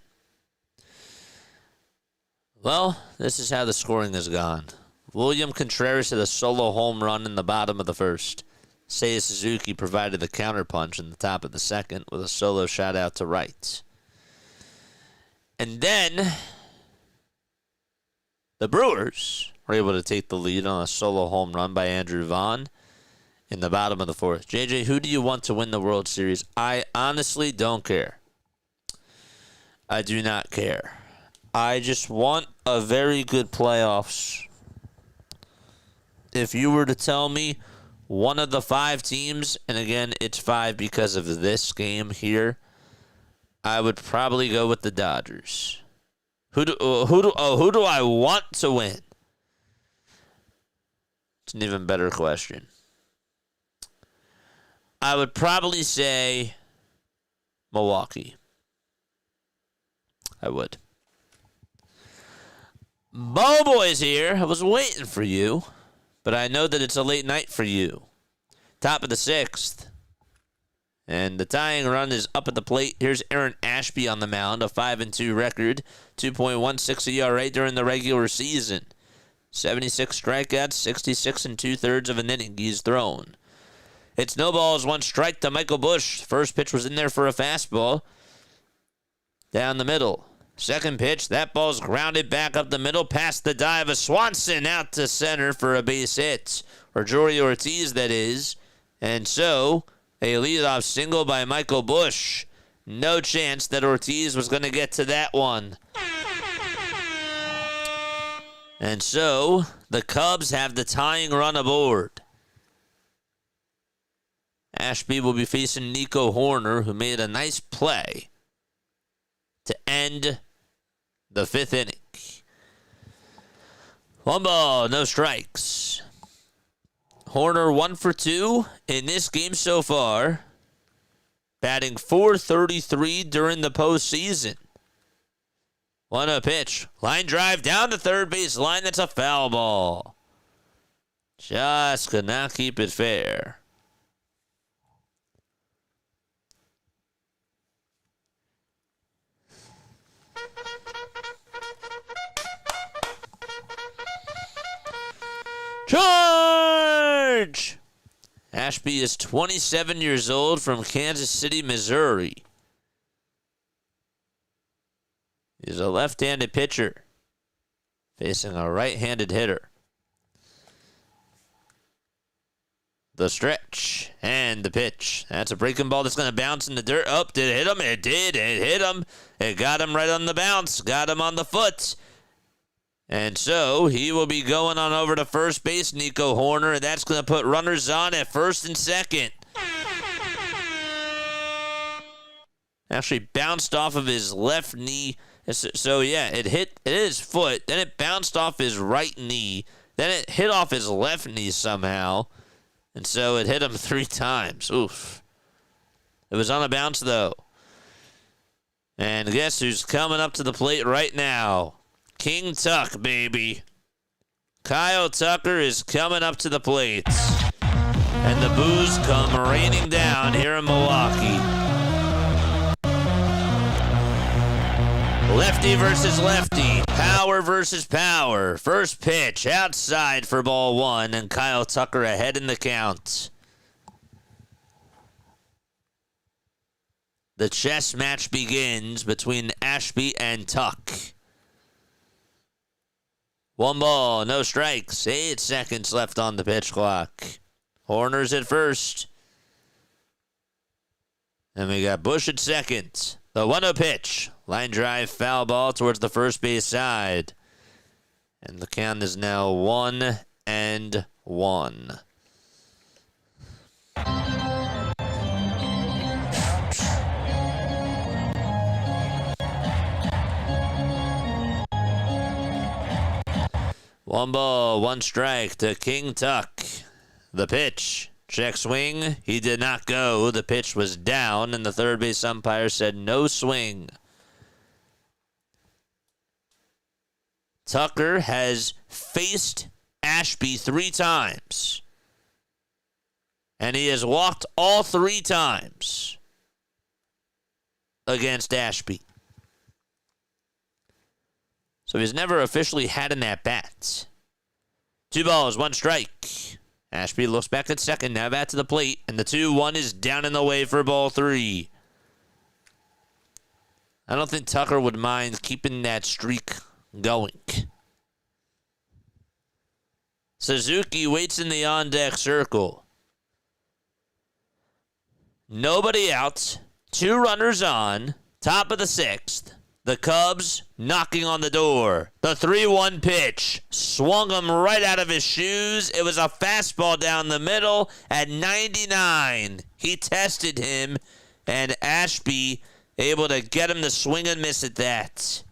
Well, this is how the scoring has gone. William Contreras hit a solo home run in the bottom of the 1st. Seiya Suzuki provided the counterpunch in the top of the 2nd with a solo shot out to right. And then the Brewers were able to take the lead on a solo home run by Andrew Vaughn in the bottom of the 4th. JJ, who do you want to win the World Series? I honestly don't care. I do not care. I just want a very good playoffs. If you were to tell me one of the 5 teams, and again, it's 5 because of this game here, I would probably go with the Dodgers. Who do I want to win? It's an even better question. I would probably say Milwaukee. I would. Bo Boy's here. I was waiting for you. but I know that it's a late night for you. Top of the 6th. And the tying run is up at the plate. Here's Aaron Ashby on the mound, a 5-2 record, 2.16 ERA during the regular season. 76 strikeouts, 66 2/3 of an inning he's thrown. It's no balls, 1 strike to Michael Busch. First pitch was in there for a fastball. Down the middle. Second pitch, that ball's grounded back up the middle past the dive of Swanson out to center for a base hit. Or Jory Ortiz, that is. And so, a leadoff single by Michael Busch. No chance that Ortiz was going to get to that one. And so, the Cubs have the tying run aboard. Ashby will be facing Nico Horner, who made a nice play to end the 5th inning. 1 ball, no strikes. Horner 1 for 2 in this game so far, batting .433 during the postseason. 1-0 pitch. Line drive down to third base line. That's a foul ball. Just could not keep it fair. Charge! Ashby is 27 years old from Kansas City, Missouri. He's a left-handed pitcher facing a right-handed hitter. The stretch and the pitch. That's a breaking ball that's going to bounce in the dirt. Oh, did it hit him? It did. It hit him. It got him right on the bounce. Got him on the foot. And so he will be going on over to first base, Nico Horner, and that's going to put runners on at first and second. Actually bounced off of his left knee. So, yeah, it hit his foot. Then it bounced off his right knee. Then it hit off his left knee somehow. And so it hit him 3 times. Oof. It was on a bounce, though. And guess who's coming up to the plate right now? King Tuck, baby. Kyle Tucker is coming up to the plate. And the boos come raining down here in Milwaukee. Lefty versus lefty. Power versus power. First pitch outside for ball 1, and Kyle Tucker ahead in the count. The chess match begins between Ashby and Tuck. 1 ball, no strikes. 8 seconds left on the pitch clock. Horner's at first. And we got Busch at second. The 1-0 pitch. Line drive, foul ball towards the first base side. And the count is now 1-1. 1 ball, 1 strike to King Tuck. The pitch. Check swing. He did not go. The pitch was down, and the third base umpire said no swing. Tucker has faced Ashby 3 times. And he has walked all 3 times against Ashby. So he's never officially had an at-bat. 2 balls, 1 strike. Ashby looks back at second, now back to the plate, and the 2-1 is down in the way for ball 3. I don't think Tucker would mind keeping that streak going. Suzuki waits in the on-deck circle. Nobody out, 2 runners on, top of the 6th. The Cubs knocking on the door. The 3-1 pitch swung him right out of his shoes. It was a fastball down the middle at 99. He tested him, and Ashby able to get him to swing and miss at that.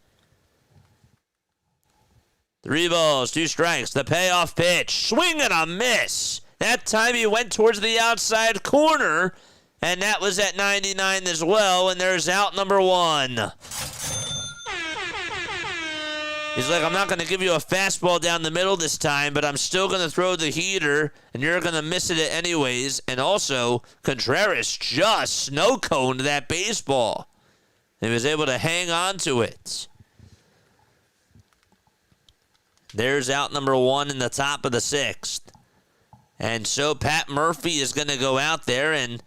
3 balls, 2 strikes. The payoff pitch. Swing and a miss. That time he went towards the outside corner, and that was at 99 as well, and there's out number 1. He's like, I'm not going to give you a fastball down the middle this time, but I'm still going to throw the heater, and you're going to miss it anyways. And also, Contreras just snow-coned that baseball. He was able to hang on to it. There's out number 1 in the top of the 6th. And so Pat Murphy is going to go out there, and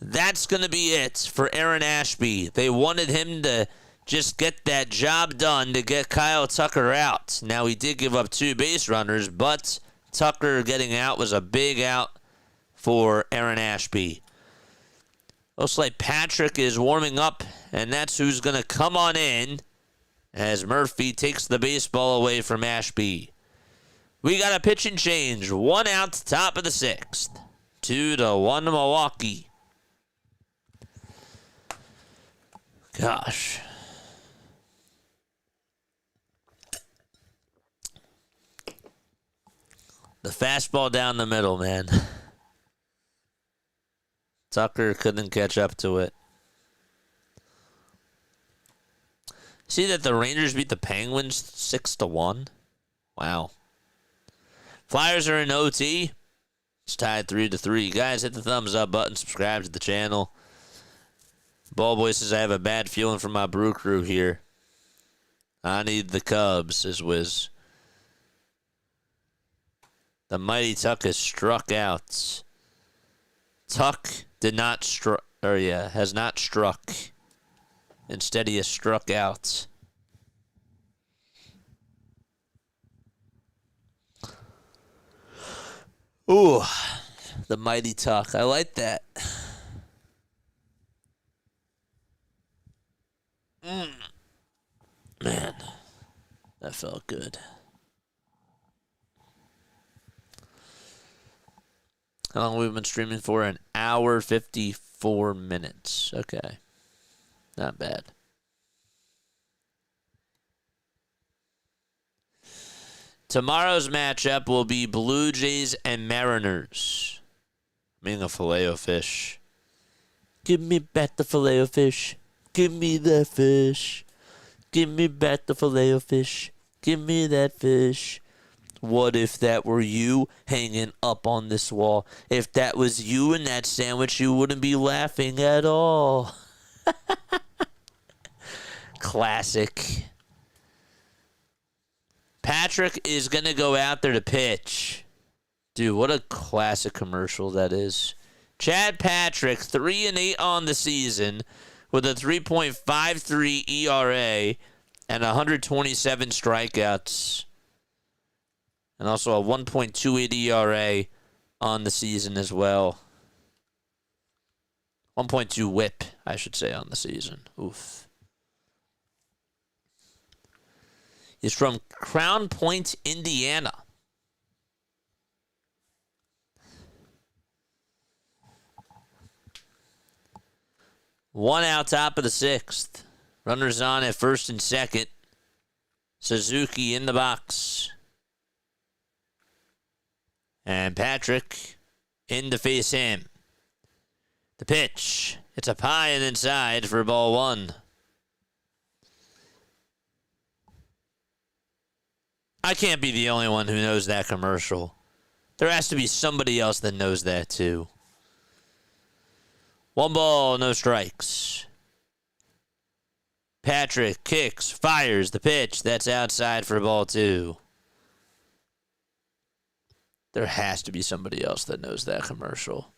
that's going to be it for Aaron Ashby. They wanted him to just get that job done to get Kyle Tucker out. Now, he did give up 2 base runners, but Tucker getting out was a big out for Aaron Ashby. Looks like Patrick is warming up, and that's who's going to come on in as Murphy takes the baseball away from Ashby. We got a pitch and change. 1 out, top of the 6th. 2-1 Milwaukee. Gosh. The fastball down the middle, man. Tucker couldn't catch up to it. See that the Rangers beat the Penguins 6-1? Wow. Flyers are in OT. It's tied 3-3. Guys, hit the thumbs up button. Subscribe to the channel. Ballboy says, I have a bad feeling for my brew crew here. I need the Cubs, says Wiz. The mighty Tuck has struck out. Tuck did not has not struck. Instead, he has struck out. Ooh, the mighty Tuck. I like that. Man, that felt good. How long have we been streaming for? An hour, 54 minutes. Okay. Not bad. Tomorrow's matchup will be Blue Jays and Mariners. Being a Filet-O-Fish. Give me back the Filet-O-Fish. Give me that fish. Give me back the Filet-O-Fish. Give me that fish. What if that were you hanging up on this wall? If that was you in that sandwich, you wouldn't be laughing at all. Classic. Patrick is going to go out there to pitch. Dude, what a classic commercial that is. Chad Patrick, 3-8 on the season with a 3.53 ERA and 127 strikeouts. And also a 1.28 ERA on the season as well. 1.2 whip, I should say, on the season. Oof. He's from Crown Point, Indiana. One out, top of the 6th. Runners on at first and second. Suzuki in the box. And Patrick in to face him. The pitch. It's up high and inside for ball 1. I can't be the only one who knows that commercial. There has to be somebody else that knows that too. 1 ball, no strikes. Patrick kicks, fires the pitch. That's outside for ball 2. There has to be somebody else that knows that commercial.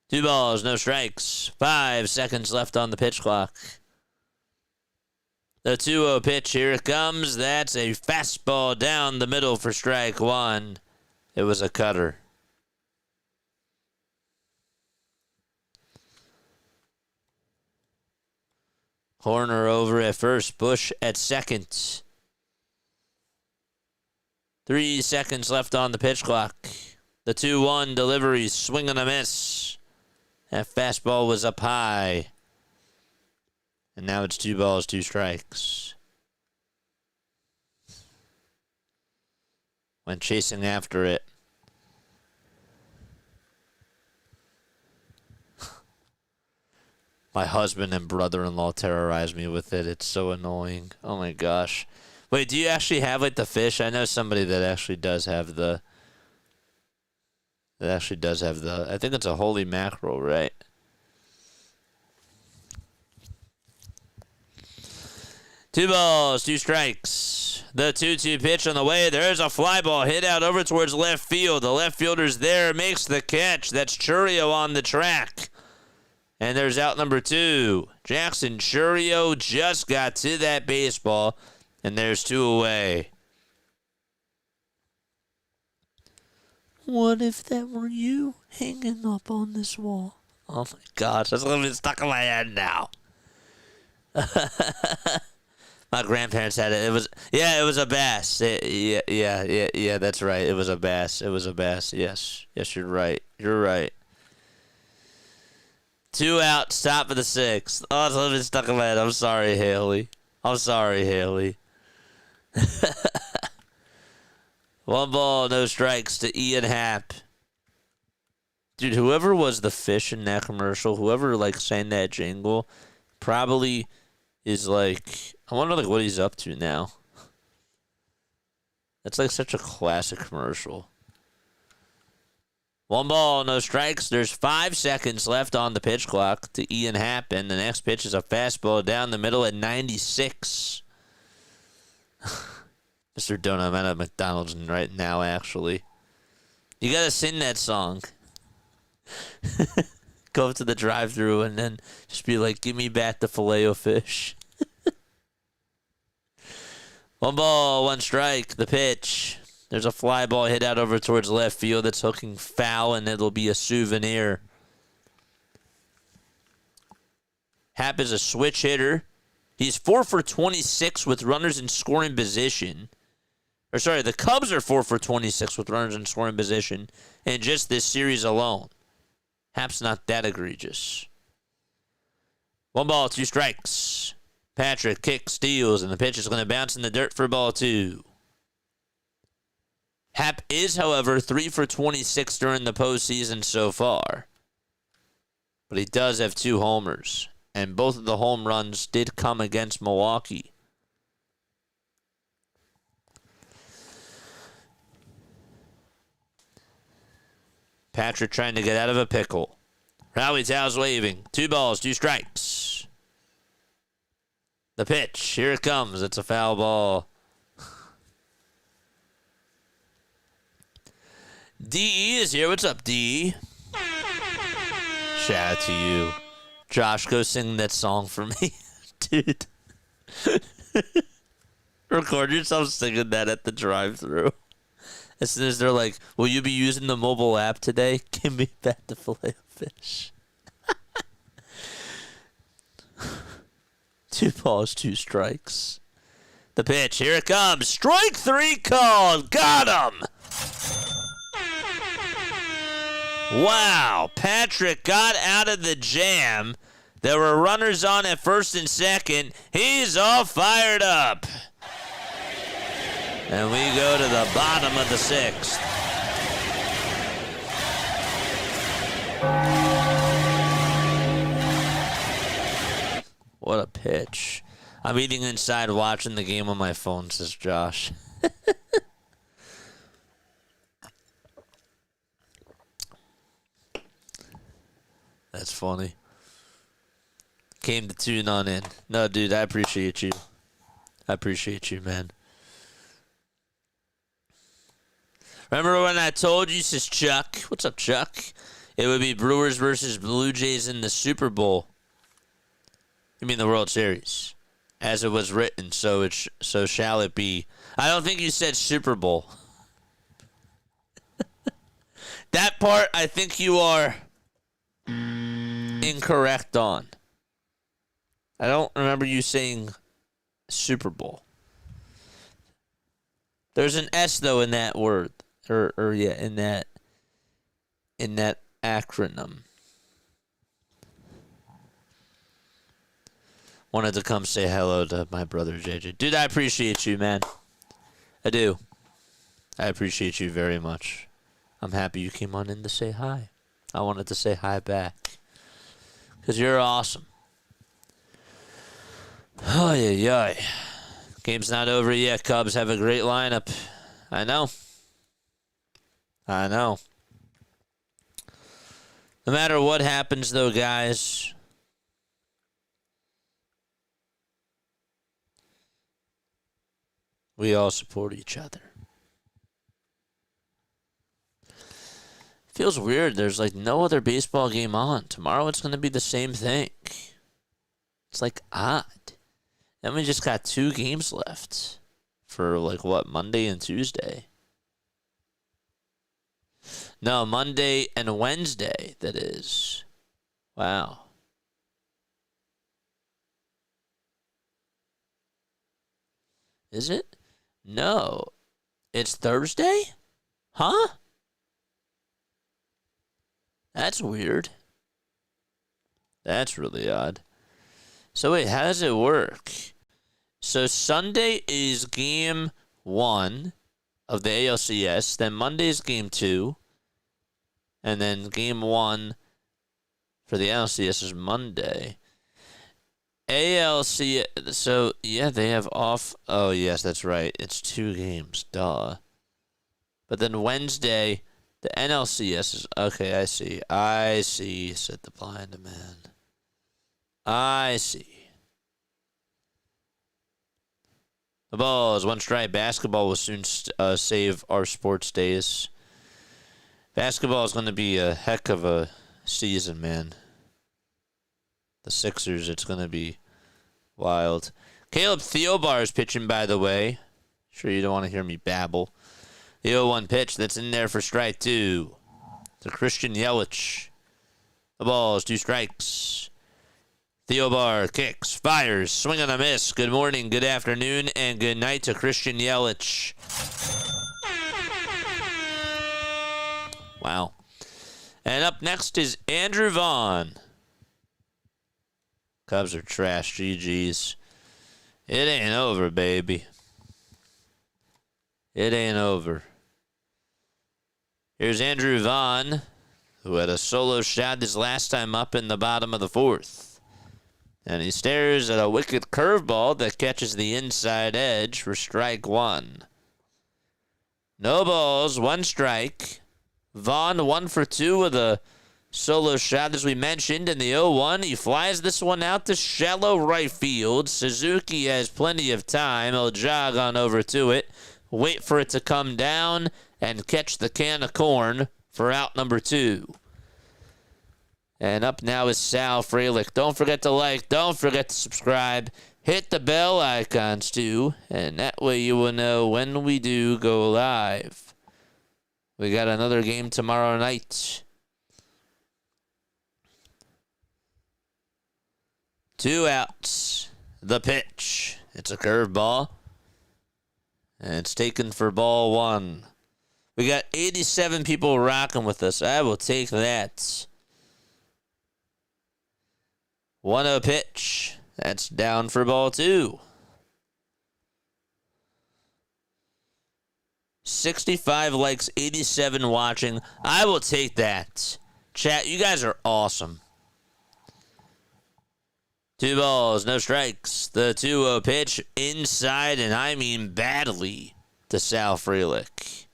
Two balls, no strikes. 5 seconds left on the pitch clock. The 2-0 pitch, here it comes. That's a fastball down the middle for strike 1. It was a cutter. Horner over at first, Bush at second. 3 seconds left on the pitch clock. The 2-1 delivery, swing and a miss. That fastball was up high. And now it's 2 balls, 2 strikes. Went chasing after it. My husband and brother-in-law terrorize me with it. It's so annoying. Oh my gosh. Wait, do you actually have like the fish? I know somebody that actually does have the. I think it's a holy mackerel, right? Two balls, two strikes. The 2-2 pitch on the way. There's a fly ball hit out over towards left field. The left fielder's there, makes the catch. That's Churio on the track. And there's out number 2. Jackson Churio just got to that baseball, and there's 2 away. What if that were you hanging up on this wall? Oh my gosh, that's literally stuck in my head now. My grandparents had it. It was a bass. Yeah, that's right. It was a bass. Yes, you're right. You're right. 2 out, stop for the 6th. Oh, it's a little bit stuck in my head. I'm sorry, Haley. 1 ball, no strikes to Ian Happ. Dude, whoever was the fish in that commercial, whoever like sang that jingle, probably is like, I wonder like what he's up to now. That's like such a classic commercial. 1 ball, no strikes. There's 5 seconds left on the pitch clock to Ian Happ, and the next pitch is a fastball down the middle at 96. Mr. Donut, I'm at McDonald's right now, actually. You gotta sing that song. Go up to the drive-thru and then just be like, give me back the Filet-O-Fish. 1 ball, 1 strike, the pitch. There's a fly ball hit out over towards left field. It's hooking foul, and it'll be a souvenir. Happ is a switch hitter. He's 4 for 26 with runners in scoring position. Or sorry, the Cubs are 4 for 26 with runners in scoring position in just this series alone. Happ's not that egregious. 1 ball, 2 strikes. Patrick kicks, steals, and the pitch is going to bounce in the dirt for ball 2. Happ is, however, 3 for 26 during the postseason so far. But he does have 2 homers, and both of the home runs did come against Milwaukee. Patrick trying to get out of a pickle. Rowley Tow's waving. 2 balls, 2 strikes. The pitch. Here it comes. It's a foul ball. DE is here. What's up, DE? Shout out to you. Josh, go sing that song for me. Dude. Record yourself singing that at the drive-thru. As soon as they're like, will you be using the mobile app today? Give me back the Filet-O-Fish. 2 balls, 2 strikes. The pitch, here it comes. Strike 3 called. Got him. Wow, Patrick got out of the jam. There were runners on at first and second. He's all fired up. And we go to the bottom of the 6th. What a pitch. I'm eating inside watching the game on my phone, says Josh. That's funny. Came to tune on in. No, dude, I appreciate you. I appreciate you, man. Remember when I told you, says Chuck. What's up, Chuck? It would be Brewers versus Blue Jays in the Super Bowl. You mean the World Series? As it was written, so shall it be. I don't think you said Super Bowl. That part, I think you are incorrect on. I don't remember you saying Super Bowl. There's an S though in that word, or yeah, in that acronym. Wanted to come say hello to my brother JJ. Dude, I appreciate you, man. I do. I appreciate you very much. I'm happy you came on in to say hi. I wanted to say hi back. Because you're awesome. Oh, yeah. Game's not over yet. Cubs have a great lineup. I know. No matter what happens, though, guys, we all support each other. Feels weird. There's like no other baseball game on. Tomorrow it's going to be the same thing. It's like odd. Then we just got 2 games left for like what, Monday and Tuesday? No, Monday and Wednesday, that is. Wow. Is it? No. It's Thursday? Huh? That's weird. That's really odd. So wait, how does it work? So Sunday is game 1 of the ALCS. Then Monday is game 2. And then game 1 for the NLCS is Monday. ALCS, so yeah, they have off. Oh, yes, that's right. It's 2 games. Duh. But then Wednesday, the NLCS is, okay, I see, said the blind man. I see. The ball is 1 strike. Basketball will soon save our sports days. Basketball is going to be a heck of a season, man. The Sixers, it's going to be wild. Caleb Theobar is pitching, by the way. Sure you don't want to hear me babble. The 0-1 pitch that's in there for strike 2 to Christian Yelich. The ball is 2 strikes. Theobar kicks, fires, swing and a miss. Good morning, good afternoon, and good night to Christian Yelich. Wow. And up next is Andrew Vaughn. Cubs are trash, GG's. It ain't over, baby. It ain't over. Here's Andrew Vaughn, who had a solo shot his last time up in the bottom of the 4th. And he stares at a wicked curveball that catches the inside edge for strike 1. No balls, 1 strike. Vaughn 1 for 2 with a solo shot, as we mentioned, in the 0-1. He flies this one out to shallow right field. Suzuki has plenty of time. He'll jog on over to it, wait for it to come down, and catch the can of corn for out number 2. And up now is Sal Frelick. Don't forget to like. Don't forget to subscribe. Hit the bell icons, too. And that way you will know when we do go live. We got another game tomorrow night. 2 outs. The pitch. It's a curveball. And it's taken for ball 1. We got 87 people rocking with us. I will take that. 1-0 pitch. That's down for ball 2. 65 likes, 87 watching. I will take that. Chat, you guys are awesome. 2 balls, no strikes. The 2-0 pitch inside, and I mean badly, to Sal Frelick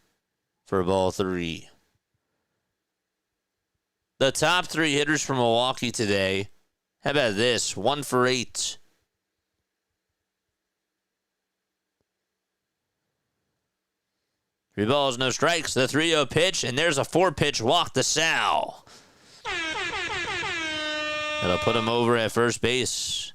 for ball 3. The top 3 hitters from Milwaukee today. How about this? 1 for 8. Three balls, no strikes. The 3-0 pitch, and there's a 4-pitch walk to Sal. That'll put him over at first base.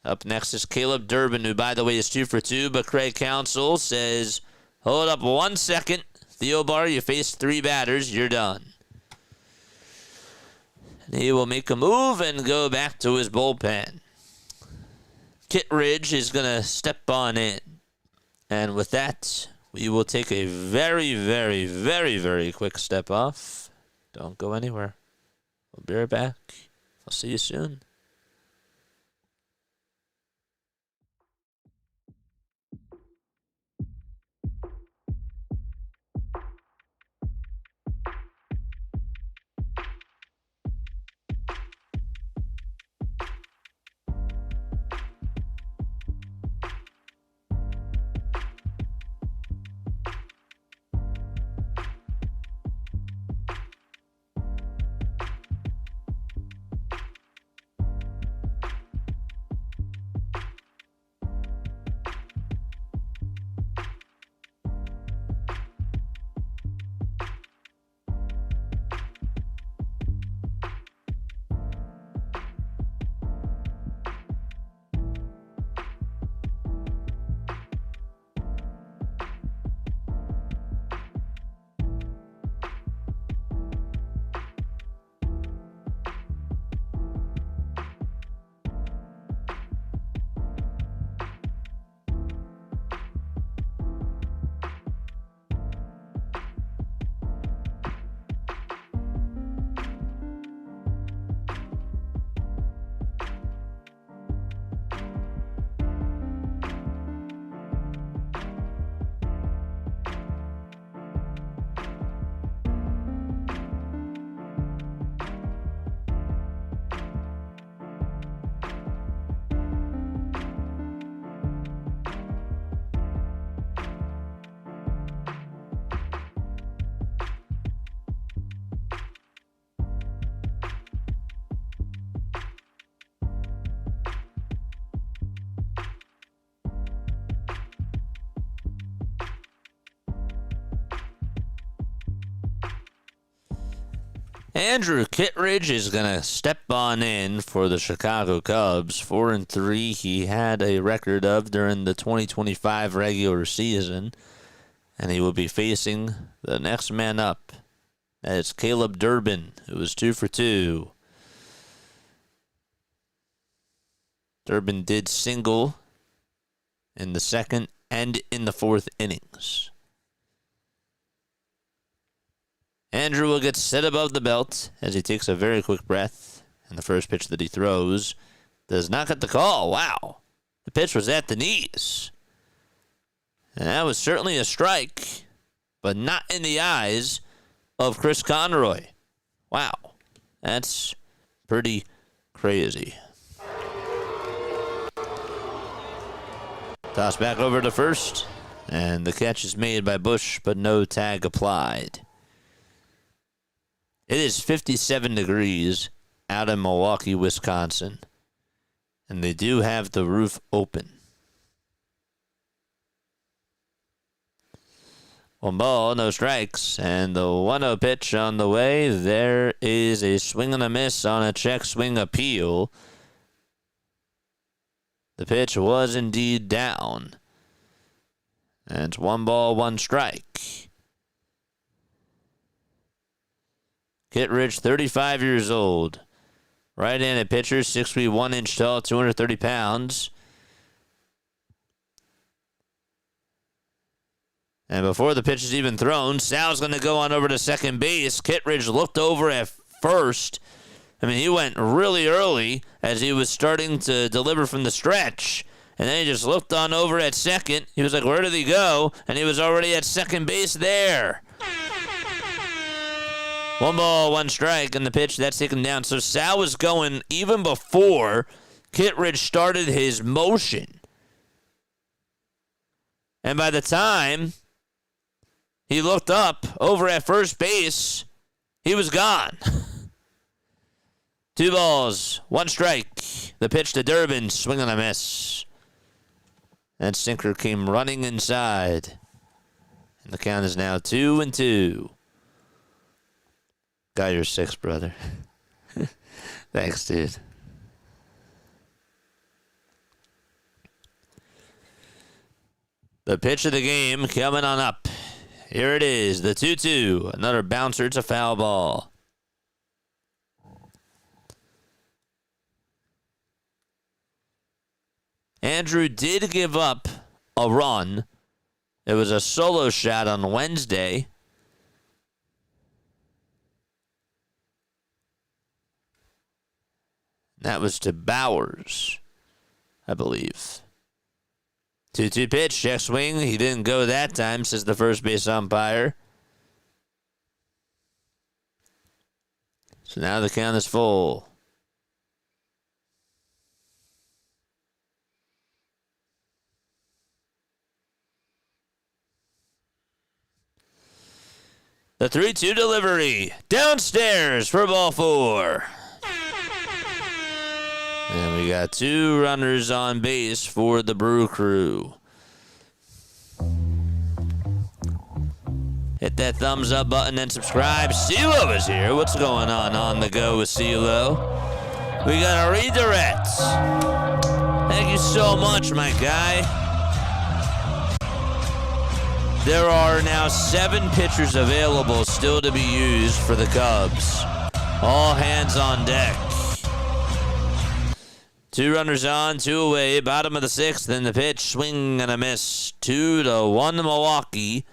Up next is Caleb Durbin, who, by the way, is 2 for 2, but Craig Counsell says, hold up 1 second. Theobar, you faced 3 batters. You're done. And he will make a move and go back to his bullpen. Kit Ridge is going to step on in. And with that, we will take a very, very, very, very quick step off. Don't go anywhere. We'll be right back. I'll see you soon. Andrew Kittredge is going to step on in for the Chicago Cubs. 4-3 he had a record of during the 2025 regular season. And he will be facing the next man up. That is Caleb Durbin, who was 2 for 2. Durbin did single in the second and in the fourth innings. Andrew will get set above the belt as he takes a very quick breath. And the first pitch that he throws does not get the call. Wow. The pitch was at the knees. And that was certainly a strike, but not in the eyes of Chris Conroy. Wow. That's pretty crazy. Toss back over to first, and the catch is made by Bush, but no tag applied. It is 57 degrees out in Milwaukee, Wisconsin, and they do have the roof open. 1 ball, no strikes, and the 1-0 pitch on the way. There is a swing and a miss on a check swing appeal. The pitch was indeed down. And it's 1 ball, 1 strike. Kittredge, 35 years old. Right-handed pitcher, 6 feet 1 inch tall, 230 pounds. And before the pitch is even thrown, Sal's going to go on over to second base. Kittredge looked over at first. I mean, he went really early as he was starting to deliver from the stretch. And then he just looked on over at second. He was like, where did he go? And he was already at second base there. 1 ball, 1 strike, and the pitch, that's taken down. So Sal was going even before Kittredge started his motion. And by the time he looked up over at first base, he was gone. 2 balls, 1 strike. The pitch to Durbin, swing and a miss. That sinker came running inside. And the count is now 2-2. Got your 6, brother. Thanks, dude. The pitch of the game coming on up. Here it is, the 2-2. Another bouncer, it's a foul ball. Andrew did give up a run. It was a solo shot on Wednesday. That was to Bowers, I believe. 2-2 pitch, check swing. He didn't go that time, says the first base umpire. So now the count is full. The 3-2 delivery. Downstairs for ball 4. And we got 2 runners on base for the Brew Crew. Hit that thumbs up button and subscribe. CeeLo is here. What's going on the go with CeeLo? We got a redirect. Thank you so much, my guy. There are now 7 pitchers available still to be used for the Cubs. All hands on deck. 2 runners on, 2 away, bottom of the 6th, then the pitch, swing and a miss. 2-1 Milwaukee.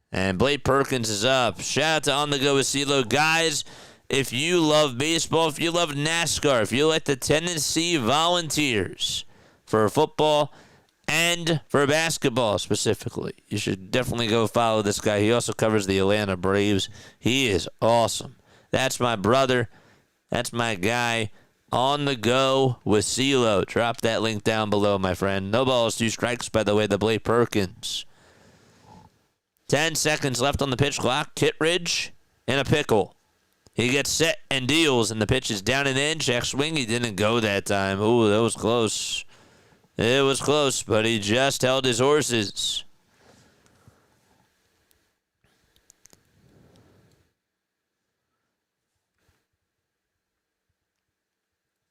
And Blake Perkins is up. Shout out to On The Go with CeeLo. Guys, if you love baseball, if you love NASCAR, if you like the Tennessee Volunteers for football and for basketball specifically, you should definitely go follow this guy. He also covers the Atlanta Braves. He is awesome. That's my brother. That's my guy. On the Go with CeeLo. Drop that link down below, my friend. No balls, 2 strikes, by the way, the Blake Perkins. 10 seconds left on the pitch clock. Kittredge in a pickle. He gets set and deals, and the pitch is down and in. Check swing. He didn't go that time. Ooh, that was close. It was close, but he just held his horses.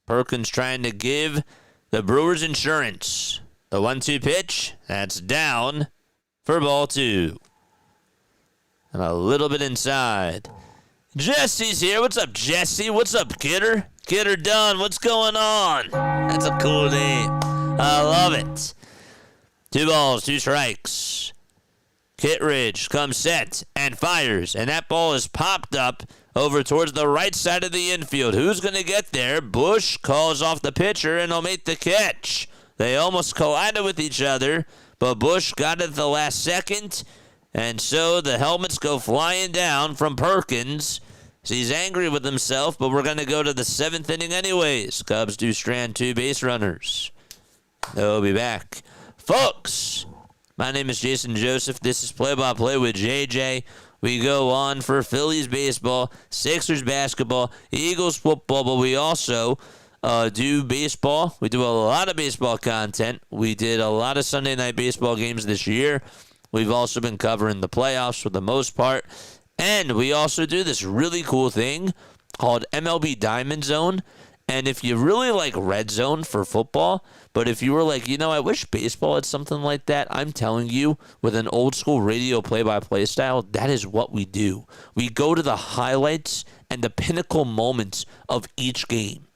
Perkins trying to give the Brewers insurance. The 1-2 pitch, that's down for ball 2. And a little bit inside. Jesse's here. What's up, Jesse? What's up, Kidder? Kidder Dunn, what's going on? That's a cool name. I love it. 2 balls, 2 strikes. Kittredge comes set and fires, and that ball is popped up over towards the right side of the infield. Who's going to get there? Bush calls off the pitcher, and he'll make the catch. They almost collided with each other, but Bush got it at the last second, and so the helmets go flying down from Perkins. So he's angry with himself, but we're going to go to the 7th inning anyways. Cubs do strand 2 base runners. They'll be back. Folks, my name is Jason Joseph. This is Play-by-Play with JJ. We go on for Phillies baseball, Sixers basketball, Eagles football, but we also do baseball. We do a lot of baseball content. We did a lot of Sunday night baseball games this year. We've also been covering the playoffs for the most part. And we also do this really cool thing called MLB Diamond Zone. And if you really like Red Zone for football, but if you were like, I wish baseball had something like that, I'm telling you, with an old school radio play-by-play style, that is what we do. We go to the highlights and the pinnacle moments of each game.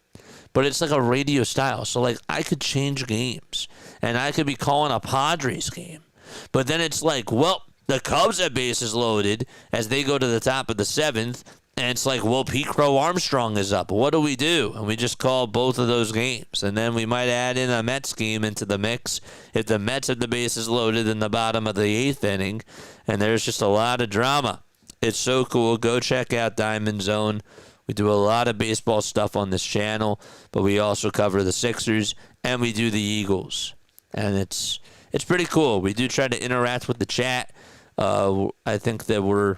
But it's like a radio style. So, I could change games. And I could be calling a Padres game. But then it's like, well, the Cubs have bases loaded as they go to the top of the 7th. And it's like, well, Pete Crow Armstrong is up. What do we do? And we just call both of those games. And then we might add in a Mets game into the mix if the Mets have the bases loaded in the bottom of the 8th inning. And there's just a lot of drama. It's so cool. Go check out Diamond Zone. We do a lot of baseball stuff on this channel, but we also cover the Sixers and we do the Eagles. And it's pretty cool. We do try to interact with the chat. I think that we're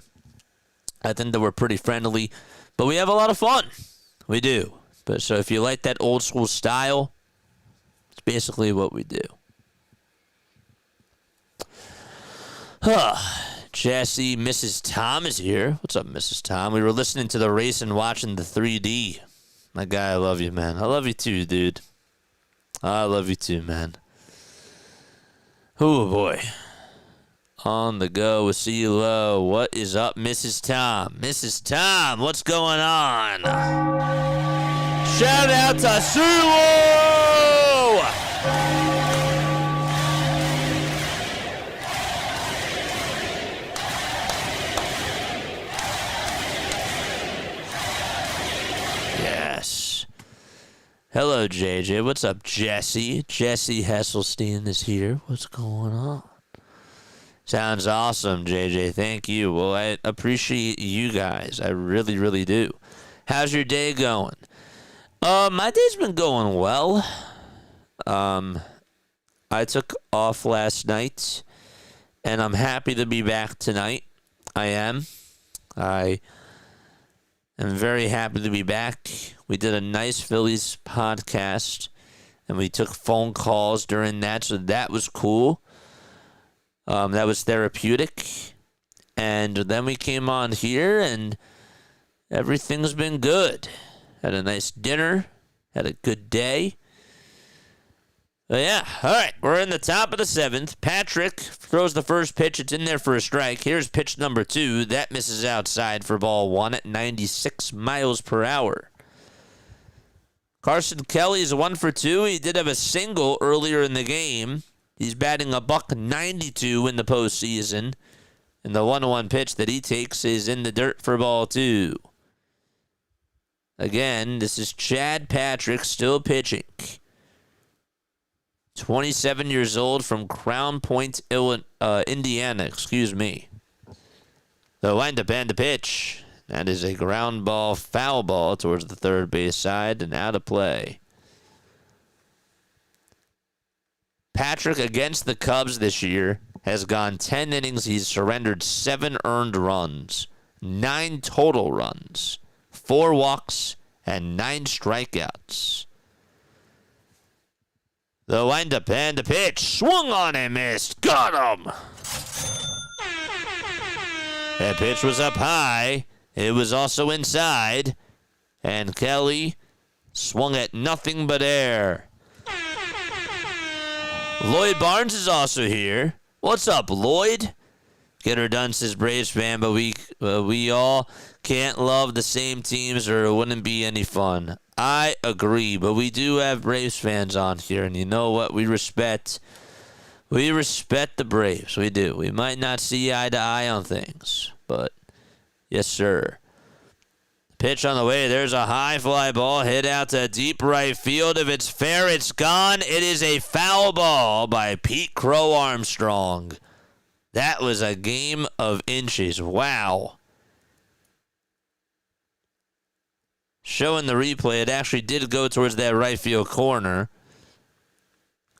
pretty friendly, but we have a lot of fun. We do. But so if you like that old school style, it's basically what we do. Jesse, Mrs. Tom is here. What's up, Mrs. Tom? We were listening to the race and watching the 3D. My guy, I love you, man. I love you too, dude. I love you too, man. Oh, boy. On the go with CeeLo. What is up, Mrs. Tom? Mrs. Tom, what's going on? Shout out to CeeLo! Yes. Hello, JJ. What's up, Jesse? Jesse Hesselstein is here. What's going on? Sounds awesome, JJ. Thank you. Well, I appreciate you guys. I really, really do. How's your day going? My day's been going well. I took off last night, and I'm happy to be back tonight. I am very happy to be back. We did a nice Phillies podcast, and we took phone calls during that, so that was cool. That was therapeutic. And then we came on here, and everything's been good. Had a nice dinner. Had a good day. But yeah, all right. We're in the top of the 7th. Patrick throws the first pitch. It's in there for a strike. Here's pitch number 2. That misses outside for ball 1 at 96 miles per hour. Carson Kelly is 1 for 2. He did have a single earlier in the game. He's batting $192 in the postseason. And the 1-1 pitch that he takes is in the dirt for ball 2. Again, this is Chad Patrick still pitching. 27 years old from Crown Point, Indiana. The windup and the pitch. That is a ground ball, foul ball towards the third base side and out of play. Patrick against the Cubs this year has gone 10 innings. He's surrendered 7 earned runs, 9 total runs, 4 walks, and 9 strikeouts. The windup and the pitch. Swung on and missed. Got him. That pitch was up high. It was also inside. And Kelly Swung at nothing but air. Lloyd Barnes is also here. What's up, Lloyd? Get her done, says Braves fan, but we all can't love the same teams or it wouldn't be any fun. I agree, but we do have Braves fans on here, and you know what? We respect the Braves. We do. We might not see eye to eye on things, but yes, sir. Pitch on the way. There's a high fly ball hit out to deep right field. If it's fair, it's gone. It is a foul ball by Pete Crow Armstrong. That was a game of inches. Wow. Showing the replay, it actually did go towards that right field corner.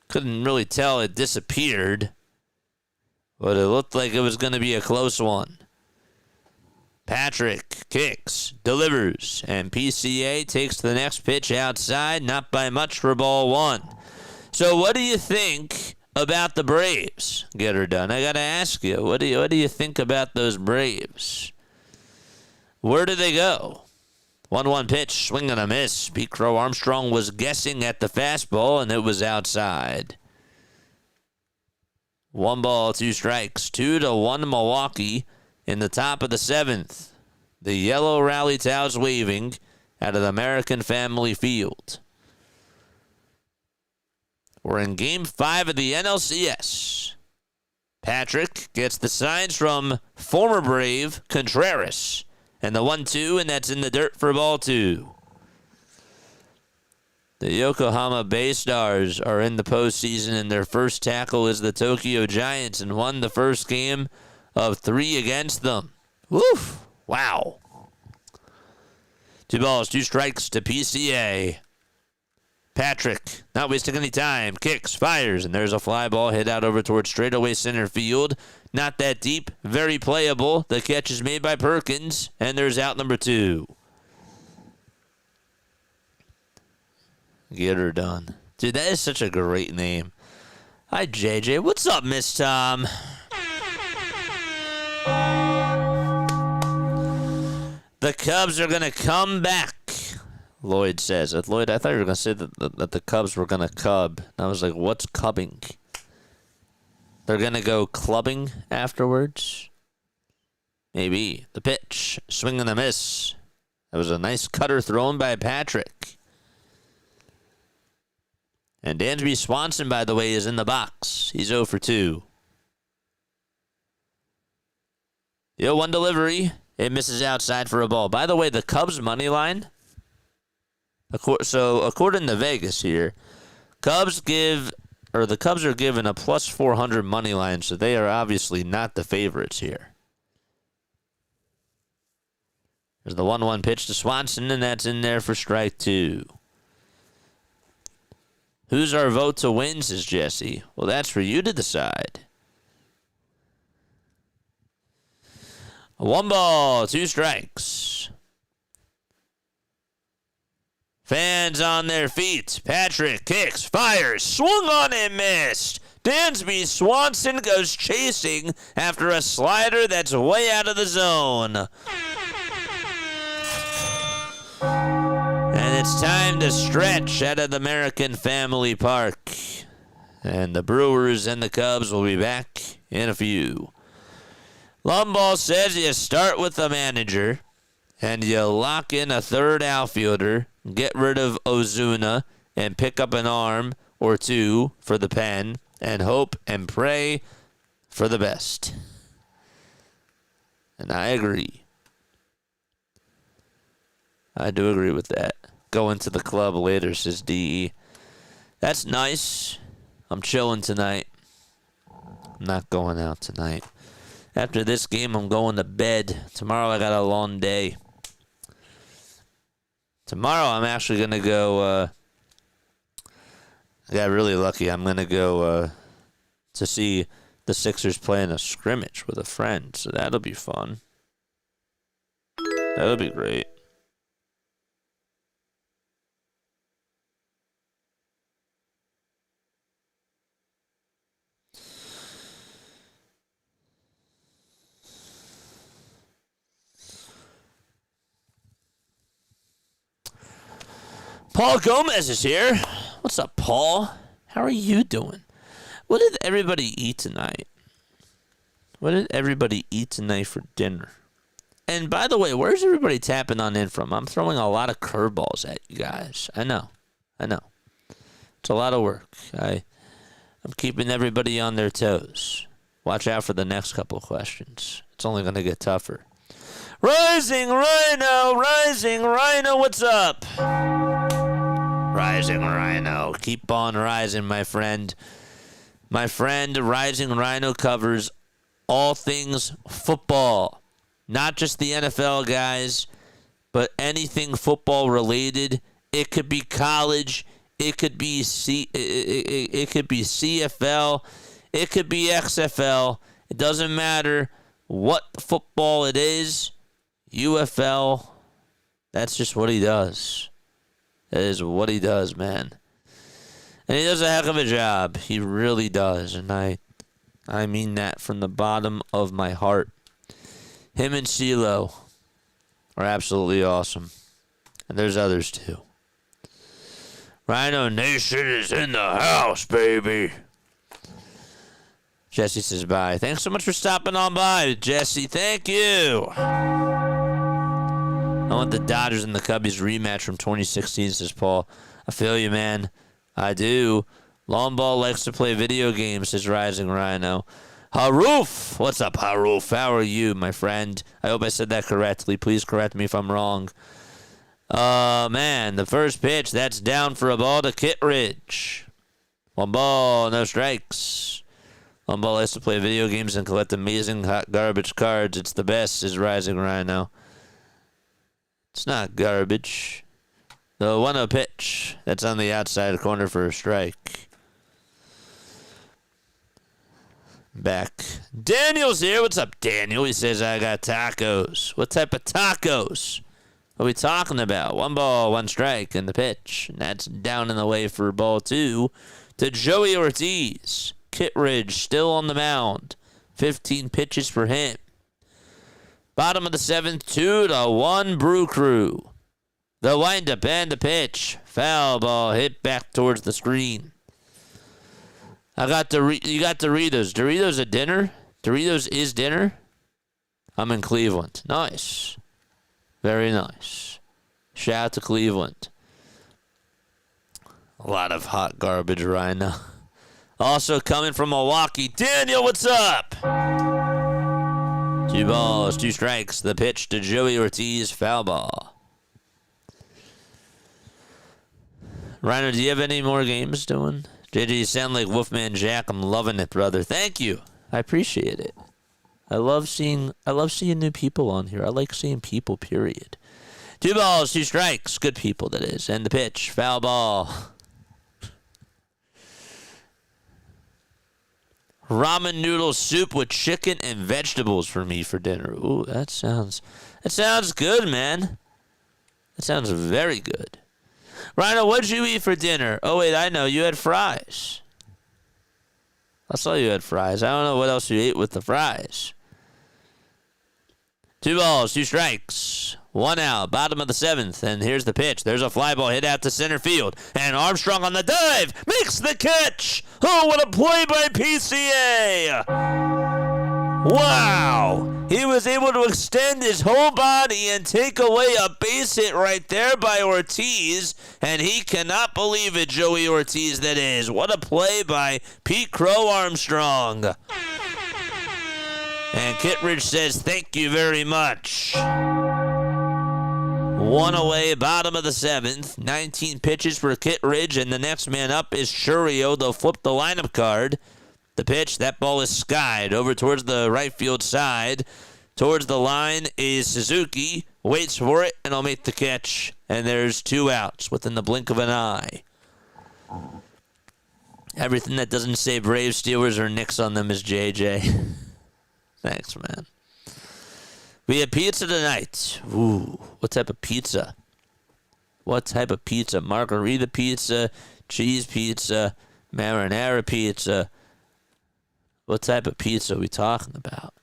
Couldn't really tell it disappeared, but it looked like it was going to be a close one. Patrick kicks, delivers, and PCA takes the next pitch outside, not by much for ball one. So what do you think about the Braves? Get her done. I got to ask you, what do you think about those Braves? Where do they go? 1-1 pitch, swing and a miss. Pete Crow Armstrong was guessing at the fastball, and it was outside. 1 ball, 2 strikes. 2-1 Milwaukee in the top of the 7th. The yellow rally towels waving out of the American Family Field. We're in Game 5 of the NLCS. Patrick gets the signs from former Brave Contreras. And the 1-2, and that's in the dirt for ball 2. The Yokohama Bay Stars are in the postseason, and their first tackle is the Tokyo Giants, and won the first game of 3 against them. Woof! Wow. 2 balls, 2 strikes to PCA. Patrick, not wasting any time, kicks, fires, and there's a fly ball hit out over towards straightaway center field. Not that deep, very playable. The catch is made by Perkins, and there's out number 2. Get her done. Dude, that is such a great name. Hi, JJ. What's up, Miss Tom? The Cubs are going to come back, Lloyd says. Lloyd, I thought you were going to say that the Cubs were going to cub. And I was like, what's cubbing? They're going to go clubbing afterwards? Maybe. The pitch. Swing and a miss. That was a nice cutter thrown by Patrick. And Dansby Swanson, by the way, is in the box. He's 0 for 2. The 0-1 delivery. It misses outside for a ball. By the way, the Cubs money line. So according to Vegas here, the Cubs are given a plus 400 money line, so they are obviously not the favorites here. There's the 1-1 pitch to Swanson, and that's in there for strike 2. Who's our vote to win, says Jesse. Well, that's for you to decide. 1 ball, 2 strikes. Fans on their feet. Patrick kicks, fires, swung on and missed. Dansby Swanson goes chasing after a slider that's way out of the zone. And it's time to stretch out of the American Family Park. And the Brewers and the Cubs will be back in a few. Lumball says you start with the manager and you lock in a third outfielder, get rid of Ozuna, and pick up an arm or 2 for the pen, and hope and pray for the best. And I agree. I do agree with that. Going to the club later, says DE. That's nice. I'm chilling tonight. I'm not going out tonight. After this game, I'm going to bed. Tomorrow, I got a long day. Tomorrow, I'm actually going to go, I got really lucky. I'm going to go to see the Sixers playing a scrimmage with a friend, so that'll be fun. That'll be great. Paul Gomez is here. What's up, Paul? How are you doing? What did everybody eat tonight? What did everybody eat tonight for dinner? And by the way, where's everybody tapping on in from? I'm throwing a lot of curveballs at you guys. I know. It's a lot of work. I'm keeping everybody on their toes. Watch out for the next couple of questions. It's only going to get tougher. Rising Rhino, what's up? Rising Rhino, keep on rising, my friend. My friend, Rising Rhino covers all things football. Not just the NFL, guys, but anything football related. It could be college. It could be it could be CFL. It could be XFL. It doesn't matter what football it is. UFL. That's just what he does. That is what he does, man. And he does a heck of a job. He really does. And I mean that from the bottom of my heart. Him and CeeLo are absolutely awesome. And there's others too. Rhino Nation is in the house, baby. Jesse says bye. Thanks so much for stopping on by, Jesse. Thank you. I want the Dodgers and the Cubbies rematch from 2016, says Paul. I feel you, man. I do. Long Ball likes to play video games, says Rising Rhino. Haroof! What's up, Haroof? How are you, my friend? I hope I said that correctly. Please correct me if I'm wrong. Man, the first pitch, that's down for a ball to Kittredge. 1 ball, no strikes. Long Ball likes to play video games and collect amazing hot garbage cards. It's the best, says Rising Rhino. It's not garbage. The 1-0 pitch. That's on the outside corner for a strike. Back. Daniel's here. What's up, Daniel? He says, I got tacos. What type of tacos? What are we talking about? 1 ball, 1 strike in the pitch. And that's down in the way for ball 2 to Joey Ortiz. Kittredge still on the mound. 15 pitches for him. Bottom of the 7th, 2-1 Brew Crew. The windup and the pitch. Foul ball hit back towards the screen. You got Doritos. Doritos at dinner? Doritos is dinner? I'm in Cleveland. Nice. Very nice. Shout out to Cleveland. A lot of hot garbage right now. Also coming from Milwaukee, Daniel, what's up? 2 balls, 2 strikes. The pitch to Joey Ortiz, foul ball. Rhino, do you have any more games doing? JJ, you sound like Wolfman Jack. I'm loving it, brother. Thank you. I appreciate it. I love seeing new people on here. I like seeing people, period. 2 balls, 2 strikes. Good people, that is. And the pitch, foul ball. Ramen noodle soup with chicken and vegetables for me for dinner. Ooh, that sounds good, man. That sounds very good. Rhino, what'd you eat for dinner? Oh, wait, I know. You had fries. I saw you had fries. I don't know what else you ate with the fries. 2 balls, 2 strikes. 1 out, bottom of the 7th, and here's the pitch. There's a fly ball hit out to center field, and Armstrong on the dive makes the catch. Oh, what a play by PCA! Wow! He was able to extend his whole body and take away a base hit right there by Ortiz, and he cannot believe it, Joey Ortiz, that is. What a play by Pete Crow Armstrong. And Kittredge says, thank you very much. 1 away, bottom of the 7th. 19 pitches for Kittredge, and the next man up is Churio. They'll flip the lineup card. The pitch, that ball is skied over towards the right field side. Towards the line is Suzuki. Waits for it, and I'll make the catch. And there's 2 outs within the blink of an eye. Everything that doesn't say Braves, Steelers, or Knicks on them is JJ. Thanks, man. We have pizza tonight. Ooh, what type of pizza? What type of pizza? Margarita pizza, cheese pizza, marinara pizza. What type of pizza are we talking about?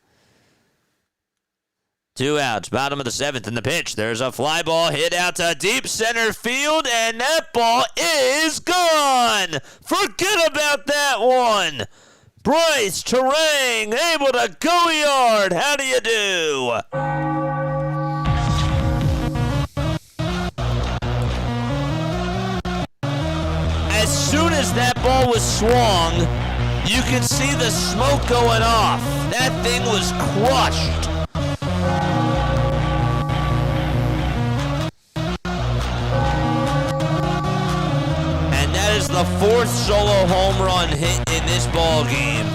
2 outs, bottom of the 7th, in the pitch. There's a fly ball hit out to deep center field, and that ball is gone. Forget about that one. Bryce Terang able to go yard. How do you do? As soon as that ball was swung, you could see the smoke going off. That thing was crushed. And that is the 4th solo home run hit in this ball game.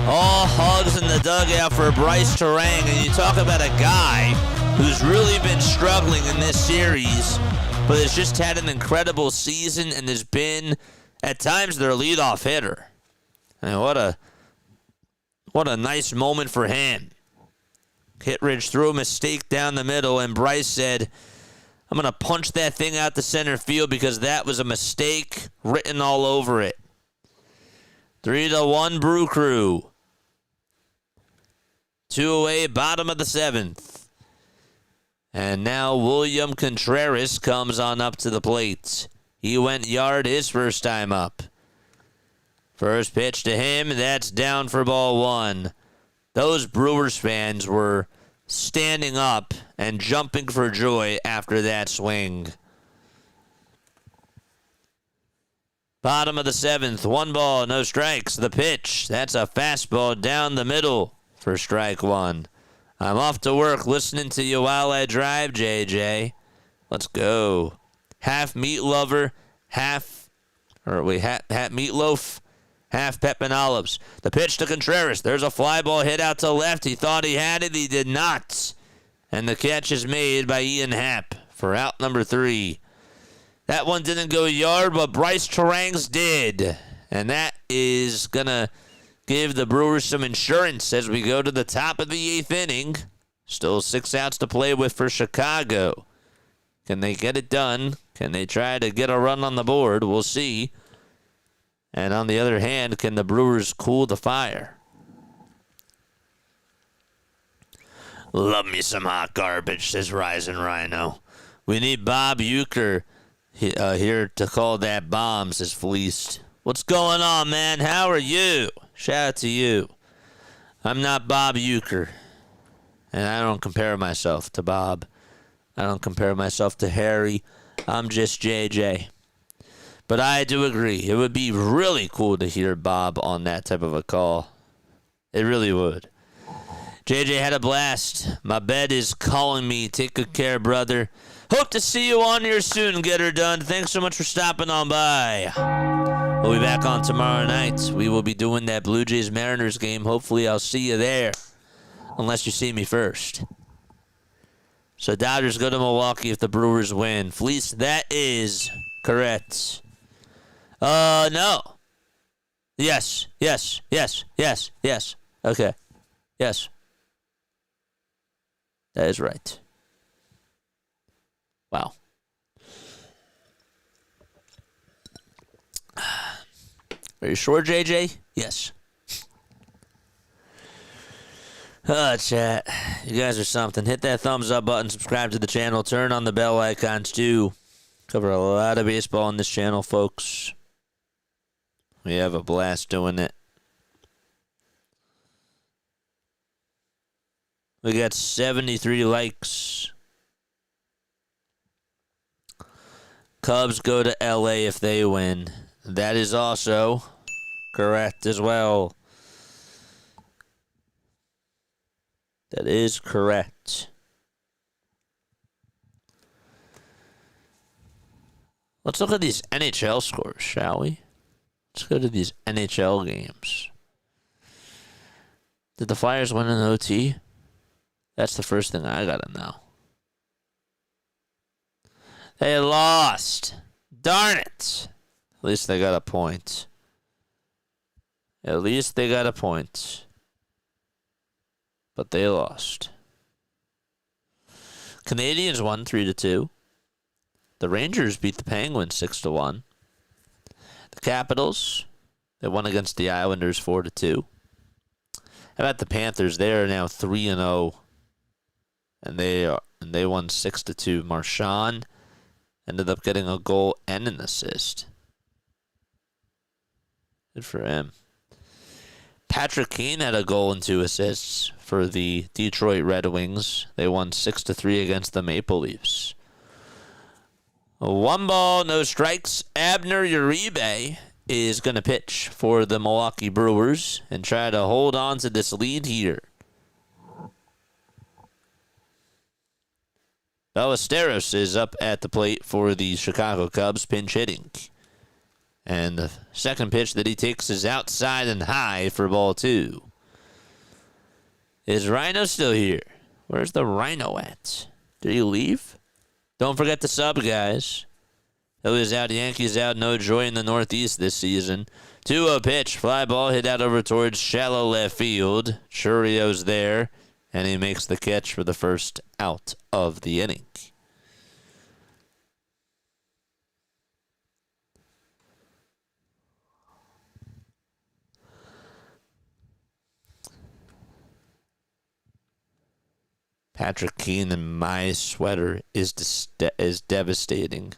All hugs in the dugout for Bryce Terang, and you talk about a guy who's really been struggling in this series, but has just had an incredible season and has been, at times, their leadoff hitter. I mean, what a nice moment for him. Kittredge threw a mistake down the middle, and Bryce said, I'm going to punch that thing out to center field because that was a mistake written all over it. 3-1 Brew Crew. 2 away, bottom of the 7th. And now William Contreras comes on up to the plate. He went yard his first time up. First pitch to him, that's down for ball 1. Those Brewers fans were standing up and jumping for joy after that swing. Bottom of the 7th, 1 ball, no strikes. The pitch, that's a fastball down the middle for strike 1. I'm off to work listening to you while I drive, JJ. Let's go. Half meat lover, half meatloaf, half pep and olives. The pitch to Contreras. There's a fly ball hit out to left. He thought he had it. He did not. And the catch is made by Ian Happ for out number 3. That one didn't go yard, but Bryce Terang's did. And that is going to give the Brewers some insurance as we go to the top of the 8th inning. Still 6 outs to play with for Chicago. Can they get it done? Can they try to get a run on the board? We'll see. And on the other hand, can the Brewers cool the fire? Love me some hot garbage, says Rising Rhino. We need Bob Uecker here to call that bomb, says Fleeced. What's going on, man? How are you? Shout out to you. I'm not Bob Uecker, and I don't compare myself to Bob. I don't compare myself to Harry. I'm just JJ. But I do agree. It would be really cool to hear Bob on that type of a call. It really would. JJ had a blast. My bed is calling me. Take good care, brother. Hope to see you on here soon. Get her done. Thanks so much for stopping on by. We'll be back on tomorrow night. We will be doing that Blue Jays-Mariners game. Hopefully I'll see you there. Unless you see me first. So Dodgers go to Milwaukee if the Brewers win. Fleece, that is correct. No. Yes. Okay. Yes. That is right. Wow. Are you sure, JJ? Yes. Chat. You guys are something. Hit that thumbs up button, subscribe to the channel, turn on the bell icons too. Cover a lot of baseball on this channel, folks. We have a blast doing it. We got 73 likes. Cubs go to LA if they win. That is also correct as well. That is correct. Let's look at these NHL scores, shall we? Let's go to these NHL games. Did the Flyers win an OT? That's the first thing I gotta know. They lost. Darn it. At least they got a point. At least they got a point. But they lost. Canadians won 3-2. The Rangers beat the Penguins 6-1. The Capitals, they won against the Islanders 4-2. How about the Panthers? They are now 3-0, and they won 6-2. Marchand ended up getting a goal and an assist. Good for him. Patrick Kane had a goal and 2 assists for the Detroit Red Wings. They won 6-3 against the Maple Leafs. 1 ball, no strikes. Abner Uribe is going to pitch for the Milwaukee Brewers and try to hold on to this lead here. Ballesteros is up at the plate for the Chicago Cubs, pinch hitting. And the second pitch that he takes is outside and high for ball 2. Is Rhino still here? Where's the Rhino at? Did he leave? Don't forget the sub, guys. Phillies out, Yankees out, no joy in the Northeast this season. 2-0 pitch, fly ball hit out over towards shallow left field. Churrio's there, and he makes the catch for the first out of the inning. Patrick Kane in my sweater is devastating.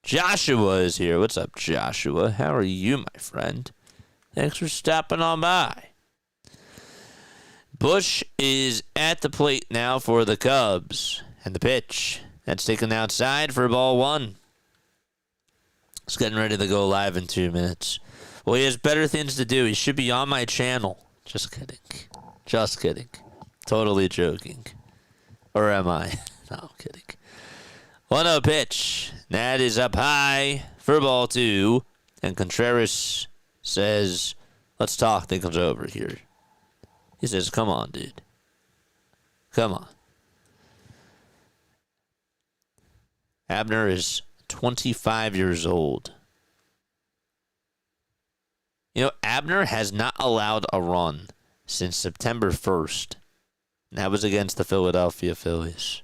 Joshua is here. What's up, Joshua? How are you, my friend? Thanks for stopping on by. Bush is at the plate now for the Cubs. And the pitch. That's taken outside for ball 1. He's getting ready to go live in 2 minutes. Well, he has better things to do. He should be on my channel. Just kidding. Just kidding. Totally joking. Or am I? No, I'm kidding. 1-0 pitch. That is up high for ball 2. And Contreras says, let's talk things over here. He says, come on, dude. Come on. Abner is 25 years old. You know, Abner has not allowed a run since September 1st. And that was against the Philadelphia Phillies.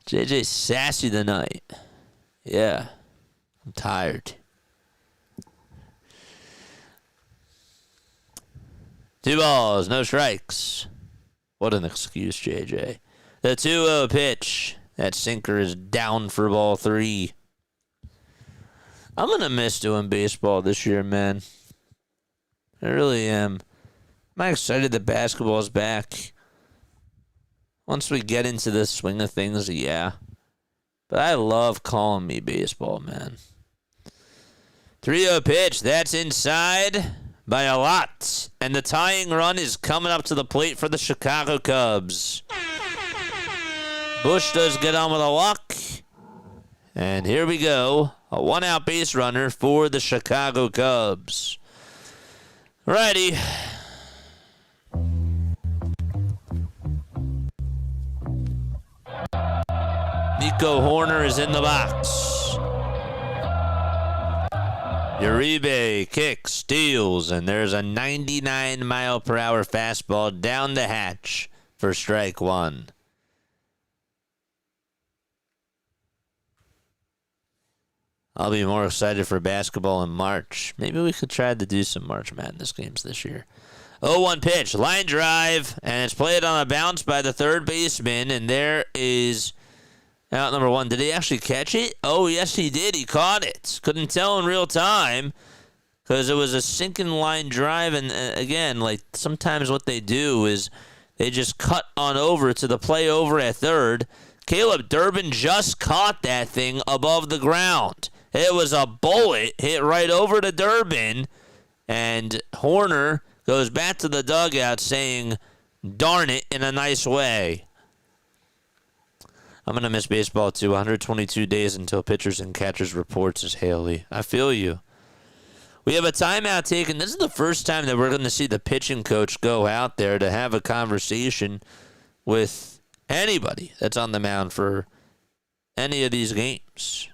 JJ sassy tonight. Yeah. I'm tired. 2 balls, no strikes. What an excuse, JJ. The 2-0 pitch. That sinker is down for ball 3. I'm going to miss doing baseball this year, man. I really am. I'm excited that basketball's back. Once we get into the swing of things, yeah. But I love calling me baseball, man. 3-0 pitch. That's inside by a lot. And the tying run is coming up to the plate for the Chicago Cubs. Bush does get on with a walk. And here we go. A 1-out base runner for the Chicago Cubs. Righty. Nico Horner is in the box. Uribe kicks, steals, and there's a 99-mile-per-hour fastball down the hatch for strike 1. I'll be more excited for basketball in March. Maybe we could try to do some March Madness games this year. 0-1 pitch, line drive, and it's played on a bounce by the third baseman, and there is out number 1. Did he actually catch it? Oh, yes, he did. He caught it. Couldn't tell in real time because it was a sinking line drive, and again, like sometimes what they do is they just cut on over to the play over at third. Caleb Durbin just caught that thing above the ground. It was a bullet hit right over to Durbin, and Horner goes back to the dugout saying, darn it, in a nice way. I'm going to miss baseball too. 122 days until pitchers and catchers reports, says Haley. I feel you. We have a timeout taken. This is the first time that we're going to see the pitching coach go out there to have a conversation with anybody that's on the mound for any of these games.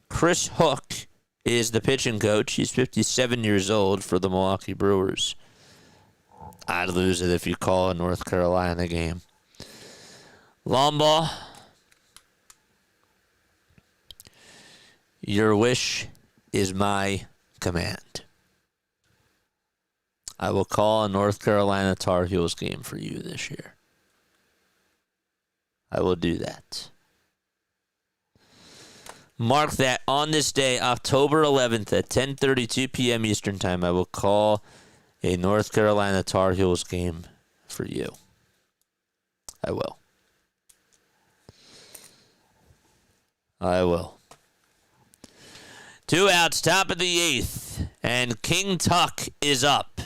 Chris Hook is the pitching coach. He's 57 years old for the Milwaukee Brewers. I'd lose it if you call a North Carolina game. Long ball. Your wish is my command. I will call a North Carolina Tar Heels game for you this year. I will do that. Mark that on this day, October 11th at 10:32 p.m. Eastern Time, I will call a North Carolina Tar Heels game for you. I will. I will. 2 outs, top of the 8th, and King Tuck is up.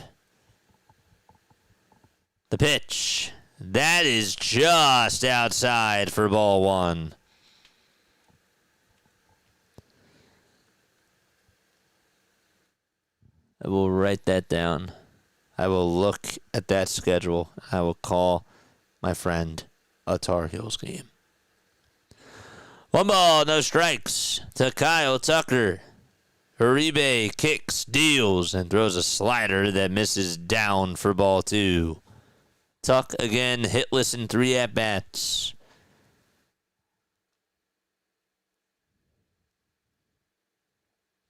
The pitch. That is just outside for ball 1. I will write that down. I will look at that schedule. I will call my friend a Tar Heels game. 1 ball, no strikes to Kyle Tucker. Uribe kicks, deals, and throws a slider that misses down for ball 2. Tuck again hitless in 3 at-bats.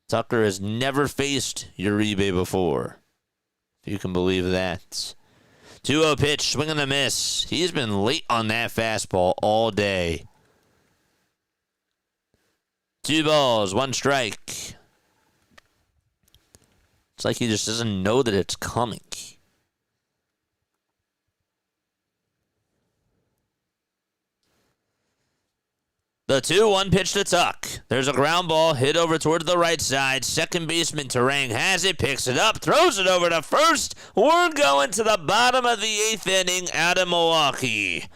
Tucker has never faced Uribe before, if you can believe that. 2-0 pitch, swing and a miss. He's been late on that fastball all day. 2 balls, 1 strike. It's like he just doesn't know that it's coming. The 2-1 pitch to Tuck. There's a ground ball hit over toward the right side. Second baseman Terang has it, picks it up, throws it over to first. We're going to the bottom of the 8th inning out of Milwaukee.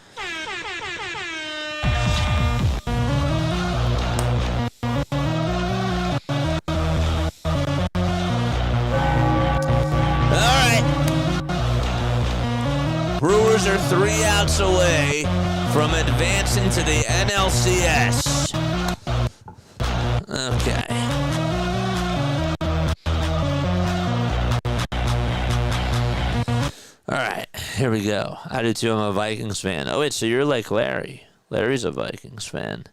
Brewers are 3 outs away from advancing to the NLCS. Okay. All right, here we go. I do too. I'm a Vikings fan. Oh, wait, so you're like Larry. Larry's a Vikings fan.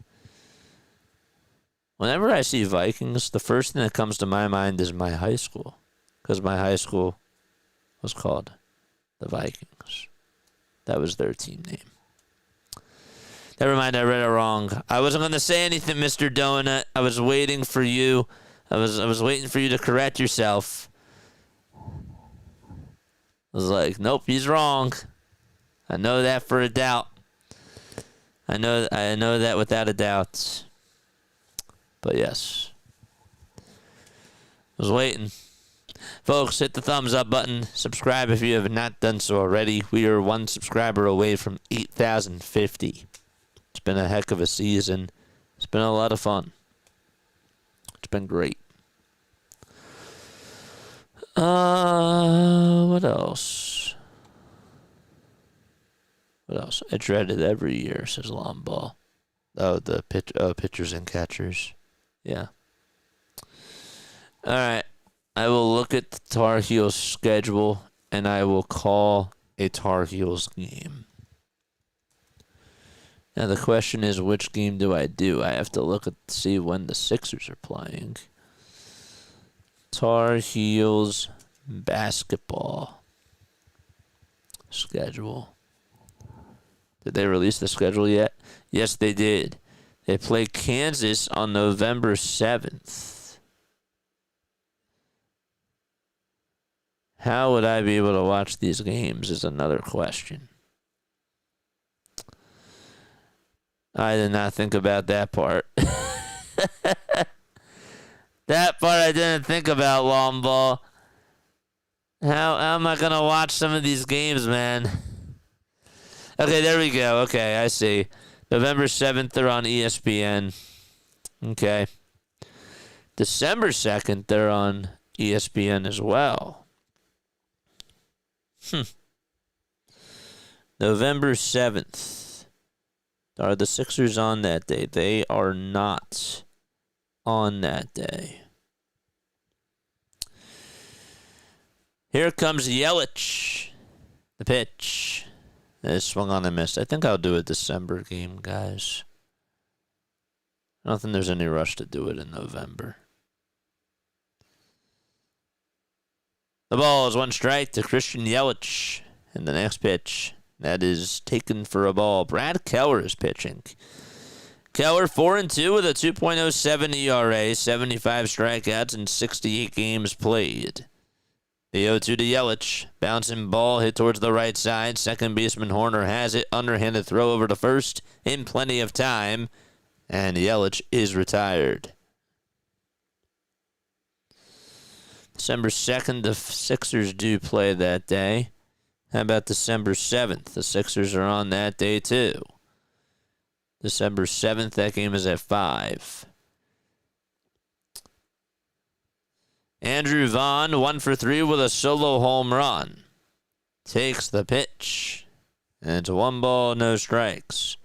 Whenever I see Vikings, the first thing that comes to my mind is my high school. Because my high school was called the Vikings. That was their team name. Never mind, I read it wrong. I wasn't going to say anything, Mr. Donut. I was waiting for you. I was waiting for you to correct yourself. I was like, nope, he's wrong. I know that for a doubt. I know that without a doubt. But yes. I was waiting. Folks, hit the thumbs up button. Subscribe if you have not done so already. We are 1 subscriber away from 8,050. It's been a heck of a season. It's been a lot of fun. It's been great. What else? What else? I dread it every year, says Long Ball. Oh, the pitchers and catchers. Yeah. All right. I will look at the Tar Heels schedule, and I will call a Tar Heels game. Now, the question is, which game do I do? I have to look at see when the Sixers are playing. Tar Heels basketball schedule. Did they release the schedule yet? Yes, they did. They play Kansas on November 7th. How would I be able to watch these games is another question. I did not think about that part. That part I didn't think about, Long Ball. How am I going to watch some of these games, man? Okay, there we go. Okay, I see. November 7th, they're on ESPN. Okay. December 2nd, they're on ESPN as well. November 7th. Are the Sixers on that day? They are not on that day. Here comes Yelich. The pitch. It swung on and missed. I think I'll do a December game, guys. I don't think there's any rush to do it in November. The ball is 1 strike to Christian Yelich. And the next pitch, that is taken for a ball. Brad Keller is pitching. Keller 4-2 with a 2.07 ERA, 75 strikeouts, and 68 games played. The 0-2 to Yelich. Bouncing ball hit towards the right side. Second baseman Horner has it. Underhanded throw over to first in plenty of time. And Yelich is retired. December 2nd, the Sixers do play that day. How about December 7th? The Sixers are on that day too. December 7th, that game is at 5. Andrew Vaughn, 1 for 3 with a solo home run. Takes the pitch. And it's 1 ball, no strikes.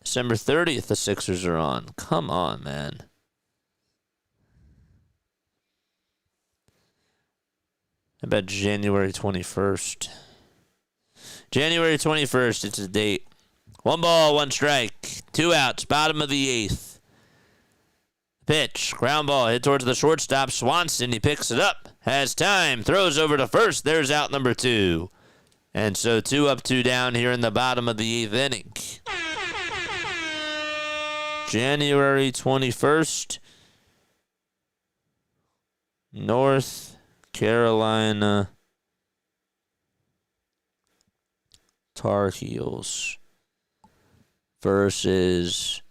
December 30th, the Sixers are on. Come on, man. How about January 21st? January 21st, it's a date. 1 ball, 1 strike. 2 outs, bottom of the 8th. Pitch, ground ball, hit towards the shortstop. Swanson, he picks it up. Has time, throws over to first. There's out number 2. And so 2 up, 2 down here in the bottom of the 8th inning. January 21st. North Carolina Tar Heels versus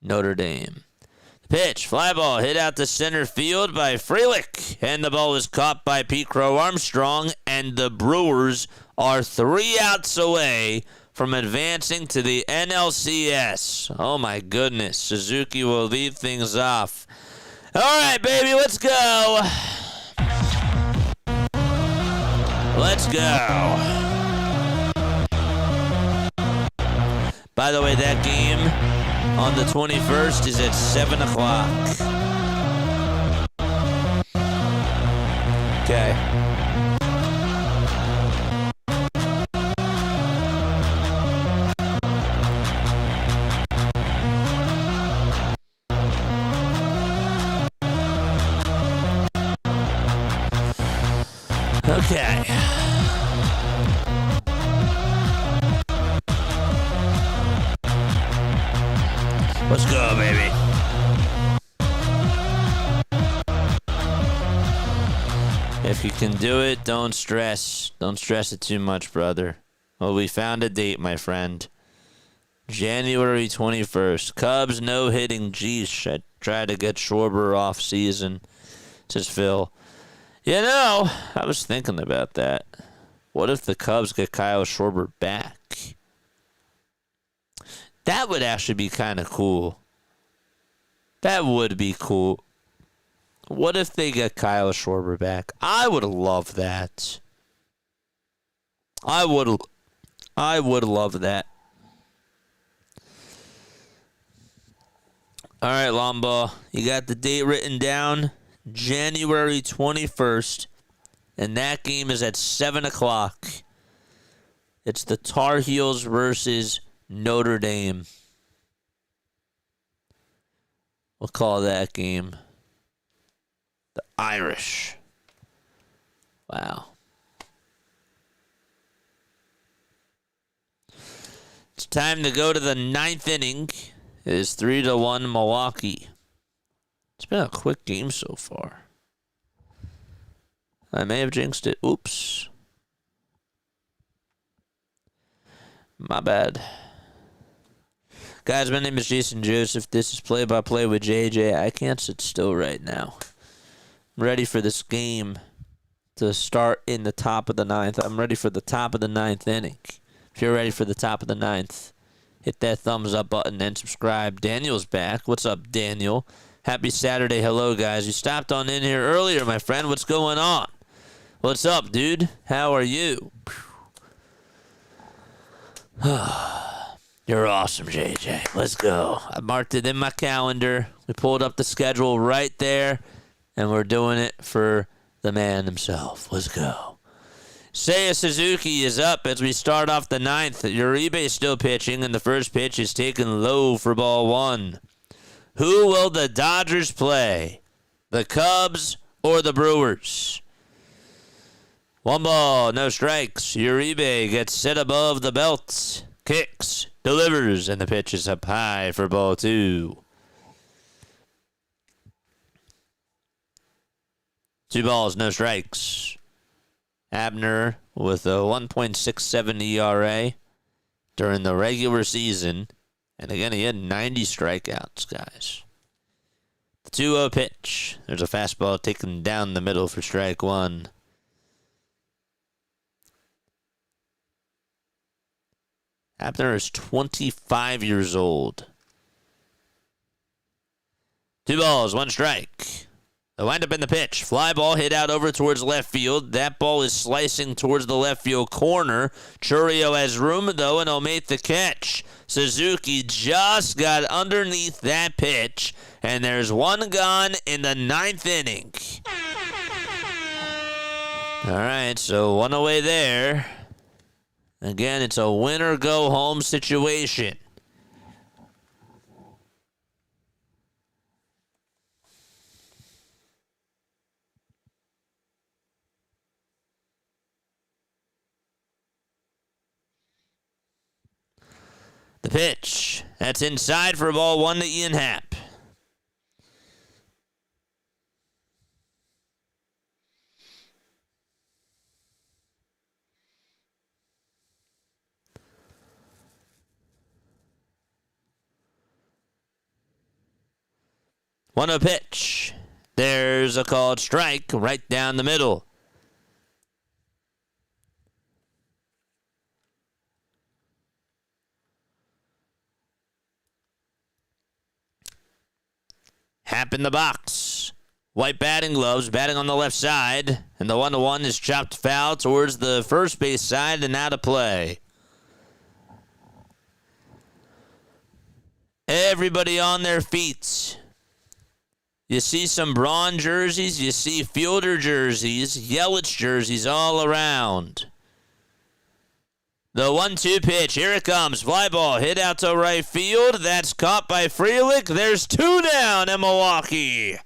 Notre Dame. The pitch, fly ball, hit out to center field by Frelick, and the ball is caught by Pete Crow Armstrong, and the Brewers are 3 outs away from advancing to the NLCS. Oh my goodness, Suzuki will lead things off. All right, baby, let's go. Let's go. By the way, that game on the 21st is at 7 o'clock. Okay. Okay. Let's go, baby. If you can do it, don't stress. Don't stress it too much, brother. Well, we found a date, my friend. January 21st. Cubs no-hitting. Geesh, I tried to get Schwarber off season. Says Phil. You know, I was thinking about that. What if the Cubs get Kyle Schwarber back? That would actually be kind of cool. That would be cool. What if they get Kyle Schwarber back? I would love that. I would love that. All right, Lomba, you got the date written down. January 21st, and that game is at 7 o'clock. It's the Tar Heels versus Notre Dame. We'll call that game the Irish. Wow. It's time to go to the 9th inning. It is 3-1 Milwaukee. It's been a quick game so far. I may have jinxed it. Oops. My bad. Guys, my name is Jason Joseph. This is Play-by-Play with JJ. I can't sit still right now. I'm ready for this game to start in the top of the 9th. I'm ready for the top of the 9th inning. If you're ready for the top of the 9th, hit that thumbs up button and subscribe. Daniel's back. What's up, Daniel? Happy Saturday. Hello, guys. You stopped on in here earlier, my friend. What's going on? What's up, dude? How are you? You're awesome, JJ. Let's go. I marked it in my calendar. We pulled up the schedule right there, and we're doing it for the man himself. Let's go. Seiya Suzuki is up as we start off the ninth. Uribe still pitching, and the first pitch is taken low for ball one. Who will the Dodgers play? The Cubs or the Brewers? 1 ball, no strikes. Uribe gets set above the belt. Kicks, delivers, and the pitch is up high for ball two. 2 balls, no strikes. Abner with a 1.67 ERA during the regular season. And again, he had 90 strikeouts, guys. The 2-0 pitch. There's a fastball taken down the middle for strike one. Abner is 25 years old. 2 balls, 1 strike. They wind up in the pitch. Fly ball hit out over towards left field. That ball is slicing towards the left field corner. Churio has room, though, and he'll make the catch. Suzuki just got underneath that pitch, and there's 1 gone in the 9th inning. All right, so 1 away there. Again, it's a win-or-go-home situation. The pitch. That's inside for ball one to Ian Happ. One a pitch. There's a called strike right down the middle. Happ in the box. White batting gloves, batting on the left side. And the 1-1 is chopped foul towards the first base side and out of play. Everybody on their feet. You see some Braun jerseys. You see Fielder jerseys. Yelich jerseys all around. The 1-2 pitch. Here it comes. Fly ball hit out to right field. That's caught by Frelick. There's 2 down in Milwaukee.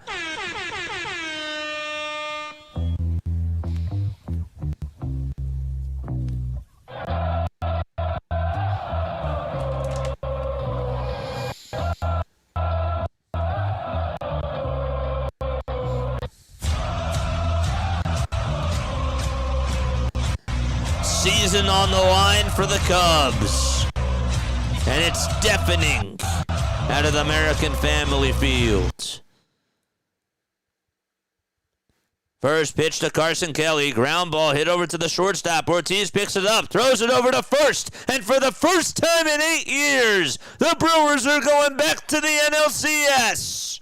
Season on the line for the Cubs. And it's deafening out of the American Family Field. First pitch to Carson Kelly. Ground ball hit over to the shortstop. Ortiz picks it up, throws it over to first. And for the first time in 8 years, the Brewers are going back to the NLCS.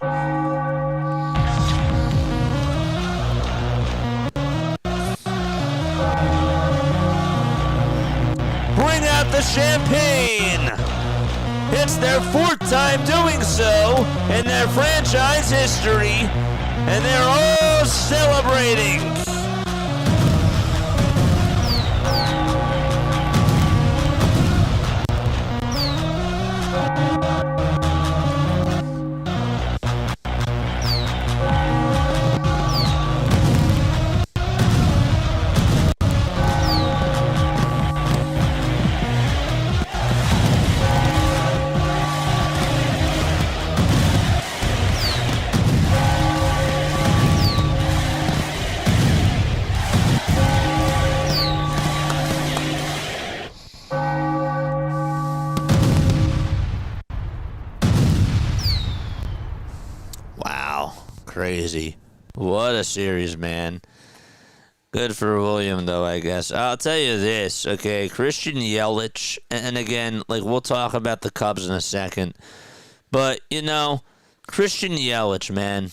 Bring out the champagne. It's their 4th time doing so in their franchise history, and they're all celebrating. Crazy. What a series, man. Good for William, though, I guess. I'll tell you this, okay? Christian Yelich, and again, like, we'll talk about the Cubs in a second. But, you know, Christian Yelich, man.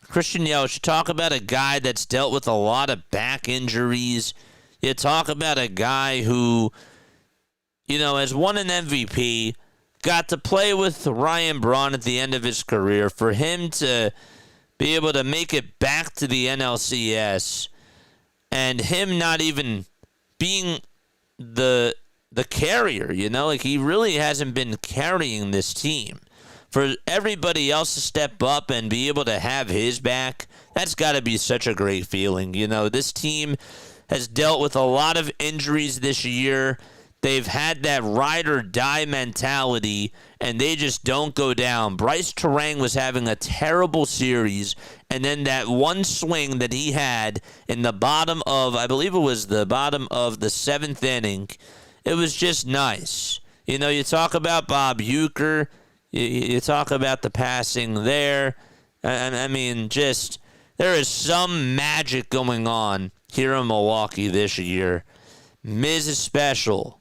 Christian Yelich, you talk about a guy that's dealt with a lot of back injuries. You talk about a guy who, you know, has won an MVP, got to play with Ryan Braun at the end of his career. For him to be able to make it back to the NLCS, and him not even being the carrier, like he really hasn't been carrying this team. For everybody else to step up and be able to have his back, that's got to be such a great feeling. This team has dealt with a lot of injuries this year. They've had that ride or die mentality, and they just don't go down. Bryce Terang was having a terrible series, and then that one swing that he had in the bottom of, I believe it was the bottom of the 7th inning, it was just nice. You talk about Bob Uecker, you talk about the passing there, and I mean, just there is some magic going on here in Milwaukee this year. Miz is special.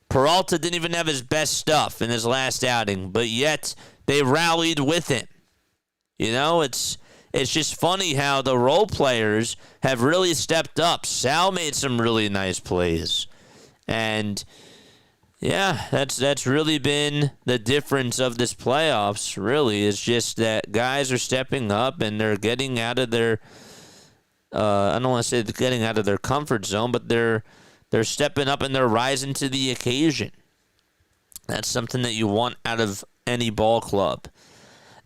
Peralta didn't even have his best stuff in his last outing, but yet they rallied with him. It's just funny how the role players have really stepped up. Sal made some really nice plays. And yeah, that's really been the difference of this playoffs, really. It's just that guys are stepping up and they're getting out of their I don't want to say they're getting out of their comfort zone, but they're stepping up and they're rising to the occasion. That's something that you want out of any ball club.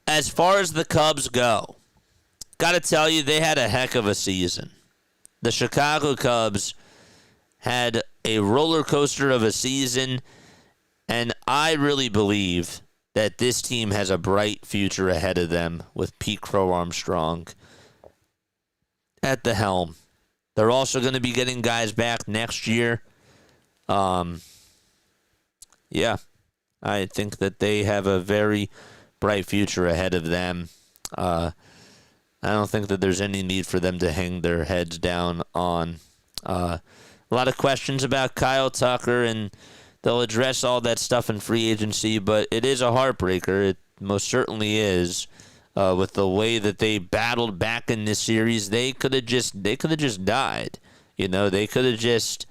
As far as the Cubs go, got to tell you, they had a heck of a season. The Chicago Cubs had a roller coaster of a season, and I really believe that this team has a bright future ahead of them with Pete Crow Armstrong at the helm. They're also going to be getting guys back next year. Yeah, I think that they have a very bright future ahead of them. I don't think that there's any need for them to hang their heads down on. A lot of questions about Kyle Tucker, and they'll address all that stuff in free agency, but it is a heartbreaker. It most certainly is. With the way that they battled back in this series, they could have just died. They could have just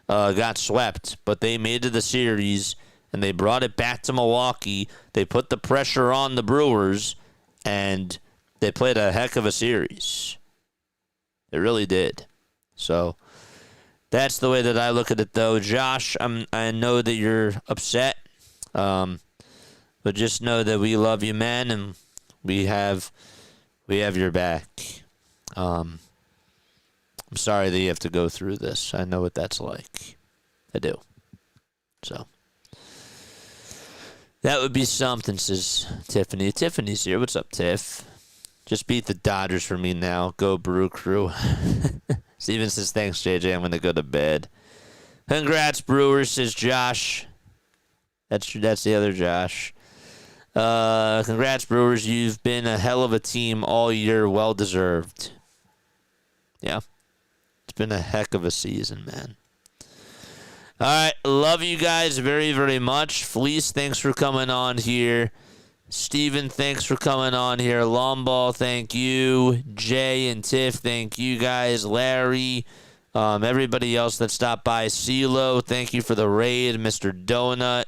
got swept, but they made it to the series and they brought it back to Milwaukee. They put the pressure on the Brewers, and they played a heck of a series. They really did. So that's the way that I look at it, though. Josh, I know that you're upset, but just know that we love you, man, and we have your back. I'm sorry that you have to go through this. I know what that's like. I do. So that would be something, says Tiffany. Tiffany's here. What's up, Tiff? Just beat the Dodgers for me now. Go Brew Crew. Steven says, thanks, JJ. I'm going to go to bed. Congrats, Brewers, says Josh. That's the other Josh. Congrats, Brewers. You've been a hell of a team all year. Well deserved. Yeah. It's been a heck of a season, man. All right. Love you guys very, very much. Fleece, thanks for coming on here. Steven, thanks for coming on here. Lomball, thank you. Jay and Tiff, thank you guys. Larry, everybody else that stopped by. CeeLo, thank you for the raid. Mr. Donut,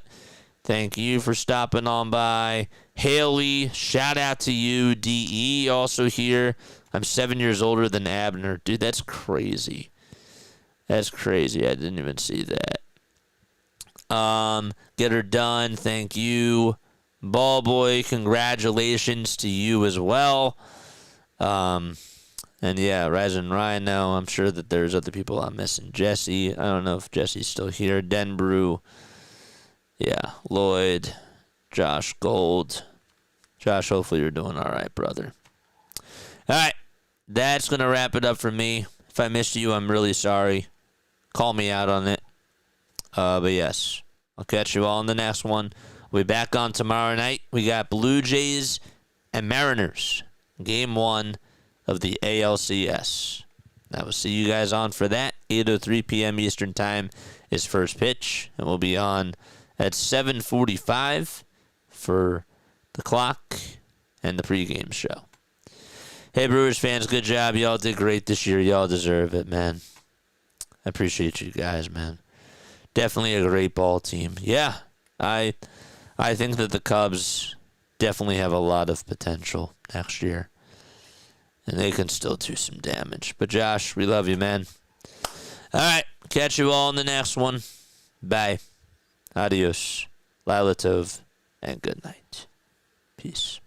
thank you for stopping on by. Haley, shout out to you. DE also here. I'm 7 years older than Abner. Dude, that's crazy. That's crazy. I didn't even see that. Get her done. Thank you. Ball Boy, congratulations to you as well. And yeah, Rise and Rhino. I'm sure that there's other people I'm missing. Jesse. I don't know if Jesse's still here. Denbrew. Yeah, Lloyd, Josh Gold. Josh, hopefully you're doing all right, brother. All right, that's going to wrap it up for me. If I missed you, I'm really sorry. Call me out on it. But yes, I'll catch you all in the next one. We'll be back on tomorrow night. We got Blue Jays and Mariners. Game 1 of the ALCS. I will see you guys on for that. 8:03 p.m. Eastern Time is first pitch. And we'll be on at 7:45 for the clock and the pregame show. Hey, Brewers fans, good job. Y'all did great this year. Y'all deserve it, man. I appreciate you guys, man. Definitely a great ball team. Yeah, I think that the Cubs definitely have a lot of potential next year. and they can still do some damage. But Josh, we love you, man. All right, catch you all in the next one. Bye. Adios. Lila Tov, and good night. Peace.